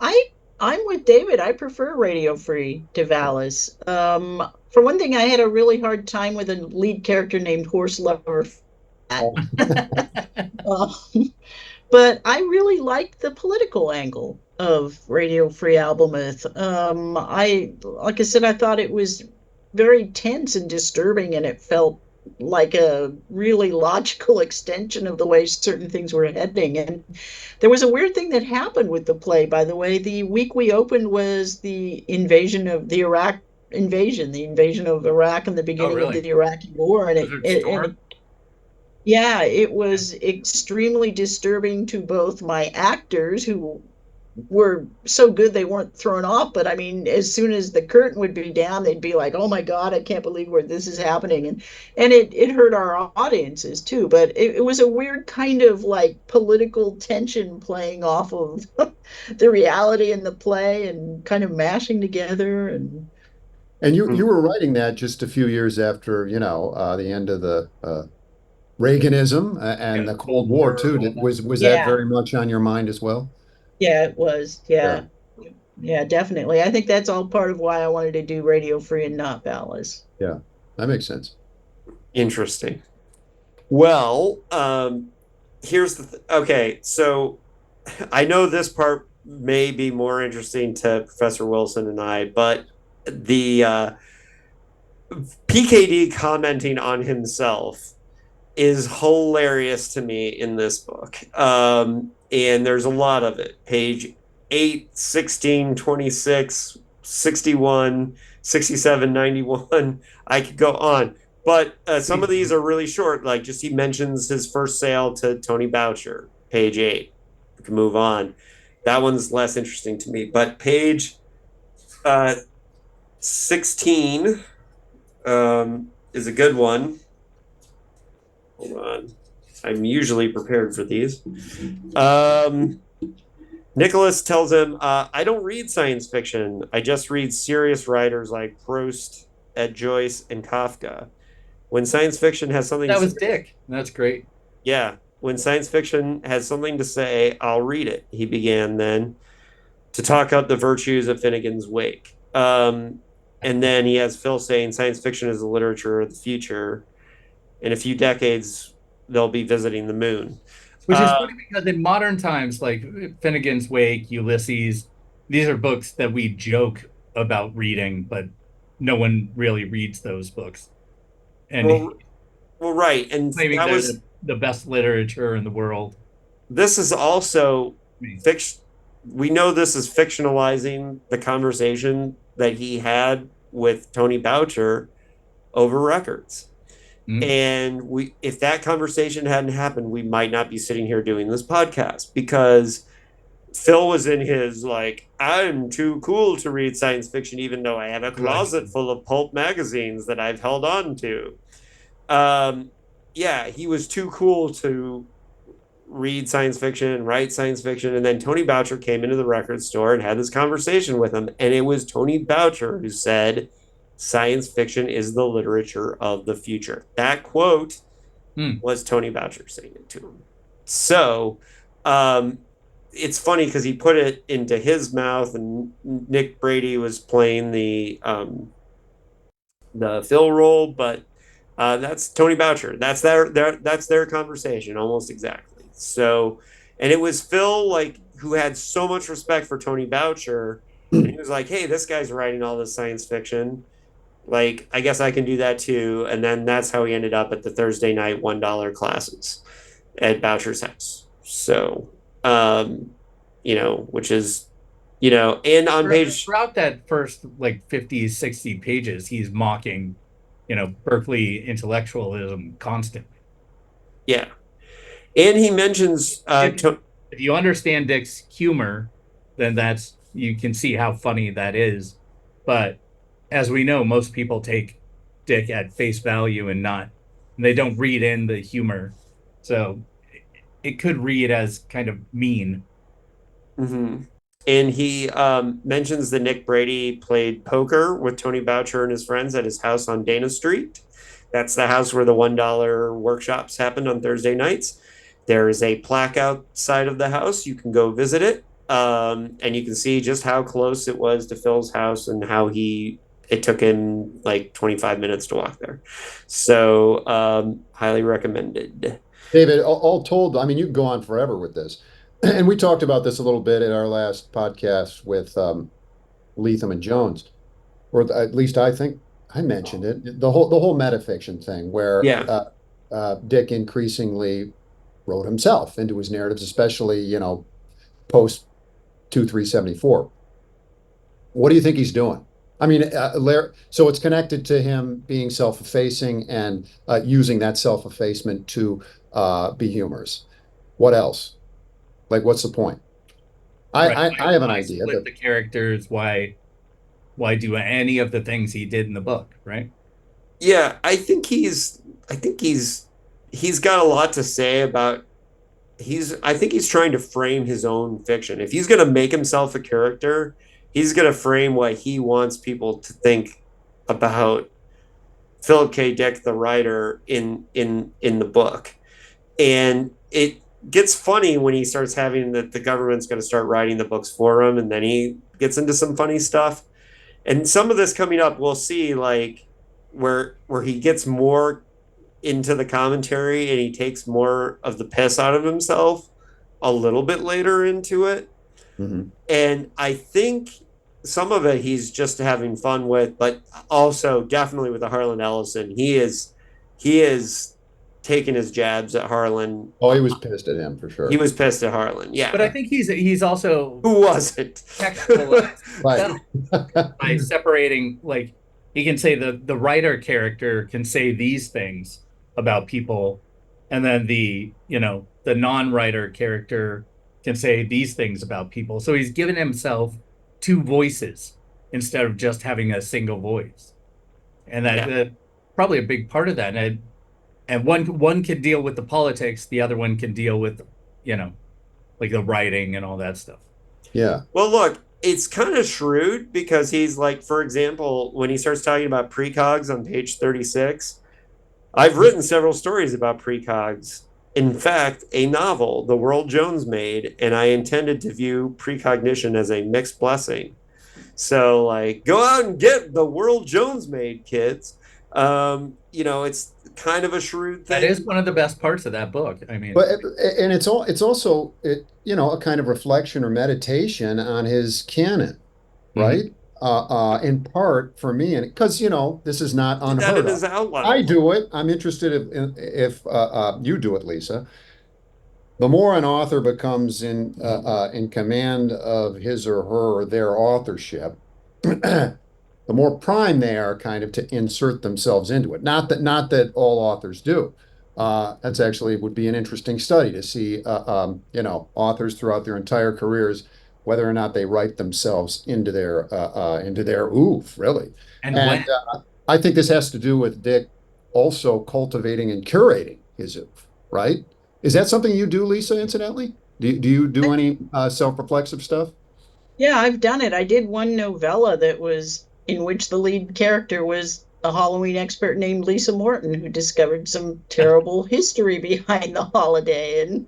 Speaker 3: with David. I prefer Radio Free to VALIS. For one thing, I had a really hard time with a lead character named Horse Lover. But I really liked the political angle of Radio Free Albemuth. Like I said, I thought it was very tense and disturbing, and it felt like a really logical extension of the way certain things were heading. And there was a weird thing that happened with the play, by the way. The week we opened was the invasion of the Iraq invasion, the invasion of Iraq and the beginning of the Iraqi war. And it was extremely disturbing to both my actors, who were so good they weren't thrown off, but I mean, as soon as the curtain would be down, they'd be like, oh my God, I can't believe where this is happening. And it hurt our audiences too, but it was a weird kind of like political tension playing off of the reality in the play and kind of mashing together.
Speaker 4: And you were writing that just a few years after, the end of the Reaganism and the Cold War too. Was that very much on your mind as well?
Speaker 3: Yeah, it was. Yeah, definitely. I think that's all part of why I wanted to do Radio Free and not VALIS.
Speaker 4: Yeah, that makes sense.
Speaker 2: Interesting. Well, here's okay, so I know this part may be more interesting to Professor Wilson and I, but the PKD commenting on himself is hilarious to me in this book. And there's a lot of it. Page 8, 16, 26, 61, 67, 91. I could go on. But some of these are really short. Like, just he mentions his first sale to Tony Boucher, page 8. We can move on. That one's less interesting to me. But page 16 is a good one. Hold on. I'm usually prepared for these. Nicholas tells him, I don't read science fiction. I just read serious writers like Proust, Ed Joyce, and Kafka. When science fiction has something
Speaker 5: That was Dick. That's great.
Speaker 2: Yeah. When science fiction has something to say, I'll read it, he began then, to talk up the virtues of Finnegan's Wake. And then he has Phil saying science fiction is the literature of the future. in a few decades, they'll be visiting the moon.
Speaker 5: Which is funny because in modern times, like Finnegan's Wake, Ulysses, these are books that we joke about reading, but no one really reads those books. And
Speaker 2: well, right. And
Speaker 5: claiming
Speaker 2: that
Speaker 5: they're
Speaker 2: was
Speaker 5: the best literature in the world.
Speaker 2: This is also fiction. We know this is fictionalizing the conversation that he had with Tony Boucher over records. And if that conversation hadn't happened, we might not be sitting here doing this podcast, because Phil was in his, like, I'm too cool to read science fiction, even though I have a closet full of pulp magazines that I've held on to. Yeah, he was too cool to read science fiction and write science fiction. And then Tony Boucher came into the record store and had this conversation with him. And it was Tony Boucher who said, science fiction is the literature of the future. That quote was Tony Boucher saying it to him. So it's funny because he put it into his mouth, and Nick Brady was playing the Phil role, but that's Tony Boucher. That's their conversation almost exactly. So, and it was Phil, like, who had so much respect for Tony Boucher, and he was like, hey, this guy's writing all this science fiction. Like, I guess I can do that too. And then that's how he ended up at the Thursday night $1 classes at Boucher's house. So, which is, and on page...
Speaker 5: Throughout that first, like, 50, 60 pages, he's mocking, Berkeley intellectualism constantly.
Speaker 2: Yeah. And he mentions...
Speaker 5: if you understand Dick's humor, then you can see how funny that is. But as we know, most people take Dick at face value and they don't read in the humor. So it could read as kind of mean.
Speaker 2: Mm-hmm. And he mentions that Nick Brady played poker with Tony Boucher and his friends at his house on Dana Street. That's the house where the $1 workshops happened on Thursday nights. There is a plaque outside of the house. You can go visit it. And you can see just how close it was to Phil's house and how it took him like 25 minutes to walk there. So highly recommended.
Speaker 4: David, all told, I mean, you can go on forever with this. And we talked about this a little bit in our last podcast with Leatham and Jones, or at least I think I mentioned it, the whole metafiction thing, where Dick increasingly wrote himself into his narratives, especially, post 2374. What do you think he's doing? I mean, so it's connected to him being self-effacing and using that self-effacement to be humorous. What else? Like, what's the point? I have an idea.
Speaker 5: Split the characters. Why do any of the things he did in the book? Right?
Speaker 2: Yeah, I think he's got a lot to say about. I think he's trying to frame his own fiction. If he's going to make himself a character, he's going to frame what he wants people to think about Philip K. Dick, the writer, in the book. And it gets funny when he starts having that the government's going to start writing the books for him, and then he gets into some funny stuff. And some of this coming up, we'll see, like, where he gets more into the commentary and he takes more of the piss out of himself a little bit later into it.
Speaker 4: Mm-hmm.
Speaker 2: And I think some of it he's just having fun with, but also definitely with the Harlan Ellison, he is taking his jabs at Harlan.
Speaker 4: Oh, he was pissed at him for sure.
Speaker 2: He was pissed at Harlan, yeah.
Speaker 5: But I think he's also
Speaker 2: who wasn't
Speaker 5: textualized
Speaker 4: right.
Speaker 5: by separating, like, he can say the writer character can say these things about people, and then the non-writer character can say these things about people. So he's given himself two voices instead of just having a single voice, and that probably a big part of that. And one can deal with the politics, the other one can deal with like the writing and all that stuff.
Speaker 4: Yeah.
Speaker 2: Well, look, it's kind of shrewd because he's like, for example, when he starts talking about precogs on page 36, I've written several stories about precogs. In fact, a novel, The World Jones Made, and I intended to view precognition as a mixed blessing. So, like, go out and get The World Jones Made, kids. It's kind of a shrewd thing.
Speaker 5: That is one of the best parts of that book. I mean,
Speaker 4: But and it's also a kind of reflection or meditation on his canon, right? In part for me, and because this is not
Speaker 2: Did that
Speaker 4: unheard
Speaker 2: in his
Speaker 4: of.
Speaker 2: outline.
Speaker 4: I do it. I'm interested if you do it, Lisa. The more an author becomes in command of his or her or their authorship, the more prime they are kind of to insert themselves into it. Not that all authors do. That's actually would be an interesting study to see, authors throughout their entire careers, whether or not they write themselves into their oeuvre, really.
Speaker 5: and
Speaker 4: And
Speaker 5: when
Speaker 4: I think this has to do with Dick also cultivating and curating his oeuvre, right? Is that something you do, Lisa, incidentally? Do you do any self-reflexive stuff?
Speaker 3: Yeah, I've done it. I did one novella that was in which the lead character was a Halloween expert named Lisa Morton, who discovered some terrible history behind the holiday. And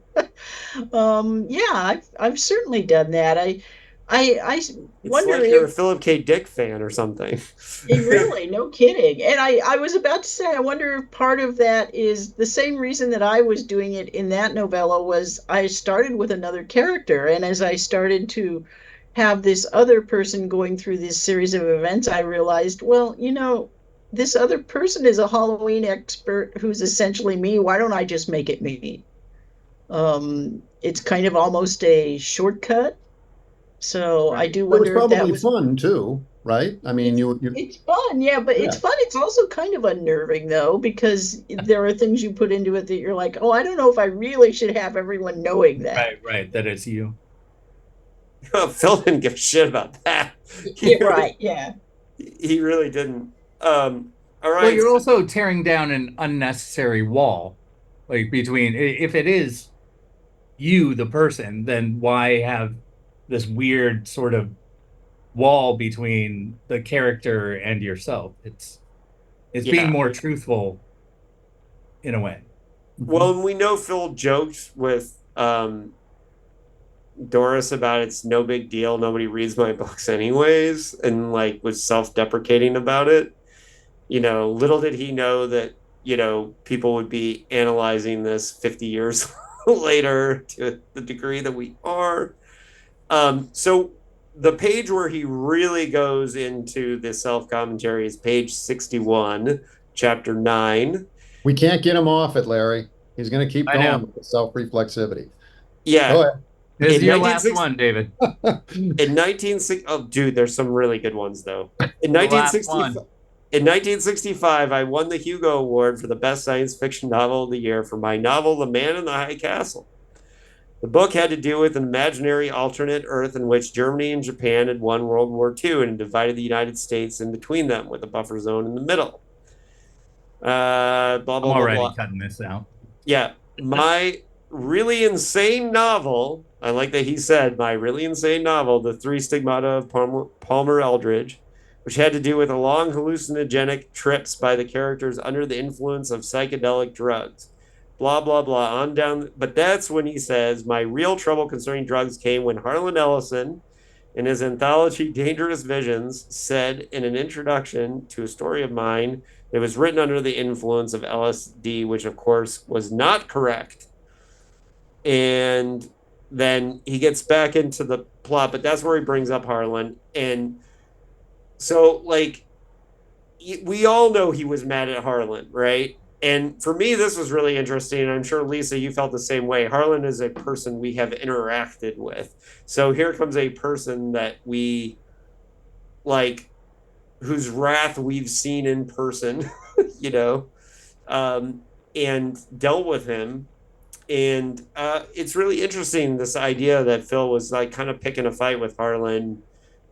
Speaker 3: yeah, I've certainly done that. I
Speaker 2: It's
Speaker 3: wonder
Speaker 2: like you're a
Speaker 3: if
Speaker 2: Philip K. Dick fan or something.
Speaker 3: really, no kidding. And I was about to say, I wonder if part of that is the same reason that I was doing it in that novella was I started with another character, and as I started to have this other person going through this series of events, I realized, well, this other person is a Halloween expert who's essentially me. Why don't I just make it me? It's kind of almost a shortcut. So I do
Speaker 4: It was
Speaker 3: wonder if that
Speaker 4: probably
Speaker 3: was
Speaker 4: fun too, right? I mean,
Speaker 3: it's fun, yeah, but
Speaker 4: yeah.
Speaker 3: it's fun. It's also kind of unnerving though, because there are things you put into it that you're like, oh, I don't know if I really should have everyone knowing that.
Speaker 5: right, that it's you.
Speaker 2: Phil didn't give a shit about that.
Speaker 3: Yeah, right, yeah.
Speaker 2: He really didn't. All right.
Speaker 5: Well, you're also tearing down an unnecessary wall, like between if it is you, the person, then why have this weird sort of wall between the character and yourself? It's being more truthful in a way.
Speaker 2: Well, we know Phil joked with Doris about it's no big deal, nobody reads my books anyways, and like was self-deprecating about it. Little did he know that people would be analyzing this 50 years later to the degree that we are. So the page where he really goes into the self-commentary is page 61, chapter 9.
Speaker 4: We can't get him off it, Larry. He's going to keep going with the self-reflexivity.
Speaker 2: Yeah.
Speaker 4: Go ahead.
Speaker 5: This is your last one, David.
Speaker 2: In 1960, oh, dude, there's some really good ones though. In 1965, I won the Hugo Award for the best science fiction novel of the year for my novel, The Man in the High Castle. The book had to do with an imaginary alternate Earth in which Germany and Japan had won World War II and divided the United States in between them with a buffer zone in the middle. Blah, blah,
Speaker 5: I'm
Speaker 2: blah,
Speaker 5: already
Speaker 2: blah.
Speaker 5: cutting this out.
Speaker 2: Yeah. My really insane novel, I like that he said, my really insane novel, The Three Stigmata of Palmer Eldridge, which had to do with a long hallucinogenic trips by the characters under the influence of psychedelic drugs. Blah, blah, blah, on down. But that's when he says, my real trouble concerning drugs came when Harlan Ellison, in his anthology Dangerous Visions, said in an introduction to a story of mine that was written under the influence of LSD, which of course was not correct. And then he gets back into the plot, but that's where he brings up Harlan. And so, like, we all know he was mad at Harlan, right? And for me, this was really interesting. I'm sure, Lisa, you felt the same way. Harlan is a person we have interacted with. So here comes a person that we, like, whose wrath we've seen in person, and dealt with him. And it's really interesting, this idea that Phil was, like, kind of picking a fight with Harlan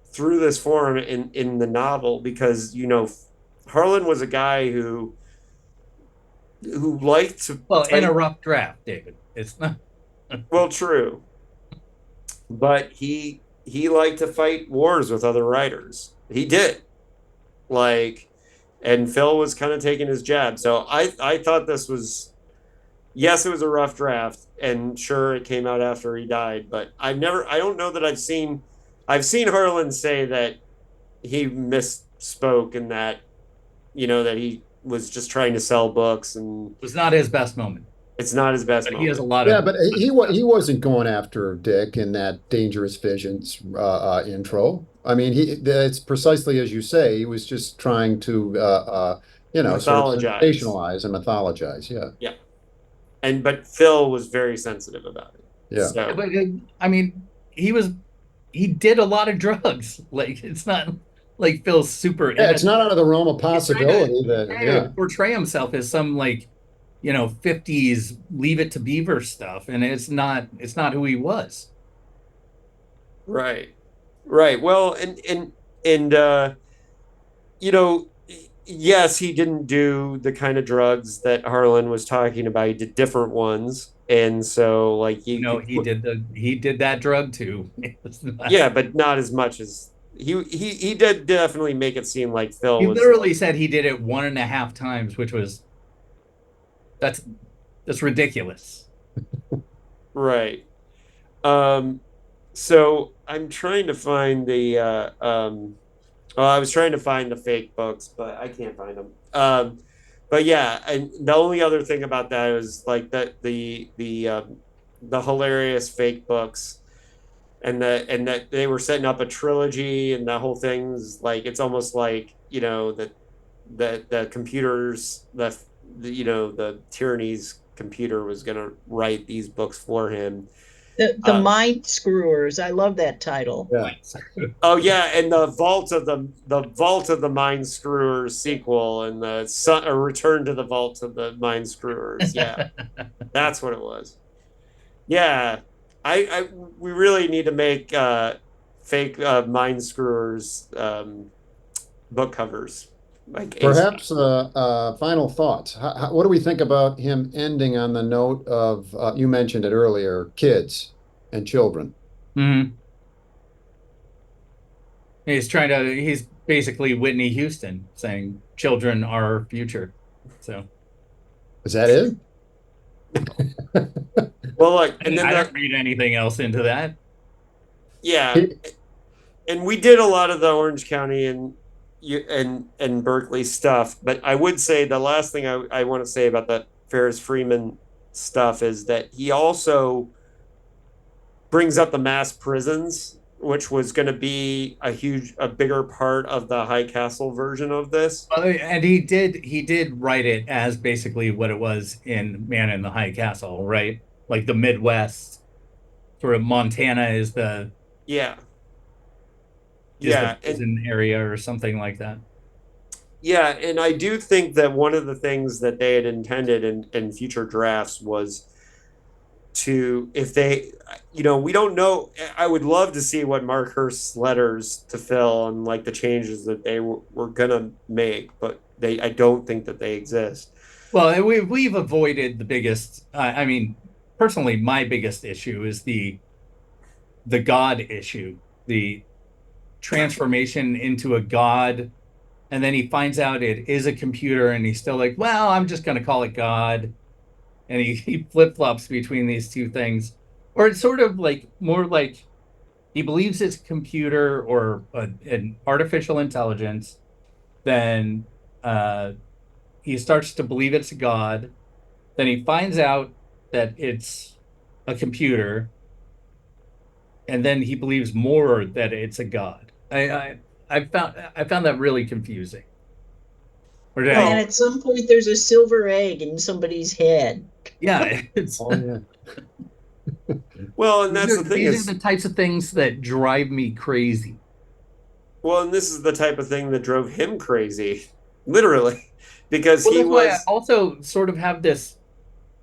Speaker 2: through this form in the novel, because, Harlan was a guy who liked to
Speaker 5: in a rough draft, David. It's not
Speaker 2: well, true, but he liked to fight wars with other writers. He did, and Phil was kind of taking his jab. So I thought this was, yes, it was a rough draft, and sure, it came out after he died, but I don't know that I've seen Harlan say that he misspoke and that that he was just trying to sell books, and
Speaker 5: It was not his best moment.
Speaker 2: it's not his best
Speaker 5: But
Speaker 2: moment.
Speaker 5: he has a lot
Speaker 4: Yeah,
Speaker 5: of
Speaker 4: but he wasn't going after Dick in that Dangerous Visions intro. I mean, it's precisely as you say. He was just trying to sort of
Speaker 2: Mythologize.
Speaker 4: sensationalize and mythologize. Yeah,
Speaker 2: Yeah. But Phil was very sensitive about it.
Speaker 4: yeah.
Speaker 2: So,
Speaker 5: But I mean, he did a lot of drugs. Like, it's not like Phil's super
Speaker 4: Yeah, it's not out of the realm of
Speaker 5: He's trying
Speaker 4: possibility
Speaker 5: to
Speaker 4: that.
Speaker 5: portray himself as some, like, 50s Leave It to Beaver stuff, and it's not who he was.
Speaker 2: right. Well, and yes, he didn't do the kind of drugs that Harlan was talking about. He did different ones. And so, like,
Speaker 5: He did that drug too.
Speaker 2: Yeah, but not as much as he did definitely make it seem like Phil
Speaker 5: He
Speaker 2: was
Speaker 5: literally said he did it 1.5 times, which was that's ridiculous.
Speaker 2: right. So I'm trying to find the I was trying to find the fake books, but I can't find them. But yeah, and the only other thing about that is like that the hilarious fake books, and that they were setting up a trilogy, and the whole thing's like, it's almost like, that the computers, the tyranny's computer was going to write these books for him.
Speaker 3: The Mind Screwers. I love that title.
Speaker 4: Yeah.
Speaker 2: Oh yeah, and the Vault of the Mind Screwers sequel, and a Return to the Vault of the Mind Screwers. Yeah, that's what it was. Yeah, we really need to make fake Mind Screwers book covers. Like
Speaker 4: Perhaps final thoughts. What do we think about him ending on the note of, you mentioned it earlier, kids and children?
Speaker 5: Mm-hmm. He's basically Whitney Houston saying children are our future. So
Speaker 4: Is that it?
Speaker 2: Well, like, and then
Speaker 5: I don't read anything else into that.
Speaker 2: Yeah, and we did a lot of the Orange County and Berkeley stuff, but I would say the last thing I want to say about the Ferris Freeman stuff is that he also brings up the mass prisons, which was going to be a bigger part of the High Castle version of this.
Speaker 5: And he did write it as basically what it was in Man in the High Castle, right? Like the Midwest, sort of Montana is the prison area or something like that.
Speaker 2: Yeah, and I do think that one of the things that they had intended in future drafts was to, if they, we don't know. I would love to see what Mark Hurst's letters to Phil and like the changes that they were gonna make, but I don't think that they exist.
Speaker 5: Well, we've avoided the biggest. I mean, personally, my biggest issue is the God issue, the transformation into a god, and then he finds out it is a computer, and he's still like, well, I'm just going to call it God, and he flip-flops between these two things. Or it's sort of like more like he believes it's a computer or an artificial intelligence, then he starts to believe it's a god, then he finds out that it's a computer, and then he believes more that it's a god. I found that really confusing.
Speaker 3: And at some point, there's a silver egg in somebody's head.
Speaker 5: Yeah,
Speaker 2: Well, and that's the thing.
Speaker 5: These are the types of things that drive me crazy.
Speaker 2: Well, and this is the type of thing that drove him crazy, literally, because he was.
Speaker 5: I also sort of have this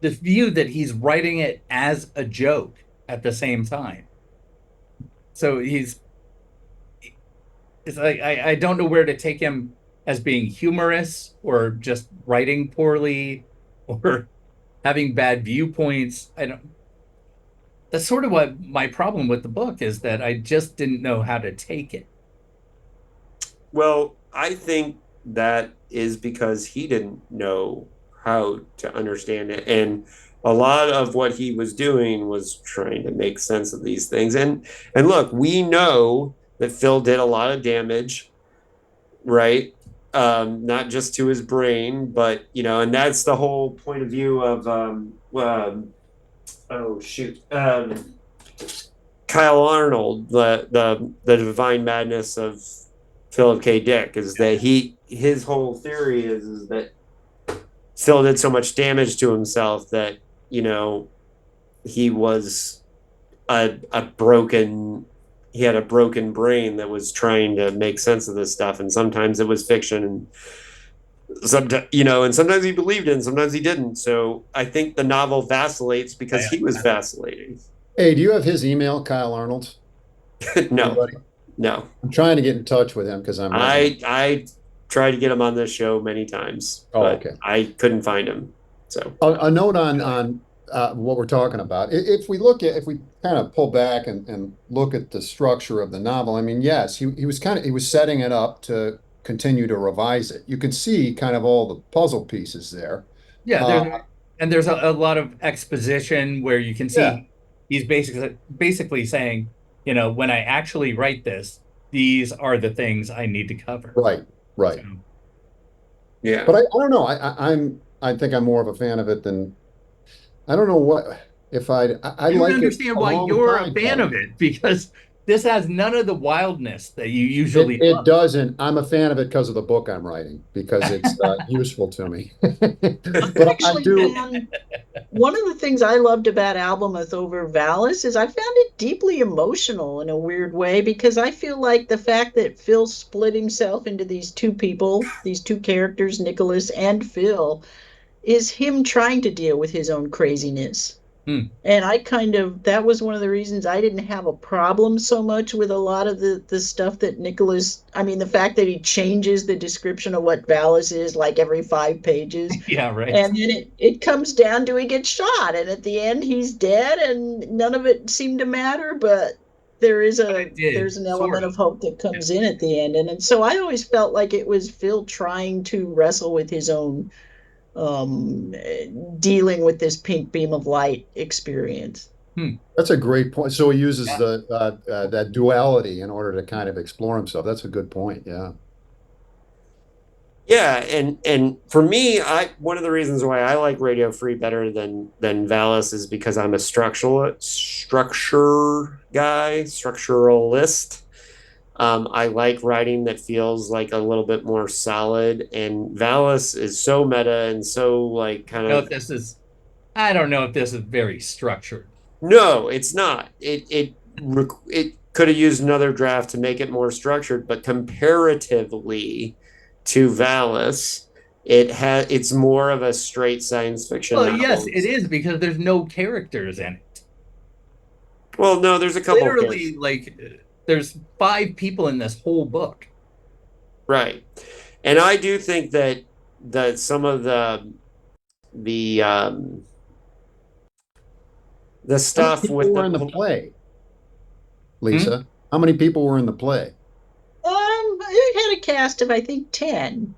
Speaker 5: view that he's writing it as a joke at the same time. So it's like I don't know where to take him, as being humorous or just writing poorly or having bad viewpoints. That's sort of what my problem with the book is, that I just didn't know how to take it.
Speaker 2: Well, I think that is because he didn't know how to understand it. And a lot of what he was doing was trying to make sense of these things. And look, we know that Phil did a lot of damage, right? not just to his brain, but and that's the whole point of view of Kyle Arnold, the divine madness of Philip K. Dick, is that his whole theory is that Phil did so much damage to himself that he was he had a broken brain that was trying to make sense of this stuff, and sometimes it was fiction, and sometimes he believed it and sometimes he didn't. So I think the novel vacillates because he was vacillating.
Speaker 4: Hey, do you have his email, Kyle Arnold?
Speaker 2: No.
Speaker 4: Anybody?
Speaker 2: No.
Speaker 4: I'm trying to get in touch with him because
Speaker 2: I tried to get him on this show many times, but
Speaker 4: okay.
Speaker 2: I couldn't find him. So
Speaker 4: a note on what we're talking about. If we kind of pull back and look at the structure of the novel, I mean, yes, he was setting it up to continue to revise it. You can see kind of all the puzzle pieces there.
Speaker 5: Yeah, there's a lot of exposition where you can see he's basically saying, when I actually write this, these are the things I need to cover.
Speaker 4: Right. So,
Speaker 2: yeah.
Speaker 4: But I don't know. I think I'm more of a fan of it than I don't know what if I
Speaker 5: don't
Speaker 4: like
Speaker 5: understand why you're a fan of it, because this has none of the wildness that you usually
Speaker 4: it doesn't. I'm a fan of it because of the book I'm writing, because it's useful to me. But
Speaker 3: Actually,
Speaker 4: I do.
Speaker 3: One of the things I loved about Albemuth over VALIS is I found it deeply emotional in a weird way, because I feel like the fact that Phil split himself into these two people, these two characters, Nicholas and Phil, is him trying to deal with his own craziness. And that was one of the reasons I didn't have a problem so much with a lot of the stuff that Nicholas, the fact that he changes the description of what VALIS is like every 5 pages.
Speaker 5: Yeah, right.
Speaker 3: And then it comes down to he gets shot, and at the end he's dead, and none of it seemed to matter, but there's an element of hope that comes in at the end. And so I always felt like it was Phil trying to wrestle with his own dealing with this pink beam of light experience.
Speaker 4: That's a great point. So he uses that duality in order to kind of explore himself. That's a good point. Yeah.
Speaker 2: Yeah, and for me, one of the reasons why I like Radio Free better than VALIS is because I'm a structuralist. I like writing that feels like a little bit more solid, and VALIS is so meta and so like kind of.
Speaker 5: I don't know if this is very structured.
Speaker 2: No, it's not. It could have used another draft to make it more structured, but comparatively to VALIS, it's more of a straight science fiction.
Speaker 5: Well, yes, it is, because there's no characters in it.
Speaker 2: Well, no, there's a couple.
Speaker 5: Literally, there's 5 people in this whole book.
Speaker 2: Right. And I do think that some of the stuff with
Speaker 4: were in the play, Lisa, how many people were in the play?
Speaker 3: It had a cast of, I think, 10.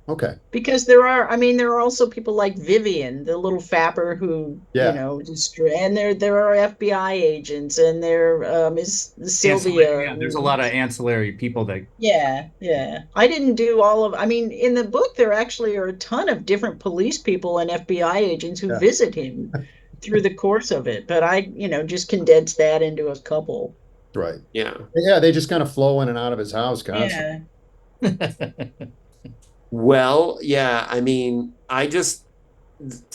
Speaker 4: Okay.
Speaker 3: Because there are also people like Vivian, the little fapper who, and there are FBI agents, and there is Sylvia.
Speaker 5: Yeah, there's a lot of ancillary people that.
Speaker 3: Yeah. I didn't do all of. In the book, there actually are a ton of different police people and FBI agents who visit him through the course of it. But I, just condensed that into a couple.
Speaker 4: Right.
Speaker 2: Yeah.
Speaker 4: Yeah, they just kind of flow in and out of his house constantly.
Speaker 3: Yeah.
Speaker 2: Well, yeah,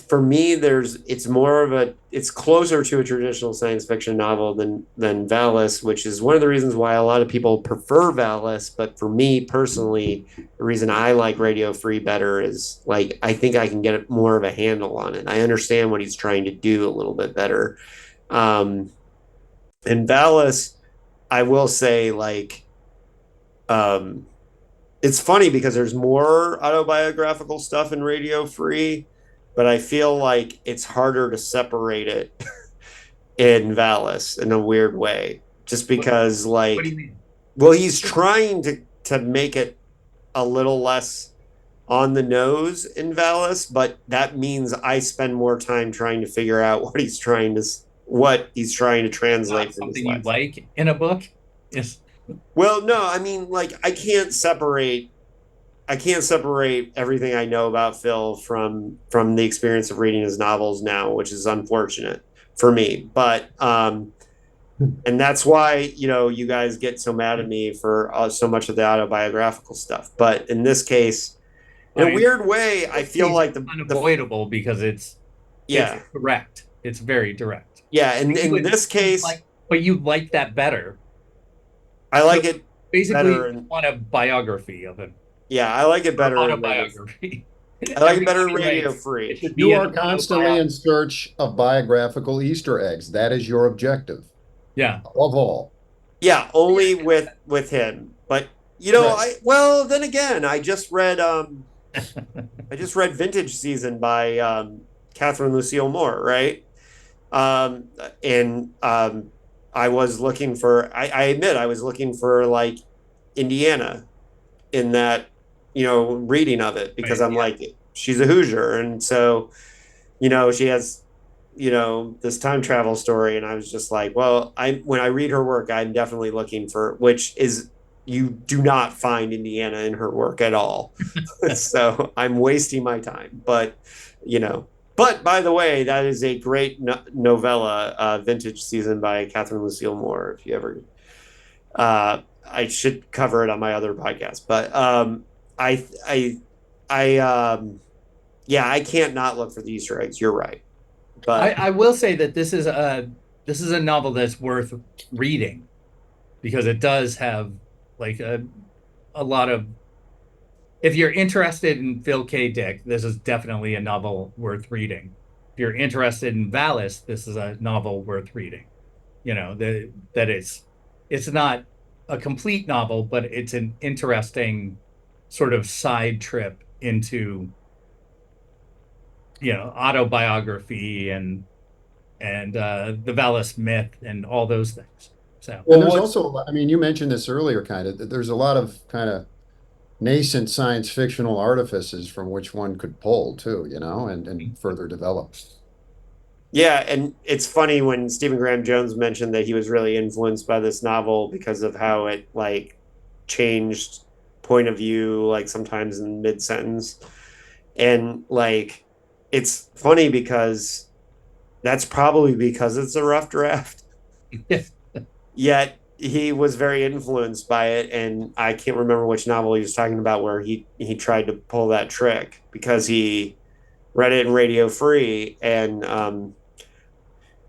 Speaker 2: for me, it's closer to a traditional science fiction novel than VALIS, which is one of the reasons why a lot of people prefer VALIS. But for me personally, the reason I like Radio Free better is I think I can get more of a handle on it. I understand what he's trying to do a little bit better. In VALIS, I will say it's funny because there's more autobiographical stuff in Radio Free, but I feel like it's harder to separate it in VALIS in a weird way. Just because,
Speaker 5: what do you mean?
Speaker 2: Well, he's trying to make it a little less on the nose in VALIS, but that means I spend more time trying to figure out what he's trying to translate.
Speaker 5: Something you like in a book? Yes.
Speaker 2: Well, no, I can't separate can't separate everything I know about Phil from the experience of reading his novels now, which is unfortunate for me. But and that's why, you know, you guys get so mad at me for so much of the autobiographical stuff. But in this case, in a weird way, I feel like the
Speaker 5: unavoidable because it's direct. It's very direct.
Speaker 2: Yeah, and in this case,
Speaker 5: but you like that better.
Speaker 2: I like it
Speaker 5: basically
Speaker 2: better.
Speaker 5: Want a biography of him.
Speaker 2: Yeah, I like it better.
Speaker 5: Autobiography.
Speaker 2: I like it better in Radio Free.
Speaker 4: You are constantly in search of biographical Easter eggs. That is your objective.
Speaker 5: Yeah.
Speaker 4: Of all.
Speaker 2: Yeah, only with him. But you know, then again, I just read Vintage Season by Catherine Lucille Moore, right? I was looking for, I admit, I was looking for like Indiana in that, you know, reading of it, because I'm like, she's a Hoosier. And so, you know, she has, you know, this time travel story. And I was just like, well, when I read her work, I'm definitely looking for, which is, you do not find Indiana in her work at all. So I'm wasting my time, but, you know. But by the way, that is a great novella, Vintage Season by Catherine Lucille Moore. If you ever, I should cover it on my other podcast. But I can't not look for the Easter eggs. You're right. But
Speaker 5: I will say that this is a novel that's worth reading, because it does have like a lot of. If you're interested in Phil K. Dick, this is definitely a novel worth reading. If you're interested in VALIS, this is a novel worth reading. You know, that it's not a complete novel, but it's an interesting sort of side trip into, you know, autobiography and the VALIS myth and all those things. So,
Speaker 4: and there's also, I mean, you mentioned this earlier, kind of, there's a lot of kind of nascent science fictional artifices from which one could pull too, you know, and further develop.
Speaker 2: Yeah, and it's funny when Stephen Graham Jones mentioned that he was really influenced by this novel because of how it like changed point of view, like sometimes in mid-sentence. And like, it's funny because that's probably because it's a rough draft. Yet he was very influenced by it, and I can't remember which novel he was talking about where he tried to pull that trick, because he read it in Radio Free, and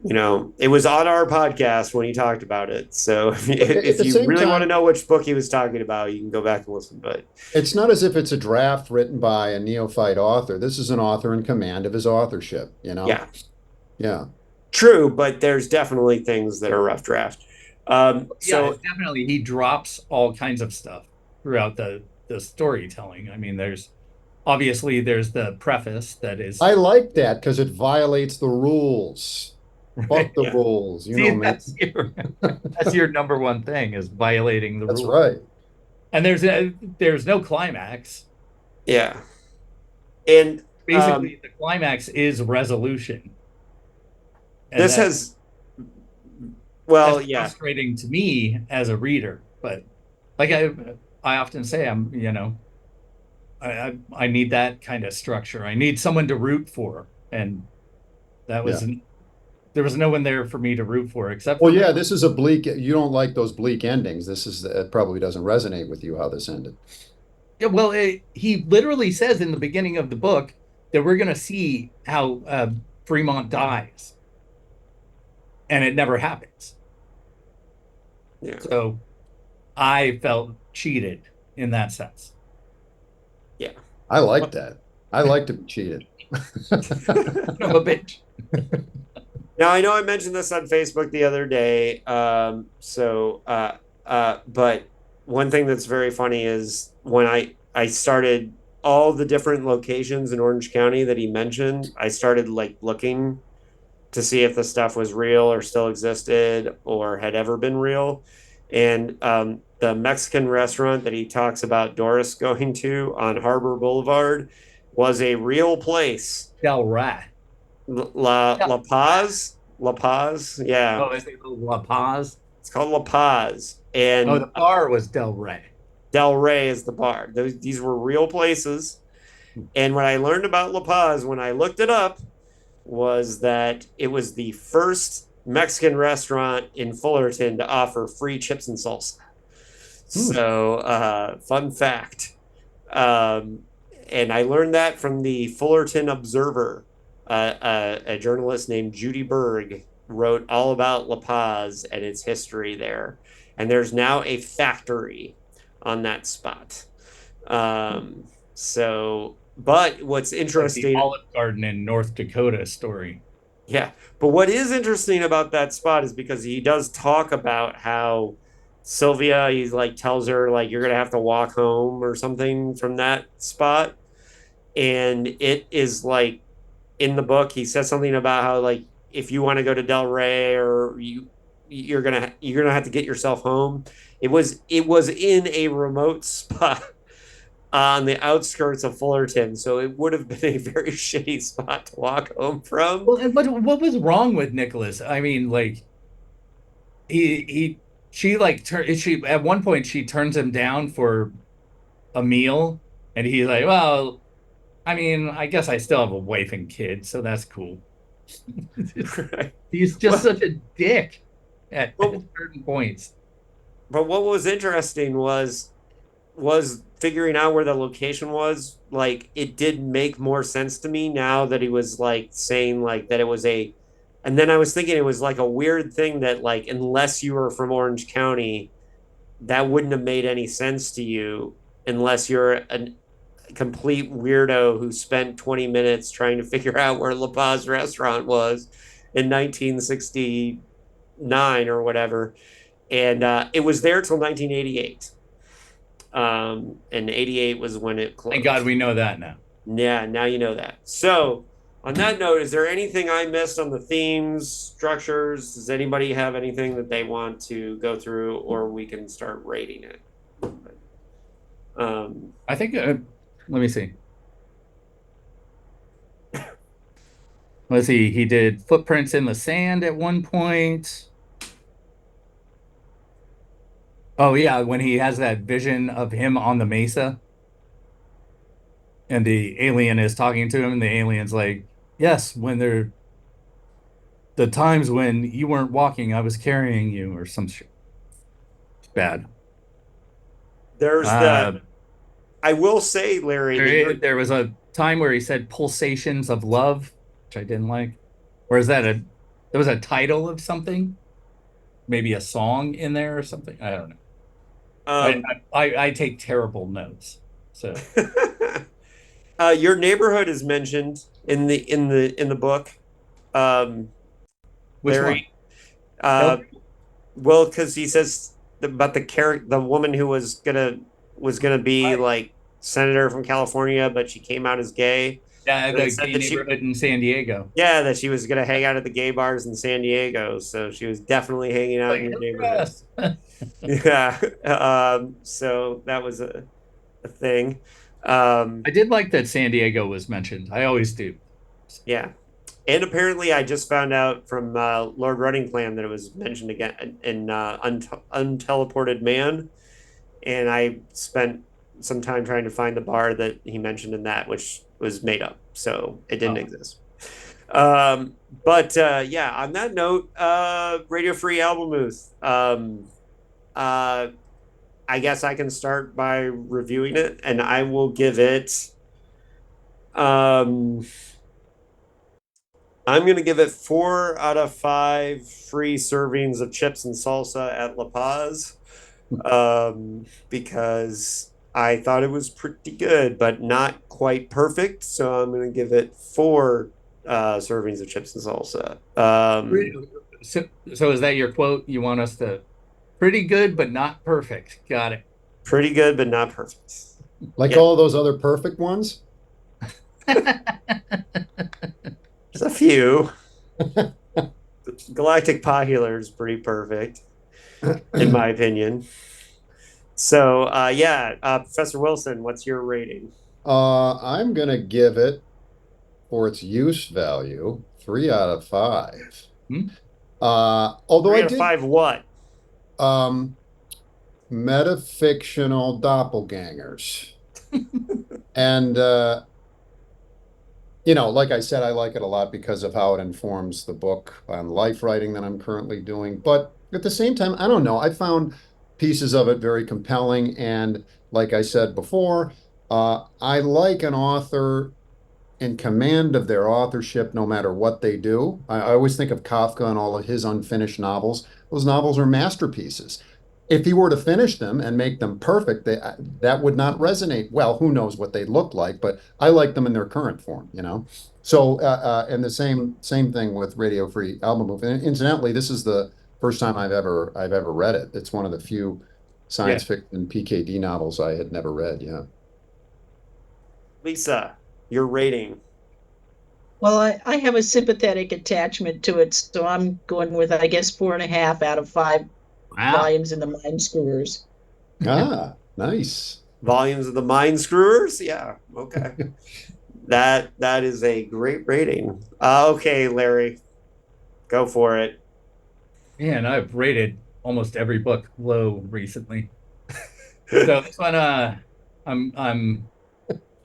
Speaker 2: you know, it was on our podcast when he talked about it. So if you really want to know which book he was talking about, you can go back and listen. But
Speaker 4: it's not as if it's a draft written by a neophyte author. This is an author in command of his authorship, you know? Yeah. True,
Speaker 2: but there's definitely things that are rough draft.
Speaker 5: So definitely he drops all kinds of stuff throughout the storytelling. I mean, there's the preface that is.
Speaker 4: I like that because it violates the rules. Fuck the rules. You know,
Speaker 5: that's your number one thing, is violating the rules.
Speaker 4: That's right.
Speaker 5: And there's no climax.
Speaker 2: Yeah. And
Speaker 5: basically the climax is resolution. And
Speaker 2: this has. Well, yeah,
Speaker 5: frustrating to me as a reader, but like I often say, I need that kind of structure. I need someone to root for, and that was there was no one there for me to root for except.
Speaker 4: Well, yeah, this is a bleak. You don't like those bleak endings. It probably doesn't resonate with you how this ended.
Speaker 5: Yeah, well, he literally says in the beginning of the book that we're going to see how Fremont dies, and it never happens.
Speaker 2: Yeah.
Speaker 5: So I felt cheated in that sense.
Speaker 2: Yeah.
Speaker 4: I like that. I like to be cheated.
Speaker 5: I'm a bitch.
Speaker 2: Now, I know I mentioned this on Facebook the other day. But one thing that's very funny is when I started all the different locations in Orange County that he mentioned, I started like looking to see if the stuff was real or still existed or had ever been real. And the Mexican restaurant that he talks about Doris going to on Harbor Boulevard was a real place.
Speaker 5: Del Rey.
Speaker 2: La Paz? La Paz? Yeah.
Speaker 5: Oh, is it La Paz?
Speaker 2: It's called La Paz. And
Speaker 5: the bar was Del Rey.
Speaker 2: Del Rey as the bar. These were real places. And what I learned about La Paz when I looked it up was that it was the first Mexican restaurant in Fullerton to offer free chips and salsa. So, fun fact. And I learned that from the Fullerton Observer. A journalist named Judy Berg wrote all about La Paz and its history there. And there's now a factory on that spot. But what's interesting,
Speaker 5: like the Olive Garden in North Dakota story.
Speaker 2: Yeah, but what is interesting about that spot is because he does talk about how Sylvia, he's like tells her like you're gonna have to walk home or something from that spot, and it is like in the book he says something about how like if you want to go to Del Rey or you're gonna have to get yourself home. It was in a remote spot on the outskirts of Fullerton, so it would have been a very shitty spot to walk home from.
Speaker 5: Well, what was wrong with Nicholas? I mean, like she at one point she turns him down for a meal, and he's like, well, I mean, I guess I still have a wife and kids, so that's cool.
Speaker 2: Right.
Speaker 5: He's just such a dick at certain points.
Speaker 2: But what was interesting was figuring out where the location was. Like, it did make more sense to me now that he was like saying like that it was a, and then I was thinking it was like a weird thing that like unless you were from Orange County, that wouldn't have made any sense to you unless you're a complete weirdo who spent 20 minutes trying to figure out where La Paz restaurant was in 1969 or whatever. And it was there till 1988. And 88 was when it closed.
Speaker 5: Thank God we know that now.
Speaker 2: Yeah, now you know that. So, on that note, is there anything I missed on the themes, structures? Does anybody have anything that they want to go through, or we can start rating it?
Speaker 5: I think, let me see. Let's see, he did Footprints in the Sand at one point. Oh, yeah, when he has that vision of him on the mesa and the alien is talking to him, and the alien's like, yes, when the times when you weren't walking, I was carrying you, or some shit. It's bad.
Speaker 2: There's that. I will say, Larry,
Speaker 5: there was a time where he said pulsations of love, which I didn't like. Or is that there was a title of something? Maybe a song in there or something? I don't know. I take terrible notes. So
Speaker 2: your neighborhood is mentioned in the book.
Speaker 5: Which
Speaker 2: Larry,
Speaker 5: one?
Speaker 2: Well, because he says about the woman who was gonna be like senator from California, but she came out as gay.
Speaker 5: Yeah, the gay neighborhood in San Diego.
Speaker 2: Yeah, that she was gonna hang out at the gay bars in San Diego, so she was definitely hanging out in your neighborhood. Yeah, so that was a thing.
Speaker 5: I did like that San Diego was mentioned. I always do.
Speaker 2: Yeah, and apparently I just found out from Lord Running Plan that it was mentioned again in Unteleported Man, and I spent some time trying to find the bar that he mentioned in that, which was made up, so it didn't exist. But yeah, on that note, Radio Free Albemuth. I guess I can start by reviewing it, and I will give it. I'm going to give it 4 out of 5 free servings of chips and salsa at La Paz, because I thought it was pretty good, but not quite perfect. So I'm going to give it 4 servings of chips and salsa.
Speaker 5: So is that your quote? You want us to pretty good, but not perfect. Got it.
Speaker 2: Pretty good, but not perfect.
Speaker 4: Like all those other perfect ones?
Speaker 2: There's a few. Galactic Popular is pretty perfect, in my opinion. So, Professor Wilson, what's your rating?
Speaker 4: I'm going to give it, for its use value, 3 out of 5.
Speaker 5: Hmm?
Speaker 4: Although
Speaker 2: 3
Speaker 4: I
Speaker 2: out of
Speaker 4: did,
Speaker 2: 5 what?
Speaker 4: metafictional doppelgangers. And, like I said, I like it a lot because of how it informs the book on life writing that I'm currently doing. But at the same time, I don't know. I found pieces of it very compelling. And like I said before, I like an author in command of their authorship no matter what they do. I always think of Kafka and all of his unfinished novels. Those novels are masterpieces. If he were to finish them and make them perfect, that would not resonate. Well, who knows what they look like, but I like them in their current form, So, and the same thing with Radio Free Albemuth. And incidentally, this is the first time I've ever read it. It's one of the few science fiction PKD novels I had never read. Yeah.
Speaker 2: Lisa, your rating.
Speaker 3: Well, I have a sympathetic attachment to it, so I'm going with, I guess, 4.5 out of 5 volumes in the Mind Screwers.
Speaker 4: Ah, nice.
Speaker 2: Volumes of the Mind Screwers? Yeah, okay. That is a great rating. Okay, Larry, go for it.
Speaker 5: Man, I've rated almost every book low recently. So this one, I'm.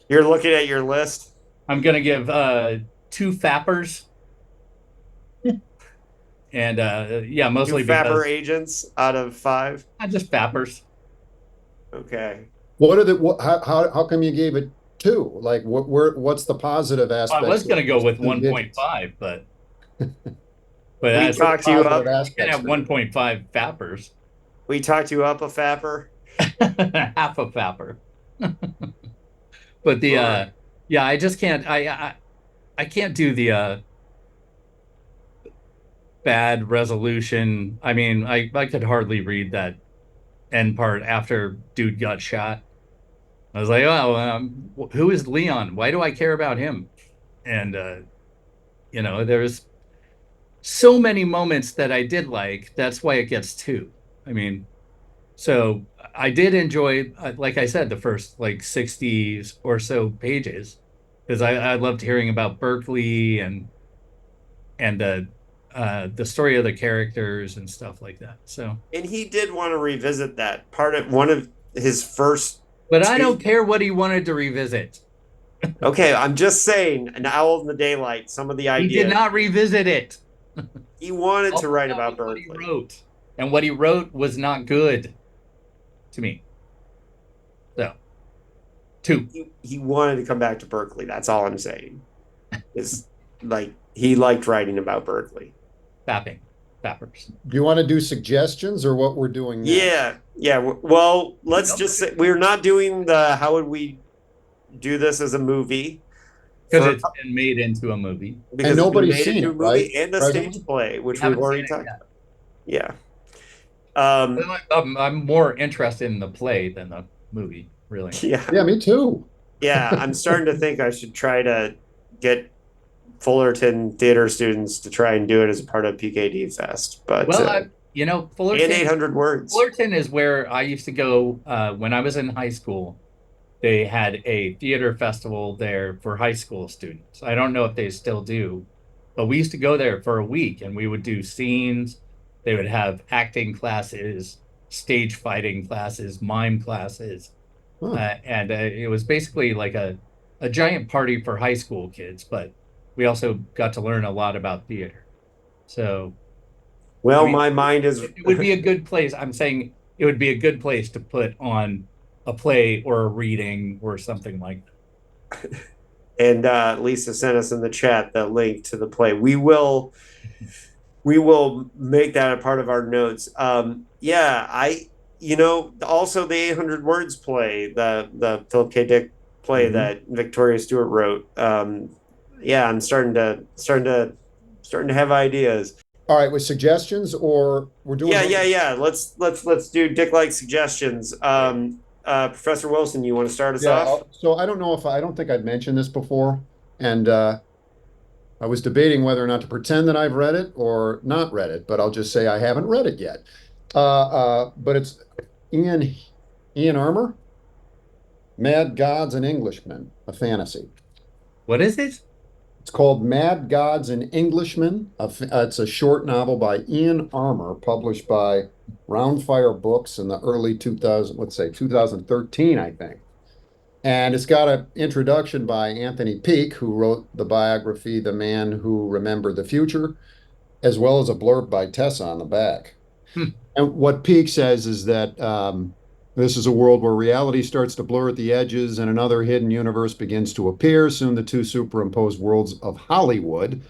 Speaker 2: You're looking at your list.
Speaker 5: I'm gonna give 2 Fappers. And mostly
Speaker 2: 2 Fapper
Speaker 5: because
Speaker 2: agents out of 5.
Speaker 5: Just Fappers.
Speaker 2: Okay.
Speaker 4: How come you gave it 2? Like, what's the positive aspect?
Speaker 5: Well, I was going to go with 1.5, but
Speaker 2: we talked you up.
Speaker 5: You can have 1.5 Fappers.
Speaker 2: We talked you up a Fapper.
Speaker 5: Half a Fapper. But I just can't. I can't do the bad resolution. I mean, I could hardly read that end part after dude got shot. I was like, oh, who is Leon? Why do I care about him? And there's so many moments that I did like. That's why it gets 2. I mean, so I did enjoy, like I said, the first 60 or so pages, because I loved hearing about Berkeley and the story of the characters and stuff like that. So, and
Speaker 2: he did want to revisit that part of one of his first.
Speaker 5: But I don't care what he wanted to revisit.
Speaker 2: Okay, I'm just saying, An Owl in the Daylight. Some of the ideas.
Speaker 5: He did not revisit it.
Speaker 2: He wanted to write about Berkeley.
Speaker 5: What he wrote, and what he wrote was not good to me. So, 2.
Speaker 2: He wanted to come back to Berkeley. That's all I'm saying. Is he liked writing about Berkeley.
Speaker 5: Fappers.
Speaker 4: Do you want to do suggestions or what we're doing now?
Speaker 2: Yeah. Well, let's just say we're not doing the how would we do this as a movie.
Speaker 5: Because it's been made into a movie.
Speaker 4: Because and nobody's seen it, right?
Speaker 2: And a stage play, which we've already talked about. Yeah.
Speaker 5: I'm more interested in the play than the movie, really.
Speaker 4: Yeah, me too.
Speaker 2: Yeah, I'm starting to think I should try to get Fullerton theater students to try and do it as a part of PKD Fest. But
Speaker 5: Fullerton
Speaker 2: in 800 words.
Speaker 5: Fullerton is where I used to go when I was in high school. They had a theater festival there for high school students. I don't know if they still do, but we used to go there for a week and we would do scenes. They would have acting classes, stage fighting classes, mime classes. And it was basically like a giant party for high school kids, but we also got to learn a lot about theater. So,
Speaker 2: my mind is.
Speaker 5: It would be a good place. I'm saying it would be a good place to put on a play or a reading or something like that.
Speaker 2: And Lisa sent us in the chat the link to the play. We will make that a part of our notes. Also the 800 words play, the Philip K. Dick play that Victoria Stewart wrote. I'm starting to have ideas.
Speaker 4: All right, with suggestions, or we're doing.
Speaker 2: Yeah. Let's do Dicklike Suggestions. Professor Wilson, you want to start us off?
Speaker 4: So I don't think I've mentioned this before, and I was debating whether or not to pretend that I've read it or not read it, but I'll just say I haven't read it yet. But it's Ian Armour, Mad Gods and Englishmen, a fantasy.
Speaker 5: What is it?
Speaker 4: It's called Mad Gods and Englishmen. It's a short novel by Ian Armour, published by Roundfire Books in the early 2013, I think. And it's got an introduction by Anthony Peake, who wrote the biography, The Man Who Remembered the Future, as well as a blurb by Tessa on the back. And what Peake says is that this is a world where reality starts to blur at the edges and another hidden universe begins to appear. Soon the two superimposed worlds of Hollywood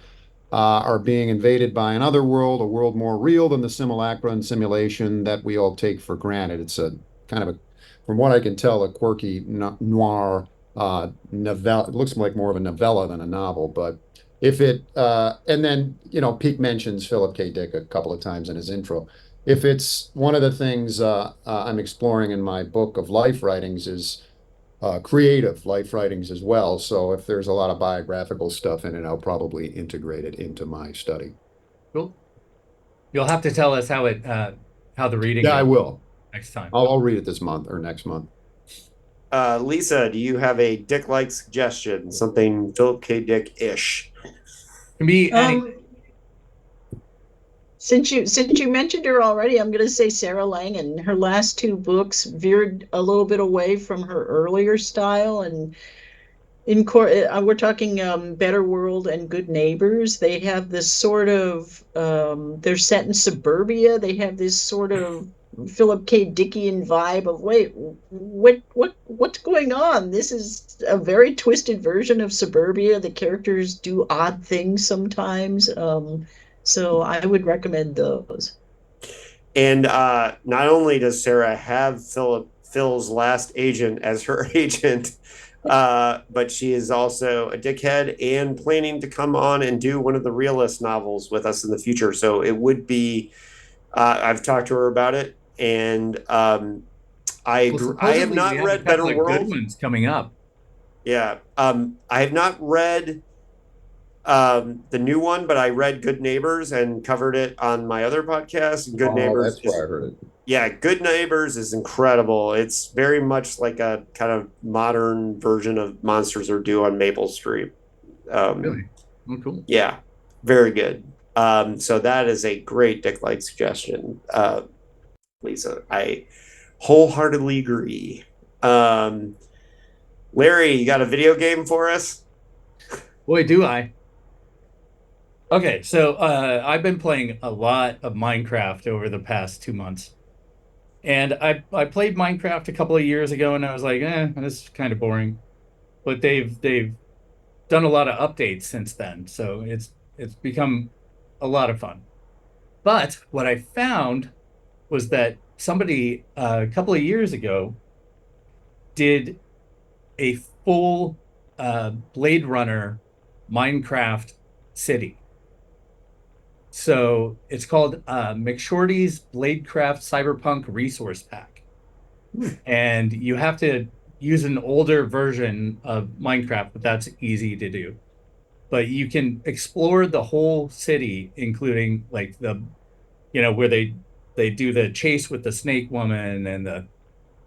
Speaker 4: are being invaded by another world, a world more real than the simulacra and simulation that we all take for granted. It's a kind of a, from what I can tell, a quirky noir novella. It looks like more of a novella than a novel, but if it, and then, Peake mentions Philip K. Dick a couple of times in his intro. If it's one of the things I'm exploring in my book of life writings is creative life writings as well. So if there's a lot of biographical stuff in it, I'll probably integrate it into my study.
Speaker 5: Cool. You'll have to tell us how the reading.
Speaker 4: Yeah, I will.
Speaker 5: Next time.
Speaker 4: I'll read it this month or next month.
Speaker 2: Lisa, do you have a Dicklike suggestion? Something Philip K. Dick-ish?
Speaker 5: Can be any.
Speaker 3: Since you mentioned her already, I'm going to say Sarah Langhorne. Her last two books veered a little bit away from her earlier style, and we're talking Better World and Good Neighbors. They have this sort of they're set in suburbia. They have this sort of Philip K. Dickian vibe of what's going on? This is a very twisted version of suburbia. The characters do odd things sometimes. So I would recommend those.
Speaker 2: And not only does Sarah have Phil's last agent as her agent, but she is also a dickhead and planning to come on and do one of the realist novels with us in the future. So it would be, I've talked to her about it, and I have not read Better World.
Speaker 5: Good ones coming up.
Speaker 2: Yeah, I have not read the new one, but I read Good Neighbors and covered it on my other podcast. And Good Neighbors,
Speaker 4: that's where I heard it.
Speaker 2: Yeah, Good Neighbors is incredible. It's very much like a kind of modern version of Monsters Are Due on Maple Street.
Speaker 5: Really? Oh, cool.
Speaker 2: Yeah, very good. So that is a great Dicklike suggestion, Lisa. I wholeheartedly agree. Larry, you got a video game for us?
Speaker 5: Boy, do I. Okay, so I've been playing a lot of Minecraft over the past 2 months. And I played Minecraft a couple of years ago, and I was like, this is kind of boring. But they've done a lot of updates since then, so it's become a lot of fun. But what I found was that somebody a couple of years ago did a full Blade Runner Minecraft city. So it's called McShorty's Bladecraft Cyberpunk Resource Pack. And you have to use an older version of Minecraft, but that's easy to do. But you can explore the whole city, including like where they do the chase with the snake woman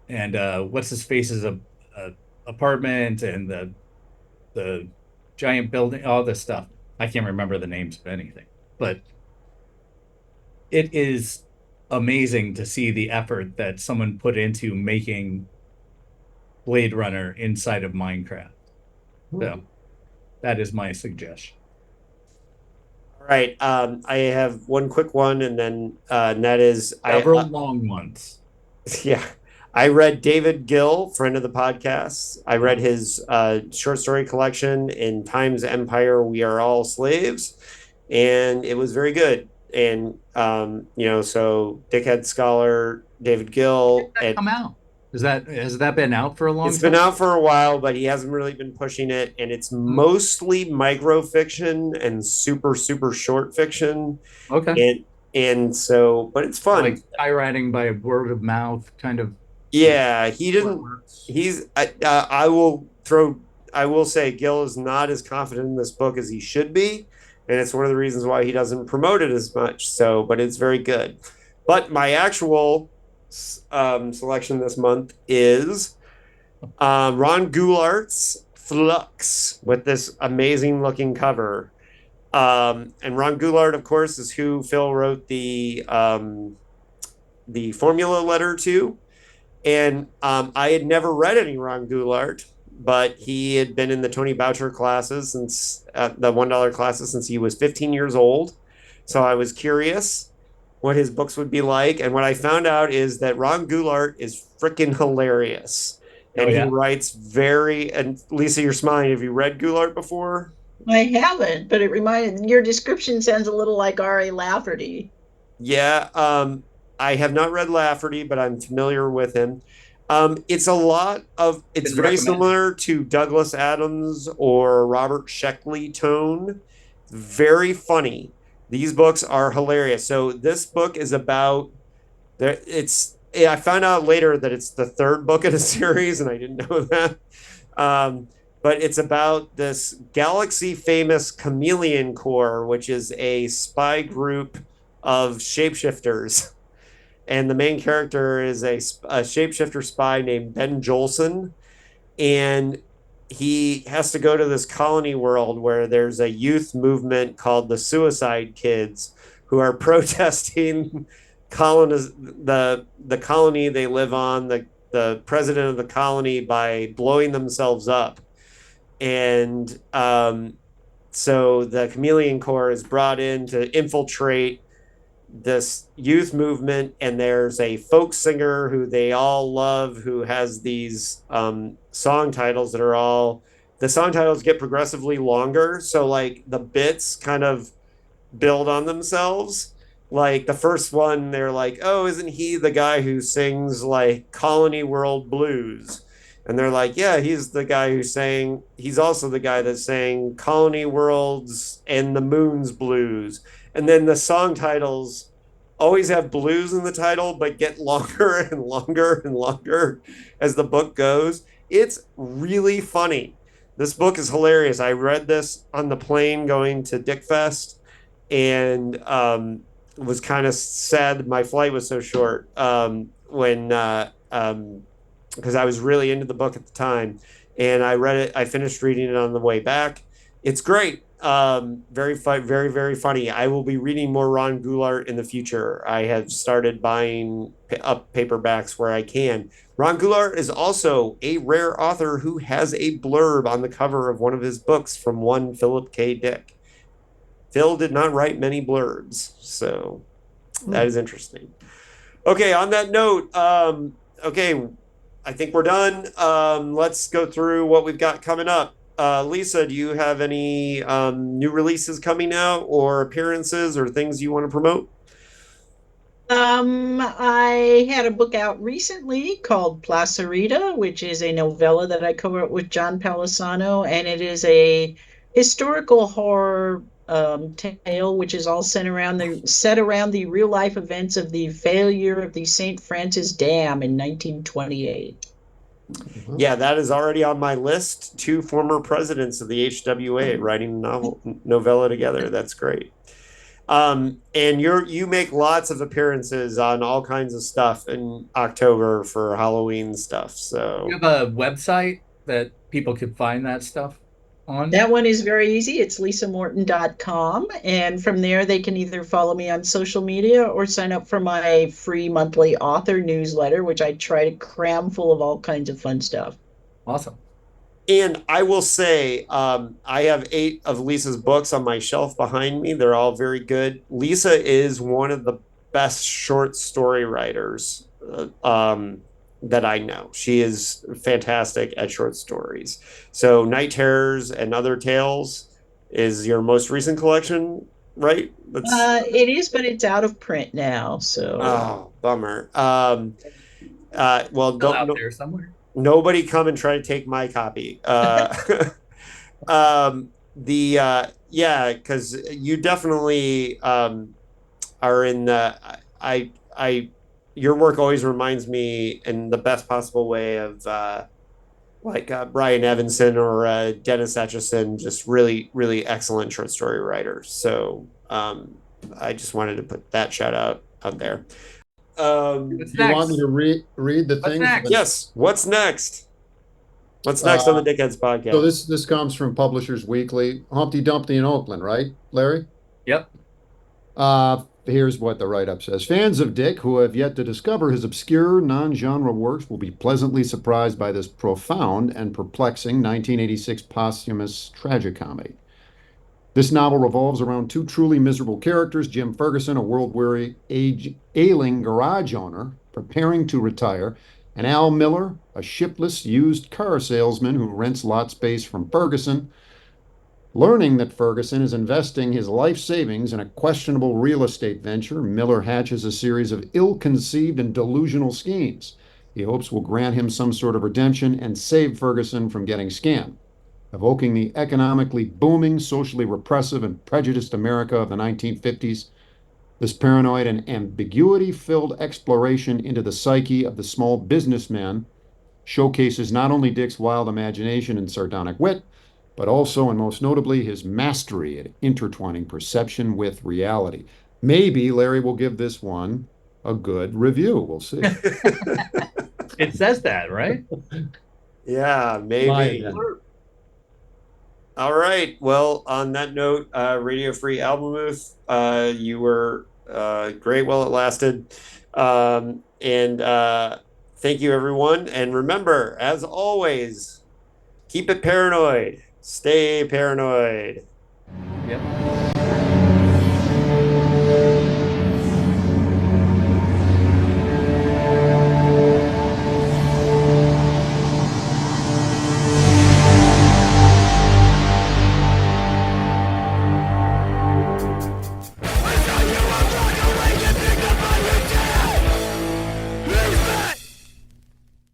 Speaker 5: and what's his face's apartment and the giant building, all this stuff. I can't remember the names of anything, but it is amazing to see the effort that someone put into making Blade Runner inside of Minecraft. So that is my suggestion.
Speaker 2: All right. I have one quick one, and then that is
Speaker 5: several long ones.
Speaker 2: Yeah. I read David Gill, friend of the podcast. I read his short story collection, In Time's Empire, We Are All Slaves, and it was very good. And, so Dickhead scholar David Gill.
Speaker 5: When did that come out? Has that been out for a long time?
Speaker 2: It's been out for a while, but he hasn't really been pushing it. And it's mostly microfiction and super, super short fiction.
Speaker 5: Okay.
Speaker 2: And so, but it's fun.
Speaker 5: Like skywriting by word of mouth kind of.
Speaker 2: Yeah, he didn't. I will say Gill is not as confident in this book as he should be, and it's one of the reasons why he doesn't promote it as much. So, but it's very good. But my actual selection this month is Ron Goulart's Flux with this amazing looking cover. And Ron Goulart, of course, is who Phil wrote the formula letter to. And I had never read any Ron Goulart, but he had been in the Tony Boucher classes since the $1 classes since he was 15 years old. So I was curious what his books would be like. And what I found out is that Ron Goulart is freaking hilarious. And he writes and Lisa, you're smiling. Have you read Goulart before?
Speaker 3: I haven't, but your description sounds a little like R.A. Lafferty.
Speaker 2: Yeah, I have not read Lafferty, but I'm familiar with him. It's very similar to Douglas Adams or Robert Sheckley tone. Very funny. These books are hilarious. So this book is about I found out later that it's the third book in a series, and I didn't know that. But it's about this galaxy famous Chameleon Corps, which is a spy group of shapeshifters. And the main character is a shapeshifter spy named Ben Jolson. And he has to go to this colony world where there's a youth movement called the Suicide Kids who are protesting the colony they live on, the president of the colony, by blowing themselves up. And so the Chameleon Corps is brought in to infiltrate this youth movement, and there's a folk singer who they all love who has these song titles that are the song titles get progressively longer, so like the bits kind of build on themselves. Like the first one, they're like, oh, isn't he the guy who sings like Colony World Blues? And they're like, yeah, he's the guy he's also the guy that sang Colony Worlds and the Moon's Blues. And then the song titles always have blues in the title, but get longer and longer and longer as the book goes. It's really funny. This book is hilarious. I read this on the plane going to DickFest, and was kind of sad my flight was so short because I was really into the book at the time. And I finished reading it on the way back. It's great. Very, very funny. I will be reading more Ron Goulart in the future. I have started buying up paperbacks where I can. Ron Goulart is also a rare author who has a blurb on the cover of one of his books from one Philip K. Dick. Phil did not write many blurbs, so that is interesting. Okay, on that note, I think we're done. Let's go through what we've got coming up. Lisa, do you have any new releases coming out or appearances or things you want to promote?
Speaker 3: I had a book out recently called Placerita, which is a novella that I co-wrote with John Palisano, and it is a historical horror tale, which is all set around the real life events of the failure of the St. Francis Dam in 1928.
Speaker 2: Yeah, that is already on my list. 2 former presidents of the HWA writing a novella together. That's great. And you make lots of appearances on all kinds of stuff in October for Halloween stuff. So
Speaker 5: you have a website that people can find that stuff on?
Speaker 3: That one is very easy. It's lisamorton.com. And from there, they can either follow me on social media or sign up for my free monthly author newsletter, which I try to cram full of all kinds of fun stuff.
Speaker 5: Awesome.
Speaker 2: And I will say, I have 8 of Lisa's books on my shelf behind me. They're all very good. Lisa is one of the best short story writers that I know. She is fantastic at short stories. So Night Terrors and Other Tales is your most recent collection, right?
Speaker 3: It is, but it's out of print now. So
Speaker 2: bummer. Well,
Speaker 5: Still out there somewhere.
Speaker 2: Nobody come and try to take my copy. Because you definitely are in the. Your work always reminds me in the best possible way of Brian Evanson or Dennis Etchison, just really, really excellent short story writers. So I just wanted to put that shout out there.
Speaker 4: Do you want me to read the thing?
Speaker 2: Yes. What's next? What's next on the Dickheads podcast?
Speaker 4: So this comes from Publishers Weekly. Humpty Dumpty in Oakland, right, Larry?
Speaker 5: Yep.
Speaker 4: Here's what the write-up says. Fans of Dick who have yet to discover his obscure non-genre works will be pleasantly surprised by this profound and perplexing 1986 posthumous tragicomedy. This novel revolves around two truly miserable characters, Jim Ferguson, a world-weary, ailing garage owner preparing to retire, and Al Miller, a shipless used car salesman who rents lot space from Ferguson. Learning that Ferguson is investing his life savings in a questionable real estate venture, Miller hatches a series of ill-conceived and delusional schemes he hopes will grant him some sort of redemption and save Ferguson from getting scammed. Evoking the economically booming, socially repressive, and prejudiced America of the 1950s, this paranoid and ambiguity-filled exploration into the psyche of the small businessman showcases not only Dick's wild imagination and sardonic wit, but also, and most notably, his mastery at intertwining perception with reality. Maybe Larry will give this one a good review. We'll see.
Speaker 5: It says that, right?
Speaker 2: Yeah, maybe. All right. Well, on that note, Radio Free Albemuth, you were great while it lasted. And thank you, everyone. And remember, as always, keep it paranoid. Stay paranoid.
Speaker 5: Yep.